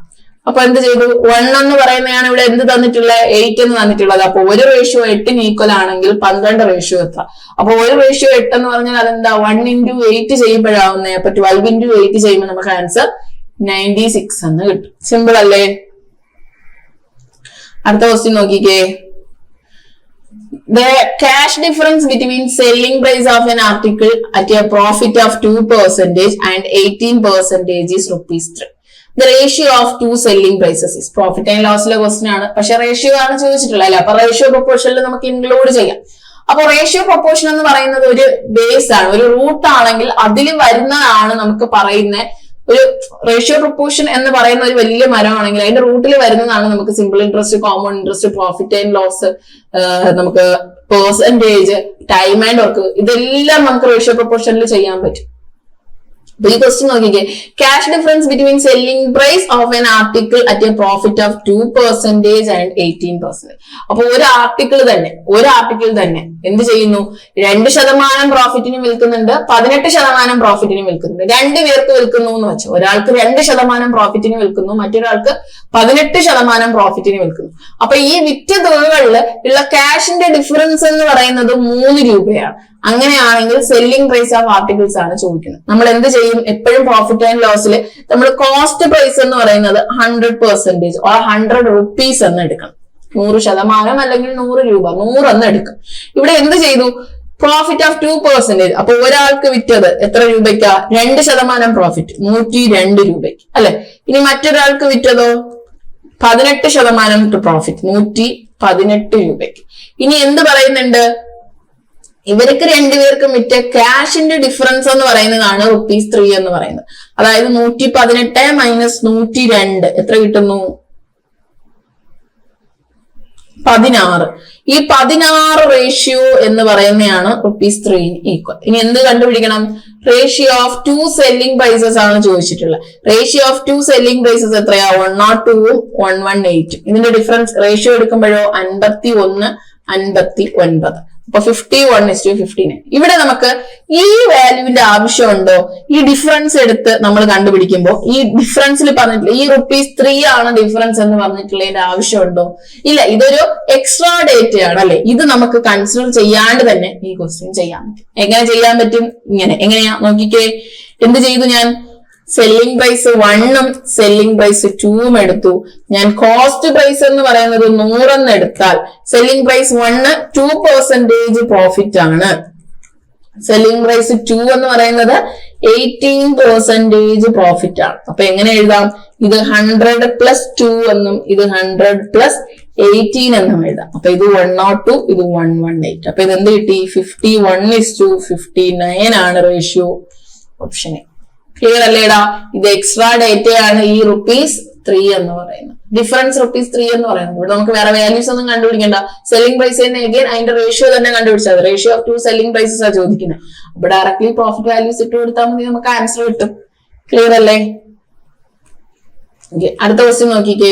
അപ്പൊ എന്ത് ചെയ്തു? 1 എന്ന് പറയുന്നതാണ് ഇവിടെ എന്ത് തന്നിട്ടുള്ളത്? 8 എന്ന് തന്നിട്ടുള്ളത്. അപ്പൊ ഒരു റേഷ്യോ 8ന് ഈക്വൽ ആണെങ്കിൽ 12 റേഷ്യോ എത്ര? അപ്പൊ ഒരു റേഷ്യോ 8 എന്ന് പറഞ്ഞാൽ അതെന്താ? 1 into 8 ചെയ്യുമ്പോഴാവുന്നേ. അപ്പൊ 12 into 8 ചെയ്യുമ്പോൾ നമുക്ക് ആൻസർ 96 എന്ന് കിട്ടും. സിമ്പിൾ അല്ലേ? അടുത്ത ക്വസ്റ്റ്യൻ നോക്കിക്കേ. The cash difference between selling price of an article at a profit of 2% and 18% is ₹3. The ratio of two selling prices is profit and loss question ആണ്. പക്ഷെ റേഷ്യോ ആണ് ചോദിച്ചിട്ടുള്ളത് അല്ലെ. അപ്പൊ റേഷ്യോ പ്രൊപ്പോർഷനിൽ നമുക്ക് ഇൻക്ലൂഡ് ചെയ്യാം. അപ്പൊ റേഷ്യോ പ്രൊപ്പോർഷൻ എന്ന് പറയുന്നത് ഒരു ബേസ് ആണ്, ഒരു റൂട്ട് ആണെങ്കിൽ അതിൽ വരുന്നതാണ് നമുക്ക് പറയുന്ന ഒരു റേഷ്യോ പ്രൊപ്പോർഷൻ എന്ന് പറയുന്ന ഒരു വലിയ മരമാണെങ്കിൽ അതിന്റെ റൂട്ടിൽ വരുന്നതാണ് നമുക്ക് simple interest, common interest, profit and loss, നമുക്ക് പെർസെന്റേജ്, ടൈം ആൻഡ് വർക്ക്, ഇതെല്ലാം നമുക്ക് റേഷ്യോ പ്രൊപ്പോർഷനിൽ ചെയ്യാൻ പറ്റും. അപ്പൊ ഈ ക്വസ്റ്റ്യൻ നോക്കിക്കേ. Cash difference between selling price of an article at a profit of 2% and 18%. അപ്പൊ ഒരു ആർട്ടിക്കിൾ തന്നെ എന്ത് ചെയ്യുന്നു? 2% പ്രോഫിറ്റിന് വിൽക്കുന്നുണ്ട്, 18% പ്രോഫിറ്റിന് വിൽക്കുന്നുണ്ട്. രണ്ടുപേർക്ക് വിൽക്കുന്നു എന്ന് വെച്ചു. ഒരാൾക്ക് 2% പ്രോഫിറ്റിന് വിൽക്കുന്നു, മറ്റൊരാൾക്ക് 18% പ്രോഫിറ്റിന് വിൽക്കുന്നു. അപ്പൊ ഈ വിറ്റ തുകകളിൽ ഉള്ള ക്യാഷിന്റെ ഡിഫറൻസ് എന്ന് പറയുന്നത് 3 രൂപയാണ്. അങ്ങനെയാണെങ്കിൽ സെല്ലിംഗ് പ്രൈസ് ഓഫ് ആർട്ടിക്കിൾസ് ആണ് ചോദിക്കുന്നത്. നമ്മൾ എന്ത് ചെയ്യും? എപ്പോഴും പ്രോഫിറ്റ് ആൻഡ് ലോസിൽ നമ്മൾ കോസ്റ്റ് പ്രൈസ് എന്ന് പറയുന്നത് 100% or 100 rupees എന്ന് എടുക്കണം. 100% അല്ലെങ്കിൽ 100 രൂപ, 100 എന്ന് എടുക്കും. ഇവിടെ എന്ത് ചെയ്തു? Profit of 2%. അപ്പൊ ഒരാൾക്ക് വിറ്റത് എത്ര രൂപയ്ക്കാ? 2% പ്രോഫിറ്റ്, 102 രൂപയ്ക്ക് അല്ലെ. ഇനി മറ്റൊരാൾക്ക് വിറ്റതോ 18% പ്രോഫിറ്റ്, 118 രൂപയ്ക്ക്. ഇനി എന്ത് പറയുന്നുണ്ട്? ഇവർക്ക് രണ്ടുപേർക്കും വിറ്റ ക്യാഷിന്റെ ഡിഫറൻസ് എന്ന് പറയുന്നതാണ് ₹3 എന്ന് പറയുന്നത്. അതായത് 118 മൈനസ് 102 എത്ര കിട്ടുന്നു? 16. ഈ 16 റേഷ്യോ എന്ന് പറയുന്നതാണ് ₹3 ഈക്വൽ. ഇനി എന്ത് കണ്ടുപിടിക്കണം? റേഷ്യോ ഓഫ് 2 സെല്ലിംഗ് പ്രൈസസ് ആണ് ചോദിച്ചിട്ടുള്ളത്. റേഷ്യോ ഓഫ് 2 സെല്ലിംഗ് പ്രൈസസ് എത്രയാ? 102ഉം 118. ഇതിന്റെ ഡിഫറൻസ് റേഷ്യോ എടുക്കുമ്പോഴോ 51, 59. അപ്പൊ 51:59. ഇവിടെ നമുക്ക് ഈ വാല്യൂവിന്റെ ആവശ്യമുണ്ടോ? ഈ ഡിഫറൻസ് എടുത്ത് നമ്മൾ കണ്ടുപിടിക്കുമ്പോൾ ഈ ഡിഫറൻസിൽ പറഞ്ഞിട്ടില്ല ഈ ₹3 ആണ് ഡിഫറൻസ് എന്ന് പറഞ്ഞിട്ടുള്ളതിന്റെ ആവശ്യമുണ്ടോ? ഇല്ല. ഇതൊരു എക്സ്ട്രാ ഡേറ്റ ആണ് അല്ലെ. ഇത് നമുക്ക് കൺസിഡർ ചെയ്യാണ്ട് തന്നെ ഈ ക്വസ്റ്റ്യൻ ചെയ്യാൻ പറ്റും. എങ്ങനെ ചെയ്യാൻ പറ്റും? എങ്ങനെയാ നോക്കിക്കേ. എന്ത് ചെയ്തു ഞാൻ? സെല്ലിംഗ് പ്രൈസ് 1ഉം സെല്ലിംഗ് പ്രൈസ് 2ഉം എടുത്തു. ഞാൻ കോസ്റ്റ് പ്രൈസ് എന്ന് പറയുന്നത് 100 എന്ന് എടുത്താൽ സെല്ലിംഗ് പ്രൈസ് 1 2% പ്രോഫിറ്റ് ആണ്. സെല്ലിംഗ് പ്രൈസ് 2 എന്ന് പറയുന്നത് 18% പ്രോഫിറ്റ് ആണ്. അപ്പൊ എങ്ങനെ എഴുതാം? ഇത് 100 + 2 എന്നും ഇത് 100 + 18 എന്നും എഴുതാം. അപ്പൊ ഇത് 102, ഇത് 118. അപ്പൊ ഇത് എന്ത് കിട്ടി? 51:59 ആണ് റേഷ്യോ. Option A. ക്ലിയർ അല്ലേടാ? ഇത് എക്സ്ട്രാ ഡേറ്റയാണ് ഈ ₹3 എന്ന് പറയുന്നത്. ഡിഫറൻസ് ₹3 എന്ന് പറയുന്നത്. ഇവിടെ നമുക്ക് വേറെ വാല്യൂസ് ഒന്നും കണ്ടുപിടിക്കണ്ട. സെല്ലിംഗ് പ്രൈസ് തന്നെ എഗെയിൻ അതിന്റെ റേഷ്യോ തന്നെ കണ്ടുപിടിച്ചാൽ മതി. റേഷ്യോ ഓഫ് 2 സെല്ലിംഗ് പ്രൈസസ് ആണ് ചോദിക്കുന്നത്. അപ്പൊ ഡയറക്ട്ലി പ്രോഫിറ്റ് വാല്യൂസ് ഇട്ട് കൊടുത്താൽ മതി, നമുക്ക് ആൻസർ കിട്ടും. ക്ലിയർ അല്ലേ? അടുത്ത ക്വസ്റ്റ്യൻ നോക്കിക്കേ.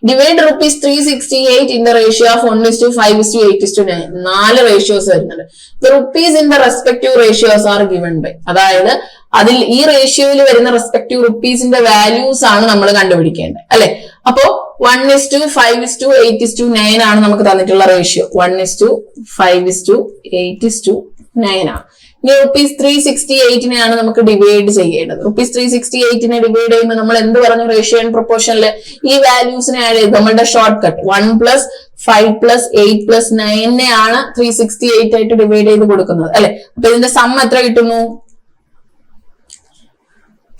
Divide ₹368 in the ratio of 1:5:8:9. 4 ratios വരുന്നുണ്ട്. The rupees in the respective ratios are given by. അതായത് അതിൽ ഈ റേഷ്യോയിൽ വരുന്ന റെസ്പെക്റ്റീവ് റുപ്പീസിന്റെ വാല്യൂസ് ആണ് നമ്മൾ കണ്ടുപിടിക്കേണ്ടത് അല്ലെ. അപ്പോ 1:5:8:9 ആണ് നമുക്ക് തന്നിട്ടുള്ള റേഷ്യോ. 1:5:8:9 ആണ്. ഇനി ₹368 നമുക്ക് ഡിവൈഡ് ചെയ്യേണ്ടത്. ₹368 ഡിവൈഡ് ചെയ്യുമ്പോൾ നമ്മൾ എന്ത് പറഞ്ഞു? റേഷ്യോ ആൻഡ് പ്രൊപ്പോർഷനിൽ ഈ വാല്യൂസിനെ ആഡ് ചെയ്ത് നമ്മളുടെ ഷോർട്ട് കട്ട് 1+5+8+9 ആണ് 368 ആയിട്ട് ഡിവൈഡ് ചെയ്ത് കൊടുക്കുന്നത് അല്ലെ. അപ്പൊ ഇതിന്റെ സം എത്ര കിട്ടുന്നു?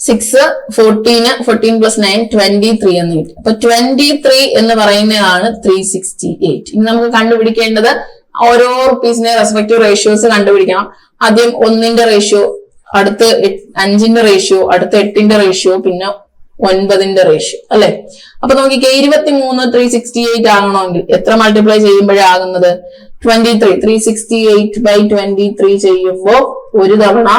6, 14 + 9 23 എന്ന് കിട്ടി. അപ്പൊ 23 എന്ന് പറയുന്നതാണ് 368. ഇനി നമുക്ക് കണ്ടുപിടിക്കേണ്ടത് ഓരോ റുപ്പീസിന്റെ റെസ്പെക്റ്റീവ് റേഷ്യോസ് കണ്ടുപിടിക്കണം. ആദ്യം 1ന്റെ റേഷ്യോ, അടുത്ത് 5ന്റെ റേഷ്യോ, അടുത്ത് 8ന്റെ റേഷ്യോ, പിന്നെ 9ന്റെ റേഷ്യോ അല്ലെ. അപ്പൊ നോക്കിക്കേ, 23 368 ആകണമെങ്കിൽ എത്ര മൾട്ടിപ്ലൈ ചെയ്യുമ്പോഴാകുന്നത്? 23. 368/23 ചെയ്യുമ്പോ ഒരു തവണ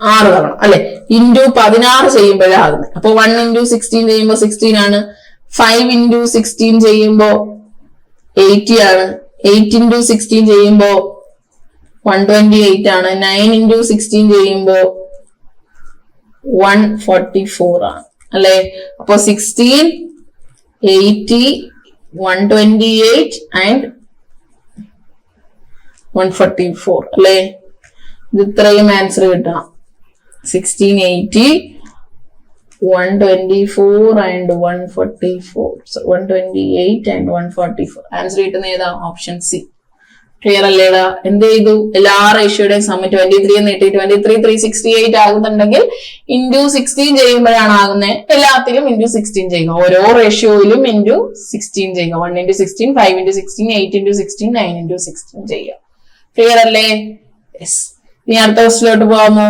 6 തവണ അല്ലെ. ഇൻറ്റു 16 ചെയ്യുമ്പോഴാകുന്നത്. അപ്പൊ 1 × 16 ചെയ്യുമ്പോ 16 ആണ്. 5 × 16 ചെയ്യുമ്പോ 80 ആണ്. 8 × 16 ചെയ്യുമ്പോ 128 ആണ്. 9 × 16 ചെയ്യുമ്പോ 144 ആണ് അല്ലെ. അപ്പൊ 16, 80, 128 and 144 അല്ലെ. ഇത് ഇത്രയും ആൻസർ കിട്ടണം. 16, 80, 124 and 144. So 128 and 144. ആൻസർ കിട്ടുന്ന ഏതാ? Option C. ക്ലിയർ അല്ലേടാ? എന്ത് ചെയ്തു? എല്ലാ റേഷ്യോയുടെയും സമയം 23 എന്ന് കിട്ടി. 23 368 ആകുന്നുണ്ടെങ്കിൽ ഇൻറ്റു 16 ചെയ്യുമ്പോഴാണ് ആകുന്നത്. എല്ലാത്തിലും ഇൻറ്റു 16 ചെയ്യുക. ഓരോ റേഷ്യോയിലും ഇൻറ്റു 16 ചെയ്യുക. 1 × 16, 5 × 16, 8 × 16, 9 × 16 ചെയ്യുക. ക്ലിയർ അല്ലേ? യെസ്. ഇനി അടുത്ത ക്വസ്റ്റിലോട്ട് പോകാമോ?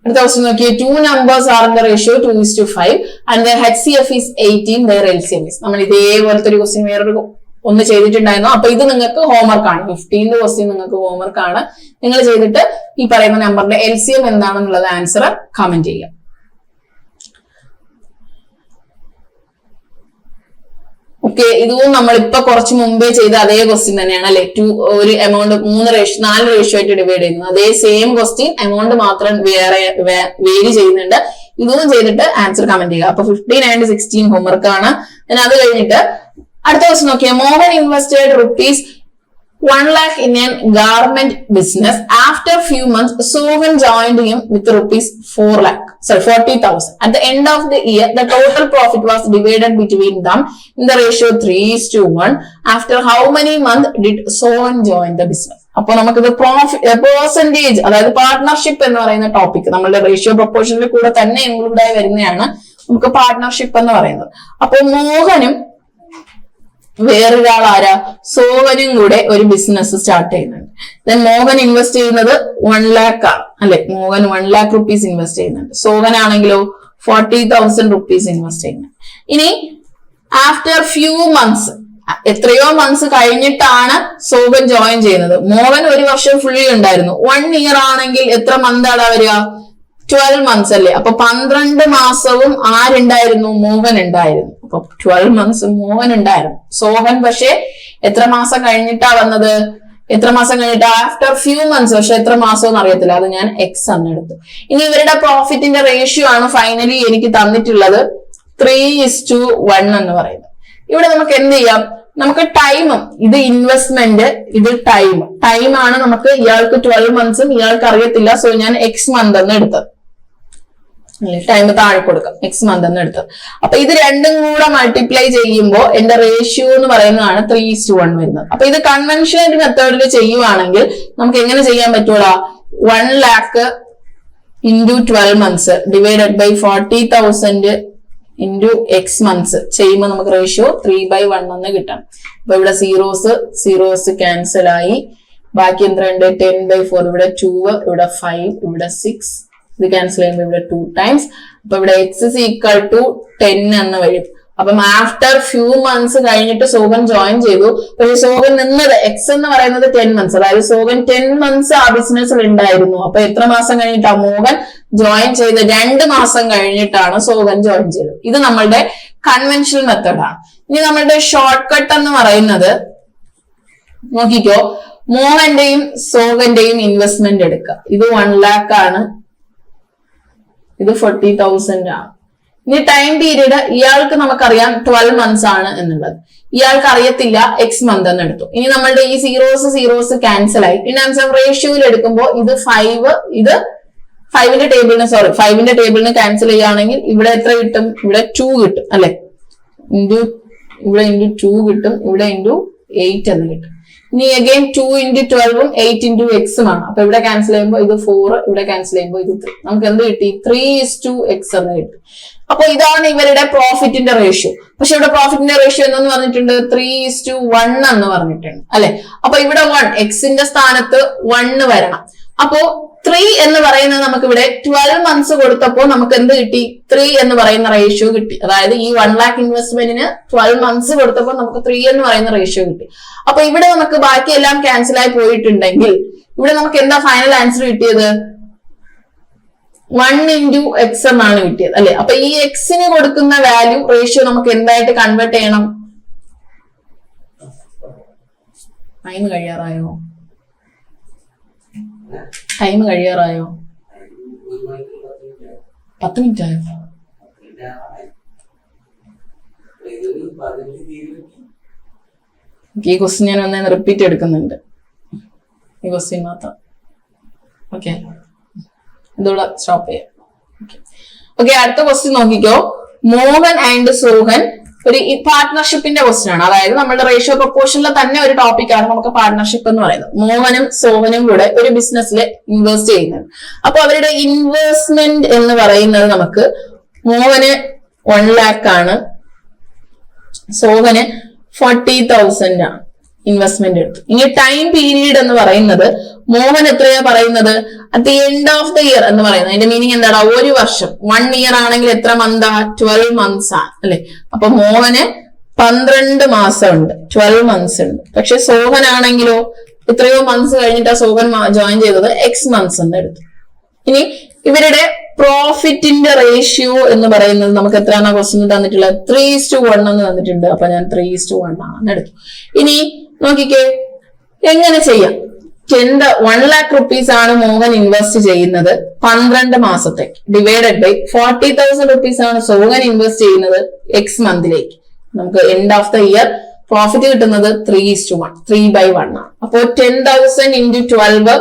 അടുത്ത ക്വസ്റ്റ്യൻ നോക്കിയേ. 2 numbers are in the ratio 2:5 and their HCF is 18, their LCM is. നമ്മൾ ഇതേപോലത്തെ ഒരു ക്വസ്റ്റ്യൻ വേറൊരു ഒന്ന് ചെയ്തിട്ടുണ്ടായിരുന്നു. അപ്പൊ ഇത് നിങ്ങൾക്ക് ഹോംവർക്ക് ആണ്. 15th ക്വസ്റ്റ്യൻ നിങ്ങൾക്ക് ഹോംവർക്ക് ആണ്. നിങ്ങൾ ചെയ്തിട്ട് ഈ പറയുന്ന നമ്പറിന്റെ LCM എന്താണെന്നുള്ളത് ആൻസർ കമന്റ് ചെയ്യുക. ഓക്കെ, ഇതും നമ്മൾ ഇപ്പൊ കുറച്ച് മുമ്പേ ചെയ്ത അതേ ക്വസ്റ്റ്യൻ തന്നെയാണ് അല്ലെ. ഒരു എമൗണ്ട് 4 റേഷ്യോ ആയിട്ട് ഡിവൈഡ് ചെയ്യുന്നു. അതേ സെയിം ക്വസ്റ്റ്യൻ, എമൗണ്ട് മാത്രം വേരി ചെയ്യുന്നുണ്ട്. ഇതൊന്നും ചെയ്തിട്ട് ആൻസർ കമന്റ് ചെയ്യുക. അപ്പൊ 15 and 16 ഹോംവർക്ക് ആണ്. അത് കഴിഞ്ഞിട്ട് അടുത്ത ക്വസ്റ്റ്യൻ നോക്കിയാൽ, Mohan invested ₹1 lakh in a garment business. After few months, Sohan joined him with ₹40,000. At the end of the year, the total profit was divided between them in the ratio 3:1. After how many months did Sohan join the business? അപ്പൊ നമുക്കിത് percentage, അതായത് partnership എന്ന് പറയുന്ന topic നമ്മളുടെ ratio പ്രൊപ്പോർഷനിൽ കൂടെ തന്നെ include ആയി വരുന്നതാണ് നമുക്ക് പാർട്ട്ണർഷിപ്പ് എന്ന് പറയുന്നത്. അപ്പൊ മോഹനും വേറൊരാൾ ആരാ? സോഹനും കൂടെ ഒരു ബിസിനസ് സ്റ്റാർട്ട് ചെയ്യുന്നുണ്ട്. ദെൻ മോഹൻ ഇൻവെസ്റ്റ് ചെയ്യുന്നത് 1 lakh ആണ് അല്ലെ. മോഹൻ 1 lakh rupees ഇൻവെസ്റ്റ് ചെയ്യുന്നുണ്ട്. സോഹൻ ആണെങ്കിലോ 40,000 rupees ഇൻവെസ്റ്റ് ചെയ്യുന്നുണ്ട്. ഇനി ആഫ്റ്റർ ഫ്യൂ മന്ത്സ്, എത്രയോ മന്ത്സ് കഴിഞ്ഞിട്ടാണ് സോഹൻ ജോയിൻ ചെയ്യുന്നത്. മോഹൻ 1 വർഷം ഫുള്ളി ഉണ്ടായിരുന്നു. 1 year ആണെങ്കിൽ എത്ര മന്ത് ആണ് വരിക? 12 months അല്ലേ. അപ്പൊ 12 മാസവും ആരുണ്ടായിരുന്നു? മോഹൻ ഉണ്ടായിരുന്നു. അപ്പൊ 12 months മോഹൻ ഉണ്ടായിരുന്നു. സോഹൻ പക്ഷെ എത്ര മാസം കഴിഞ്ഞിട്ടാ വന്നത്? എത്ര മാസം കഴിഞ്ഞിട്ട്? After few months. പക്ഷെ എത്ര മാസം എന്ന് അറിയത്തില്ല, അത് ഞാൻ എക്സ് എന്ന് എടുത്തു. ഇനി ഇവരുടെ പ്രോഫിറ്റിന്റെ റേഷ്യോ ആണ് ഫൈനലി എനിക്ക് തന്നിട്ടുള്ളത് 3:1 എന്ന് പറയുന്നത്. ഇവിടെ നമുക്ക് എന്ത് ചെയ്യാം? നമുക്ക് ടൈമും, ഇത് ഇൻവെസ്റ്റ്മെന്റ്, ഇത് ടൈമാണ് നമുക്ക്. ഇയാൾക്ക് 12 months, ഇയാൾക്ക് അറിയത്തില്ല. സോ ഞാൻ എക്സ് മന്ത് എന്ന് എടുത്തത്. ടൈം താഴെ കൊടുക്കാം, എക്സ് മന്ത് എന്ന് എടുത്തത്. അപ്പൊ ഇത് രണ്ടും കൂടെ മൾട്ടിപ്ലൈ ചെയ്യുമ്പോൾ എന്റെ റേഷ്യോ എന്ന് പറയുന്നതാണ് 3:1 വരുന്നത്. അപ്പൊ ഇത് കൺവെൻഷണൽ മെത്തേഡിൽ ചെയ്യുവാണെങ്കിൽ നമുക്ക് എങ്ങനെ ചെയ്യാൻ പറ്റൂടാ? 1 lakh into 12 months divided by 40,000 into x months ചെയ്യുമ്പോൾ നമുക്ക് റേഷ്യോ 3/1 എന്ന് കിട്ടാം. അപ്പൊ ഇവിടെ സീറോസ് ക്യാൻസൽ ആയി. ബാക്കി എന്തുണ്ട്? 10/4. ഇവിടെ 2, ഇവിടെ 5, ഇവിടെ 6. ഇത് ക്യാൻസൽ ചെയ്യുമ്പോൾ ഇവിടെ 2 ടൈംസ്. അപ്പൊ ഇവിടെ x is equal to 10 എന്ന് വരും. അപ്പം ആഫ്റ്റർ ഫ്യൂ മന്ത്സ് കഴിഞ്ഞിട്ട് സോഹൻ ജോയിൻ ചെയ്തു. പക്ഷെ സോഹൻ നിന്നത് എക്സ് എന്ന് പറയുന്നത് 10 months, അതായത് സോഹൻ 10 months ആ ബിസിനസ്സിൽ ഉണ്ടായിരുന്നു. അപ്പൊ എത്ര മാസം കഴിഞ്ഞിട്ടാ മോഹൻ ജോയിൻ ചെയ്ത്? 2 മാസം കഴിഞ്ഞിട്ടാണ് സോഹൻ ജോയിൻ ചെയ്തത്. ഇത് നമ്മളുടെ കൺവെൻഷണൽ മെത്തേഡാണ്. ഇനി നമ്മളുടെ ഷോർട്ട് കട്ട് എന്ന് പറയുന്നത് നോക്കിക്കോ, മോഹന്റെയും സോഹന്റെയും ഇൻവെസ്റ്റ്മെന്റ് എടുക്കുക. ഇത് 1 lakh ആണ്, ഇത് 40,000 ആണ്. ഇനി ടൈം പീരീഡ് ഇയാൾക്ക് നമുക്കറിയാം 12 months ആണ് എന്നുള്ളത്. ഇയാൾക്ക് അറിയത്തില്ല എക്സ് മന്ത് എന്ന് എടുത്തു. ഇനി നമ്മളുടെ ഈ സീറോസ് ക്യാൻസൽ ആയി. ഇൻ ടേംസ് ഓഫ് റേഷ്യോയിൽ എടുക്കുമ്പോൾ ഇത് 5, ഇത് 5ന്റെ ടേബിളിന് ക്യാൻസൽ ചെയ്യുകയാണെങ്കിൽ ഇവിടെ എത്ര കിട്ടും? ഇവിടെ 2 കിട്ടും അല്ലെ? ഇവിടെ ഇൻറ്റു 2 കിട്ടും, ഇവിടെ ഇൻറ്റു 8 എന്ന് കിട്ടും. ഇനി അഗൈൻ 2 into 12 8 into x ആണ്. അപ്പൊ ഇവിടെ ക്യാൻസൽ ചെയ്യുമ്പോൾ ഇത് 4, ഇവിടെ ക്യാൻസൽ ചെയ്യുമ്പോൾ ഇത് 3. നമുക്ക് എന്ത് കിട്ടി? 3:x എന്ന് കിട്ടി. അപ്പൊ ഇതാണ് ഇവരുടെ പ്രോഫിറ്റിന്റെ റേഷ്യോ. പക്ഷെ ഇവിടെ പ്രോഫിറ്റിന്റെ റേഷ്യോ എന്ന് പറഞ്ഞിട്ടുണ്ട് 3:1 എന്ന് പറഞ്ഞിട്ടുണ്ട് അല്ലെ? അപ്പൊ ഇവിടെ 1 എക്സിന്റെ സ്ഥാനത്ത് 1 വരണം. അപ്പോ 3 എന്ന് പറയുന്നത് നമുക്ക് ഇവിടെ 12 months കൊടുത്തപ്പോൾ നമുക്ക് എന്ത് കിട്ടി? 3 എന്ന് പറയുന്ന റേഷ്യോ കിട്ടി. അതായത് ഈ 1 lakh ഇൻവെസ്റ്റ്മെന്റിന് 12 months കൊടുത്തപ്പോൾ നമുക്ക് 3 എന്ന് പറയുന്ന റേഷ്യോ കിട്ടി. അപ്പൊ ഇവിടെ നമുക്ക് ബാക്കിയെല്ലാം ക്യാൻസൽ ആയി പോയിട്ടുണ്ടെങ്കിൽ ഇവിടെ നമുക്ക് എന്താ ഫൈനൽ ആൻസർ കിട്ടിയത്? 1 into x എന്നാണ് കിട്ടിയത് അല്ലെ? അപ്പൊ ഈ എക്സിന് കൊടുക്കുന്ന വാല്യൂ റേഷ്യോ നമുക്ക് എന്തായിട്ട് കൺവേർട്ട് ചെയ്യണം? ടൈം കഴിയാറായോ? 10 minutes ആയോ? ഈ ക്വസ്റ്റ്യൻ ഞാൻ ഒന്നേ റിപ്പീറ്റ് എടുക്കുന്നുണ്ട്, ഈ ക്വസ്റ്റ്യൻ മാത്രം. ഓക്കെ, ഇതോടെ സ്റ്റോപ്പ് ചെയ്യാം. ഓക്കെ, അടുത്ത ക്വസ്റ്റ്യൻ നോക്കിക്കോ. മോഹൻ ആൻഡ് സോഹൻ ഒരു പാർട്ട്ണർഷിപ്പിന്റെ ക്വസ്റ്റ്യൻ ആണ്. അതായത് നമ്മുടെ റേഷ്യോ പ്രൊപ്പോർഷനിലെ തന്നെ ഒരു ടോപ്പിക്കാണ് നമുക്ക് പാർട്ട്ണർഷിപ്പ് എന്ന് പറയുന്നത്. മോഹനും സോഹനും കൂടെ ഒരു ബിസിനസ്സിൽ ഇൻവെസ്റ്റ് ചെയ്യുന്നത്. അപ്പൊ അവരുടെ ഇൻവെസ്റ്റ്മെന്റ് എന്ന് പറയുന്നത് നമുക്ക് മോഹന് 1 lakh ആണ്, സോഹന് 40,000 ആണ് ഇൻവെസ്റ്റ്മെന്റ് എടുത്തു. ഇനി ടൈം പീരീഡ് എന്ന് പറയുന്നത് മോഹൻ എത്രയാ പറയുന്നത്? At the end of the year എന്ന് പറയുന്നത്. അതിന്റെ മീനിങ് എന്താണ്? 1 വർഷം. 1 year ആണെങ്കിൽ എത്ര മന്താ? 12 months ആണ് അല്ലെ? അപ്പൊ മോഹന് 12 മാസം ഉണ്ട്, 12 months ഉണ്ട്. പക്ഷെ സോഹൻ ആണെങ്കിലോ എത്രയോ മന്ത്സ് കഴിഞ്ഞിട്ടാ സോഹൻ ജോയിൻ ചെയ്തത്? എക്സ് മന്ത്സ് എന്ന് എടുത്തു. ഇനി ഇവരുടെ പ്രോഫിറ്റിന്റെ റേഷ്യോ എന്ന് പറയുന്നത് നമുക്ക് എത്രയാണ് ക്വസ്റ്റ്യൻ തന്നിട്ടുള്ളത്? 3:1 എന്ന് തന്നിട്ടുണ്ട്. അപ്പൊ ഞാൻ 3:1 ആണ് എടുത്തു. ഇനി നോക്കിക്കേ എങ്ങനെ ചെയ്യാം. 1 lakh rupees ആണ് മോഹൻ ഇൻവെസ്റ്റ് ചെയ്യുന്നത് 12 മാസത്തേക്ക്. ഡിവൈഡഡ് ബൈ 40,000 rupees ആണ് സോഹൻ ഇൻവെസ്റ്റ് ചെയ്യുന്നത് എക്സ് മന്തിലേക്ക്. നമുക്ക് end of the year profit കിട്ടുന്നത് 3:1, 3/1 ആണ്. അപ്പോ 10,000 into 12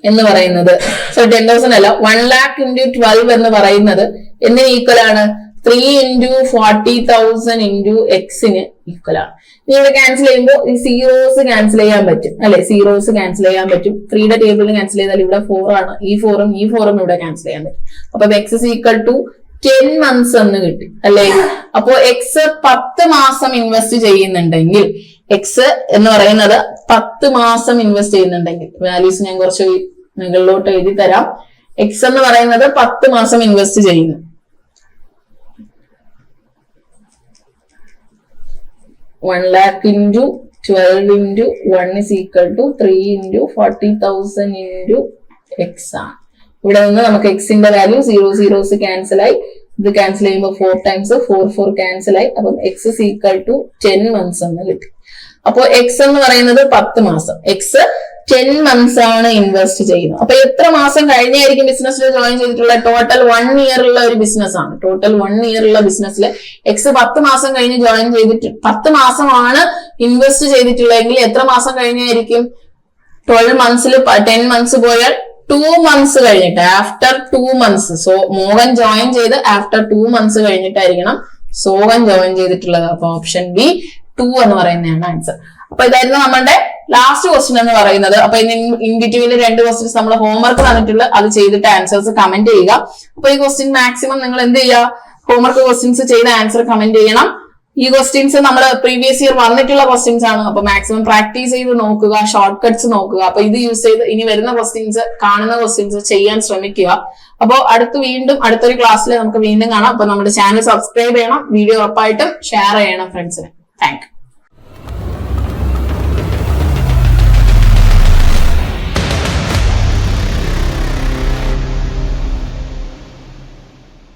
എന്ന് പറയുന്നത് 10,000 അല്ല, 1 lakh into 12 എന്ന് പറയുന്നത് എന്തിന് ഈക്വൽ ആണ്? 3 into 40,000 into എക്സിന് ഈക്വൽ ആണ്. ഇനി ഇവിടെ ക്യാൻസൽ ചെയ്യുമ്പോൾ ഈ സീറോസ് ക്യാൻസൽ ചെയ്യാൻ പറ്റും അല്ലെ? സീറോസ് ക്യാൻസൽ ചെയ്യാൻ പറ്റും. 3യുടെ ടേബിളിൽ ക്യാൻസൽ ചെയ്താൽ ഇവിടെ 4 ആണ്. ഈ 4ഉം ഇവിടെ ക്യാൻസൽ ചെയ്യാൻ പറ്റും. അപ്പൊ X is equal to 10 months എന്ന് കിട്ടി അല്ലെ? അപ്പോ എക്സ് 10 മാസം ഇൻവെസ്റ്റ് ചെയ്യുന്നുണ്ടെങ്കിൽ, എക്സ് എന്ന് പറയുന്നത് 10 മാസം ഇൻവെസ്റ്റ് ചെയ്യുന്നുണ്ടെങ്കിൽ, വാല്യൂസ് ഞാൻ കുറച്ച് മുകളിലോട്ട് എഴുതി തരാം. എക്സ് എന്ന് പറയുന്നത് 10 മാസം ഇൻവെസ്റ്റ് ചെയ്യുന്നു. $1 lakh into 12 into 1 is equal to 3 into 40,000 into x ആണ്. ഇവിടെ നിന്ന് നമുക്ക് എക്സിന്റെ വാല്യൂ 0 ക്യാൻസൽ ആയി. ഇത് ക്യാൻസൽ ചെയ്യുമ്പോൾ 4 times 4 ക്യാൻസൽ ആയി. അപ്പം X is equal to 10 months എന്ന് കിട്ടി. അപ്പോ എക്സ് എന്ന് പറയുന്നത് 10 മാസം, എക്സ് 10 months ആണ് ഇൻവെസ്റ്റ് ചെയ്യുന്നത്. അപ്പൊ എത്ര മാസം കഴിഞ്ഞായിരിക്കും ബിസിനസ്സിൽ ജോയിൻ ചെയ്തിട്ടുള്ള? ടോട്ടൽ 1 year ഉള്ള ഒരു ബിസിനസ് ആണ്. ടോട്ടൽ 1 year ഉള്ള ബിസിനസ്സിൽ എക്സ് 10 മാസം കഴിഞ്ഞ് ജോയിൻ ചെയ്തിട്ട് 10 മാസമാണ് ഇൻവെസ്റ്റ് ചെയ്തിട്ടുള്ളതെങ്കിൽ എത്ര മാസം കഴിഞ്ഞായിരിക്കും? 12 months 10 months പോയാൽ 2 months കഴിഞ്ഞിട്ട്, after 2 months. So Mohan join ചെയ്ത് ആഫ്റ്റർ 2 months കഴിഞ്ഞിട്ടായിരിക്കണം സോഹൻ ജോയിൻ ചെയ്തിട്ടുള്ളത്. അപ്പൊ ഓപ്ഷൻ ബി 2 എന്ന് പറയുന്നതാണ് ആൻസർ. അപ്പൊ ഇതായിരുന്നു നമ്മുടെ ലാസ്റ്റ് ക്വസ്റ്റ്യൻ എന്ന് പറയുന്നത്. അപ്പൊ ഇൻ ബിറ്റ്വീനിൽ 2 ക്വസ്റ്റ്യൻസ് നമ്മൾ ഹോംവർക്ക് തന്നിട്ടുള്ള അത് ചെയ്തിട്ട് ആൻസേഴ്സ് കമന്റ് ചെയ്യുക. അപ്പൊ ഈ ക്വസ്റ്റ്യൻ മാക്സിമം നിങ്ങൾ എന്ത് ചെയ്യുക, ഹോംവർക്ക് ക്വസ്റ്റ്യൻസ് ചെയ്ത ആൻസർ കമന്റ് ചെയ്യണം. ഈ ക്വസ്റ്റ്യൻസ് നമ്മൾ പ്രീവിയസ് ഇയർ വന്നിട്ടുള്ള ക്വസ്റ്റ്യൻസ് ആണ്. അപ്പൊ മാക്സിമം പ്രാക്ടീസ് ചെയ്ത് നോക്കുക, ഷോർട്ട് കട്ട്സ് നോക്കുക. അപ്പൊ ഇത് യൂസ് ചെയ്ത് ഇനി വരുന്ന ക്വസ്റ്റ്യൻസ്, കാണുന്ന ക്വസ്റ്റ്യൻസ് ചെയ്യാൻ ശ്രമിക്കുക. അപ്പോൾ അടുത്തൊരു ക്ലാസ്സിൽ നമുക്ക് വീണ്ടും കാണാം. അപ്പൊ നമ്മുടെ ചാനൽ സബ്സ്ക്രൈബ് ചെയ്യണം, വീഡിയോ ഉറപ്പായിട്ടും ഷെയർ ചെയ്യണം ഫ്രണ്ട്സിന്. Thank you.